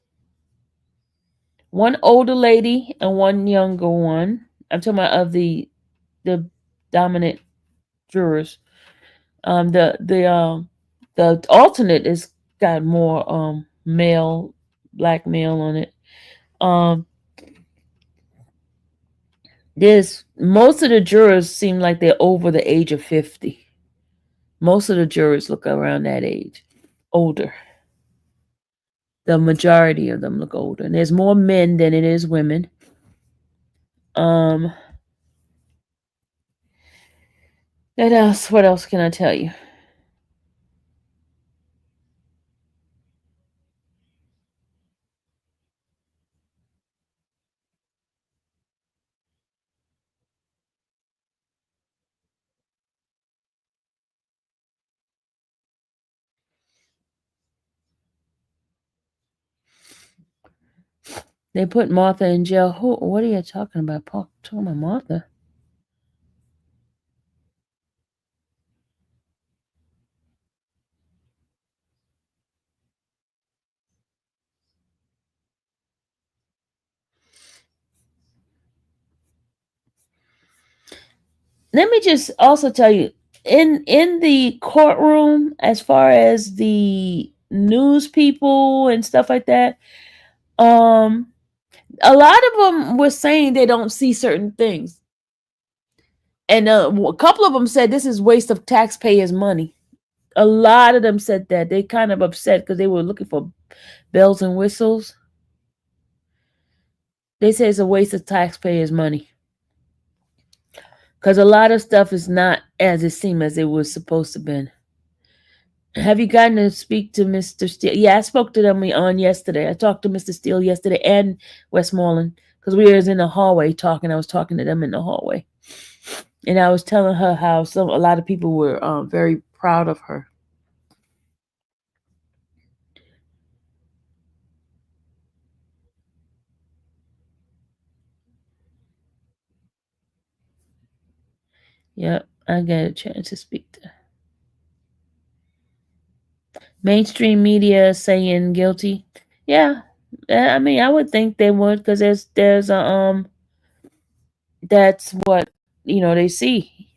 one older lady and one younger one. I'm talking about of the dominant jurors. The alternate is got more male, black male on it. Um, there's most of the jurors seem like they're over the age of 50. Most of the jurors look around that age, older. The majority of them look older, and there's more men than it is women. Um, what else? What else can I tell you? They put Martha in jail. Who? What are you talking about? Talking about Martha? Let me just also tell you, in the courtroom, as far as the news people and stuff like that, um, a lot of them were saying they don't see certain things, and a couple of them said this is waste of taxpayers' money. A lot of them said that they kind of upset because they were looking for bells and whistles. They say it's a waste of taxpayers' money because a lot of stuff is not as it seemed as it was supposed to be. Have you gotten to speak to Mr. Steele? Yeah, I spoke to them on yesterday. I talked to Mr. Steele yesterday and Westmoreland because we was in the hallway talking. I was talking to them in the hallway, and I was telling her how a lot of people were very proud of her. Yep, I got a chance to speak to her. Mainstream media saying guilty. Yeah, I mean, I would think they would because there's a that's what they see.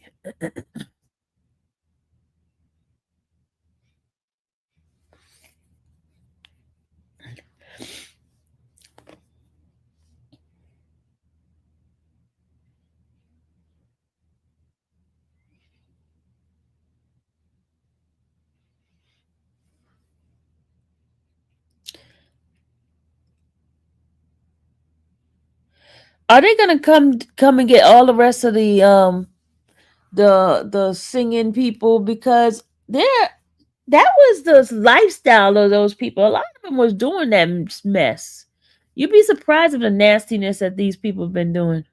Are they gonna come and get all the rest of the singing people because they're that was the lifestyle of those people. A lot of them was doing that mess. You'd be surprised at the nastiness that these people have been doing.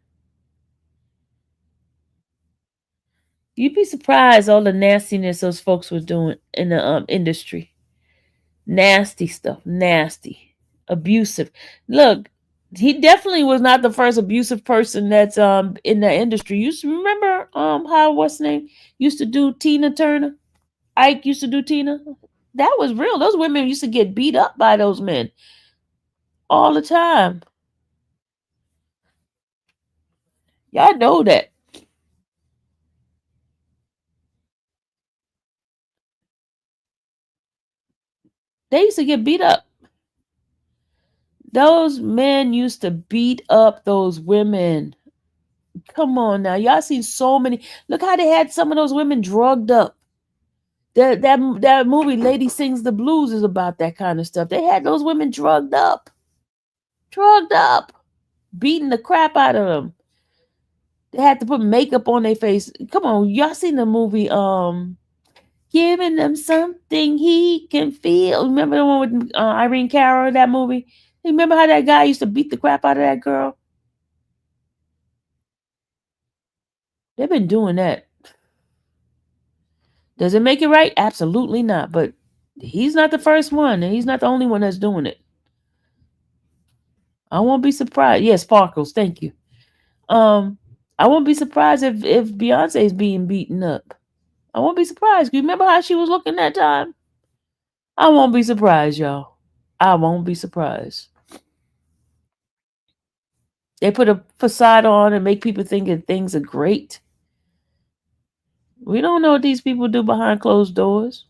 You'd be surprised all the nastiness those folks were doing in the industry. Nasty stuff, nasty, abusive. Look, he definitely was not the first abusive person that's in the industry. You remember how what's his name used to do Tina Turner? Ike used to do Tina. That was real. Those women used to get beat up by those men all the time. Y'all know that. They used to get beat up. Those men used to beat up those women. Come on now. Y'all seen so many. Look how they had some of those women drugged up. That movie Lady Sings the Blues is about that kind of stuff. They had those women drugged up, beating the crap out of them. They had to put makeup on their face. Come on, y'all seen the movie Giving Them Something He Can Feel. Remember the one with Irene Cara, that movie? Remember how that guy used to beat the crap out of that girl? They've been doing that. Does it make it right? Absolutely not. But He's not the first one, and he's not the only one that's doing it. I won't be surprised. Yes, Sparkles, thank you. Um, I won't be surprised if Beyonce is being beaten up. I won't be surprised. You remember how she was looking that time? I won't be surprised, y'all. I won't be surprised. They put a facade on and make people think that things are great. We don't know what these people do behind closed doors.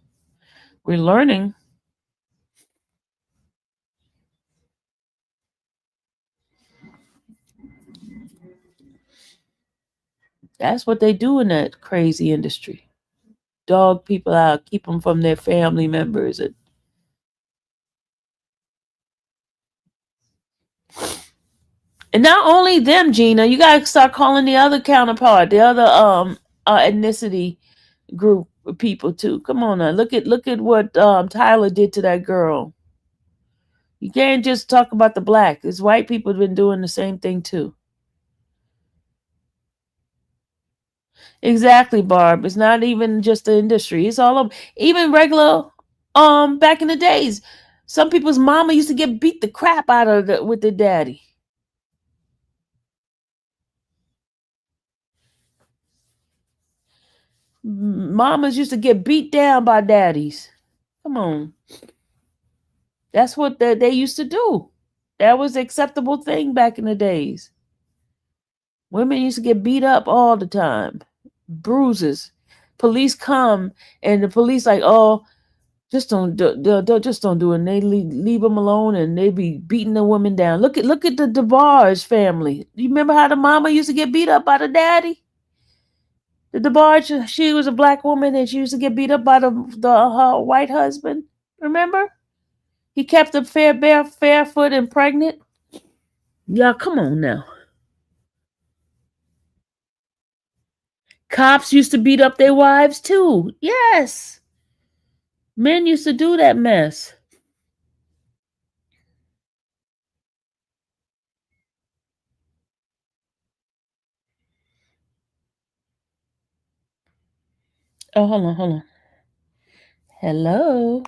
We're learning. That's what they do in that crazy industry. Dog people out, keep them from their family members. And not only them, Gina, you gotta start calling the other counterpart, the other ethnicity group of people too. Come on now. Look at what Tyler did to that girl. You can't just talk about the black. It's white people have been doing the same thing too. Exactly, Barb. It's not even just the industry. It's all of even regular back in the days. Some people's mama used to get beat the crap out of with their daddy. Mamas used to get beat down by daddies. Come on. That's what they used to do. That was the acceptable thing back in the days. Women used to get beat up all the time. Bruises. Police come and the police like, oh, just don't do it. And they leave them alone, and they be beating the women down. Look at the DeBarge family. You remember how the mama used to get beat up by the daddy? The DeBarge, she was a black woman, and she used to get beat up by the her white husband. Remember? He kept her barefoot and pregnant. Yeah, come on now. Cops used to beat up their wives too. Yes. Men used to do that mess. Oh, hold on. Hello.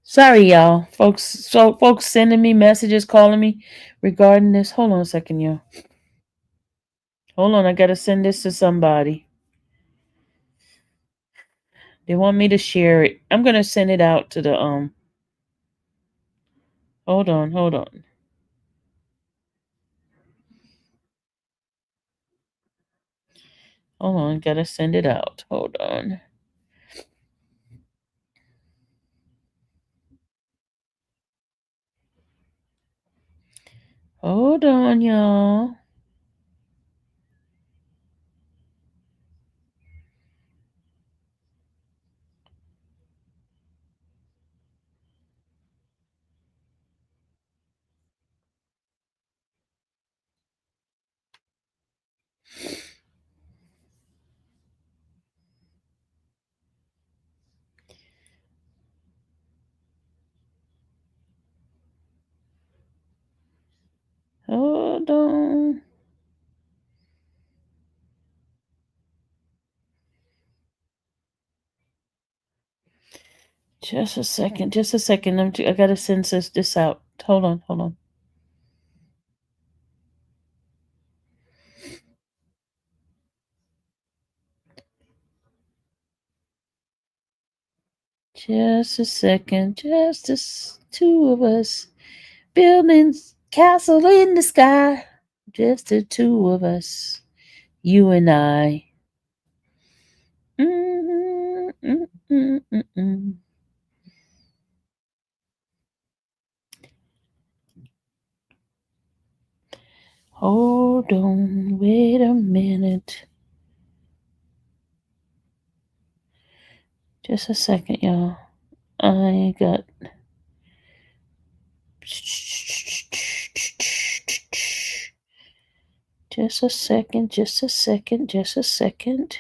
Sorry, y'all. Folks sending me messages, calling me regarding this. Hold on a second, y'all. Hold on, I gotta send this to somebody. They want me to share it. I'm gonna send it out to the hold on. Hold on, gotta send it out. Hold on. Hold on, y'all. Hold on. Just a second. Just a second. I gotta send this out. Hold on. Hold on. Just a second. Just two of us. Building castle in the sky. Just the two of us. You and I. Hold on. Wait a minute. Just a second, y'all. I got. Just a second, just a second, just a second.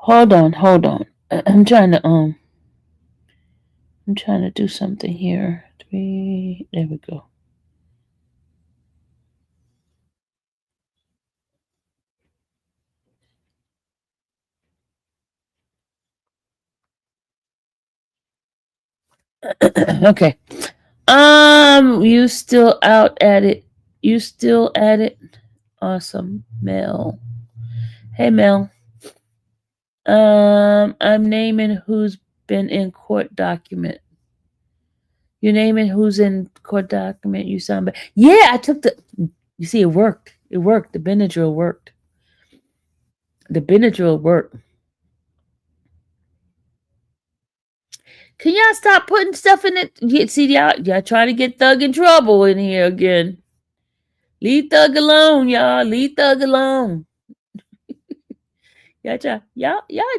Hold on. I'm trying to do something here. There we go. Okay. You still out at it. You still at it. Awesome. Mel. Hey Mel. I'm naming who's been in court document. You're naming who's in court document. You sound bad. Yeah, I took the. You see, it worked. It worked. The Benadryl worked. The Benadryl worked. Can y'all stop putting stuff in it? See, y'all trying to get Thug in trouble in here again. Leave Thug alone, y'all. Leave Thug alone. Y'all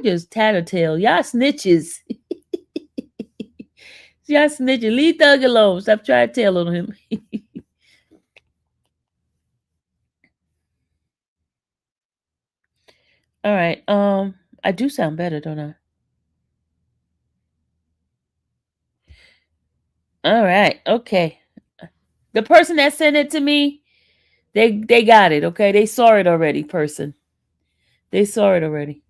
just tattletale. Y'all snitches. Y'all snitching. Leave Thug alone. Stop trying to tell on him. All right. I do sound better, don't I? All right. Okay. The person that sent it to me, they got it. Okay. They saw it already. Person. They saw it already.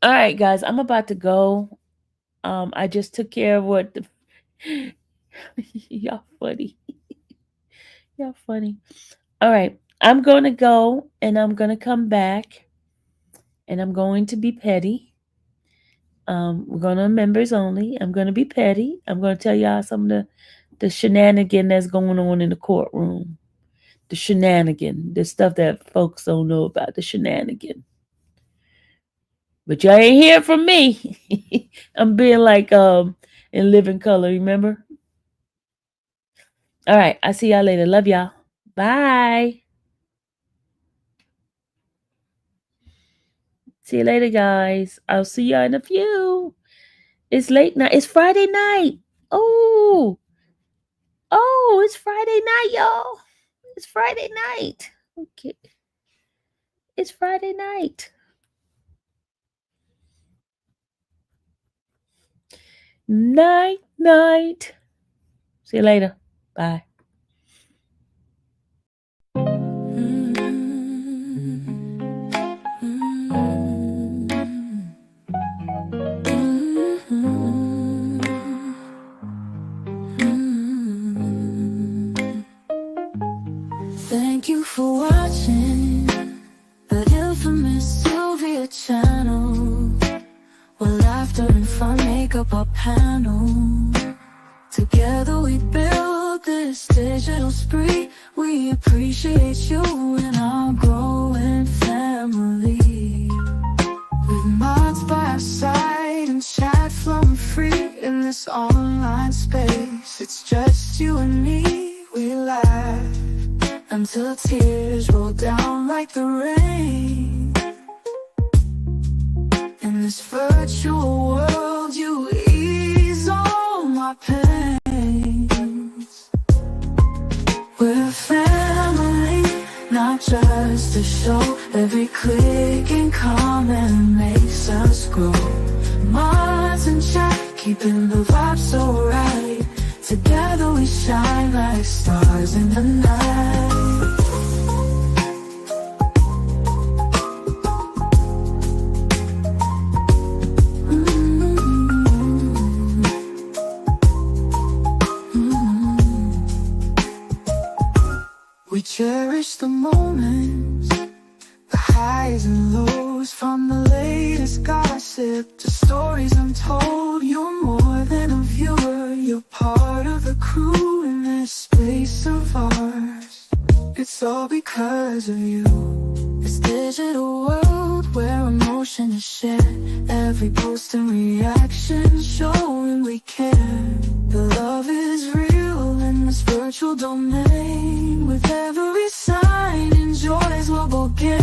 All right, guys. I'm about to go. I just took care of what the y'all funny. Y'all funny. All right. I'm going to go and I'm going to come back and I'm going to be petty. We're going to members only. I'm going to be petty. I'm going to tell y'all some of the shenanigan that's going on in the courtroom. The shenanigan, the stuff that folks don't know about, the shenanigan. But y'all ain't hear from me. I'm being like in living color, remember? All right. I'll see y'all later. Love y'all. Bye. See you later, guys. I'll see y'all in a few. It's late night. It's Friday night. Oh, it's Friday night, y'all. It's Friday night. Okay. It's Friday night. Night. See you later. Bye. Thank you for watching the infamous Sylvia channel, where laughter and fun make up our panel. Together we build this digital spree. We appreciate you and our growing family. With mods by our side and chat flowing free in this online space. It's just you and me, we laugh until tears roll down like the rain. In this virtual world, you ease all my pains. We're a family, not just a show. Every click and comment makes us grow. Mods and chat keeping the vibe so right. Together we shine like stars in the night. We cherish the moments, the highs and lows, from the latest gossip to stories untold. You're more than a viewer, you're part of the crew in this space of ours. It's all because of you. This digital world where emotion is shared, every post and reaction showing we care. The love is real in this virtual domain. With every sign and joys we'll both gain.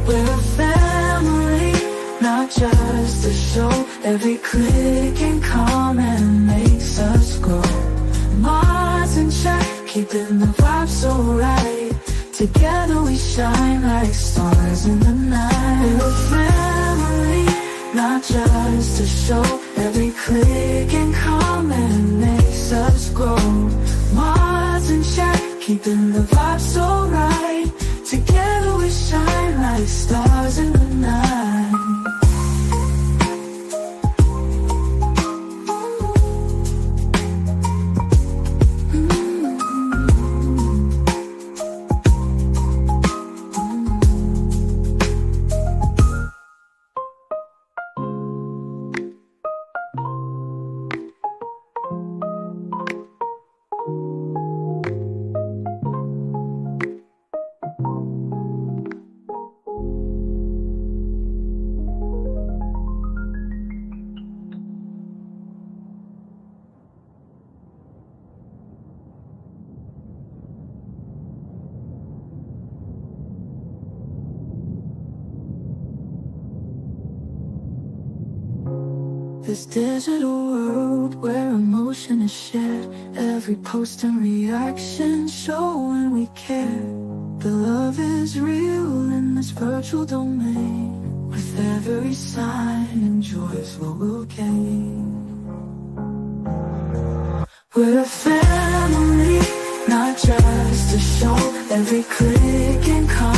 We're a family, not just a show. Every click and comment makes us grow. Mars in check, keeping the vibe so right. Together we shine like stars in the night. We're a family, not just a show. Every click and comment makes us grow. Mars in check, keeping the vibe so right. Together we shine like stars in the night. This digital world where emotion is shared, every post and reaction showing we care. The love is real in this virtual domain. With every sign and joys what we'll gain. We're a family, not just a show. Every click and comment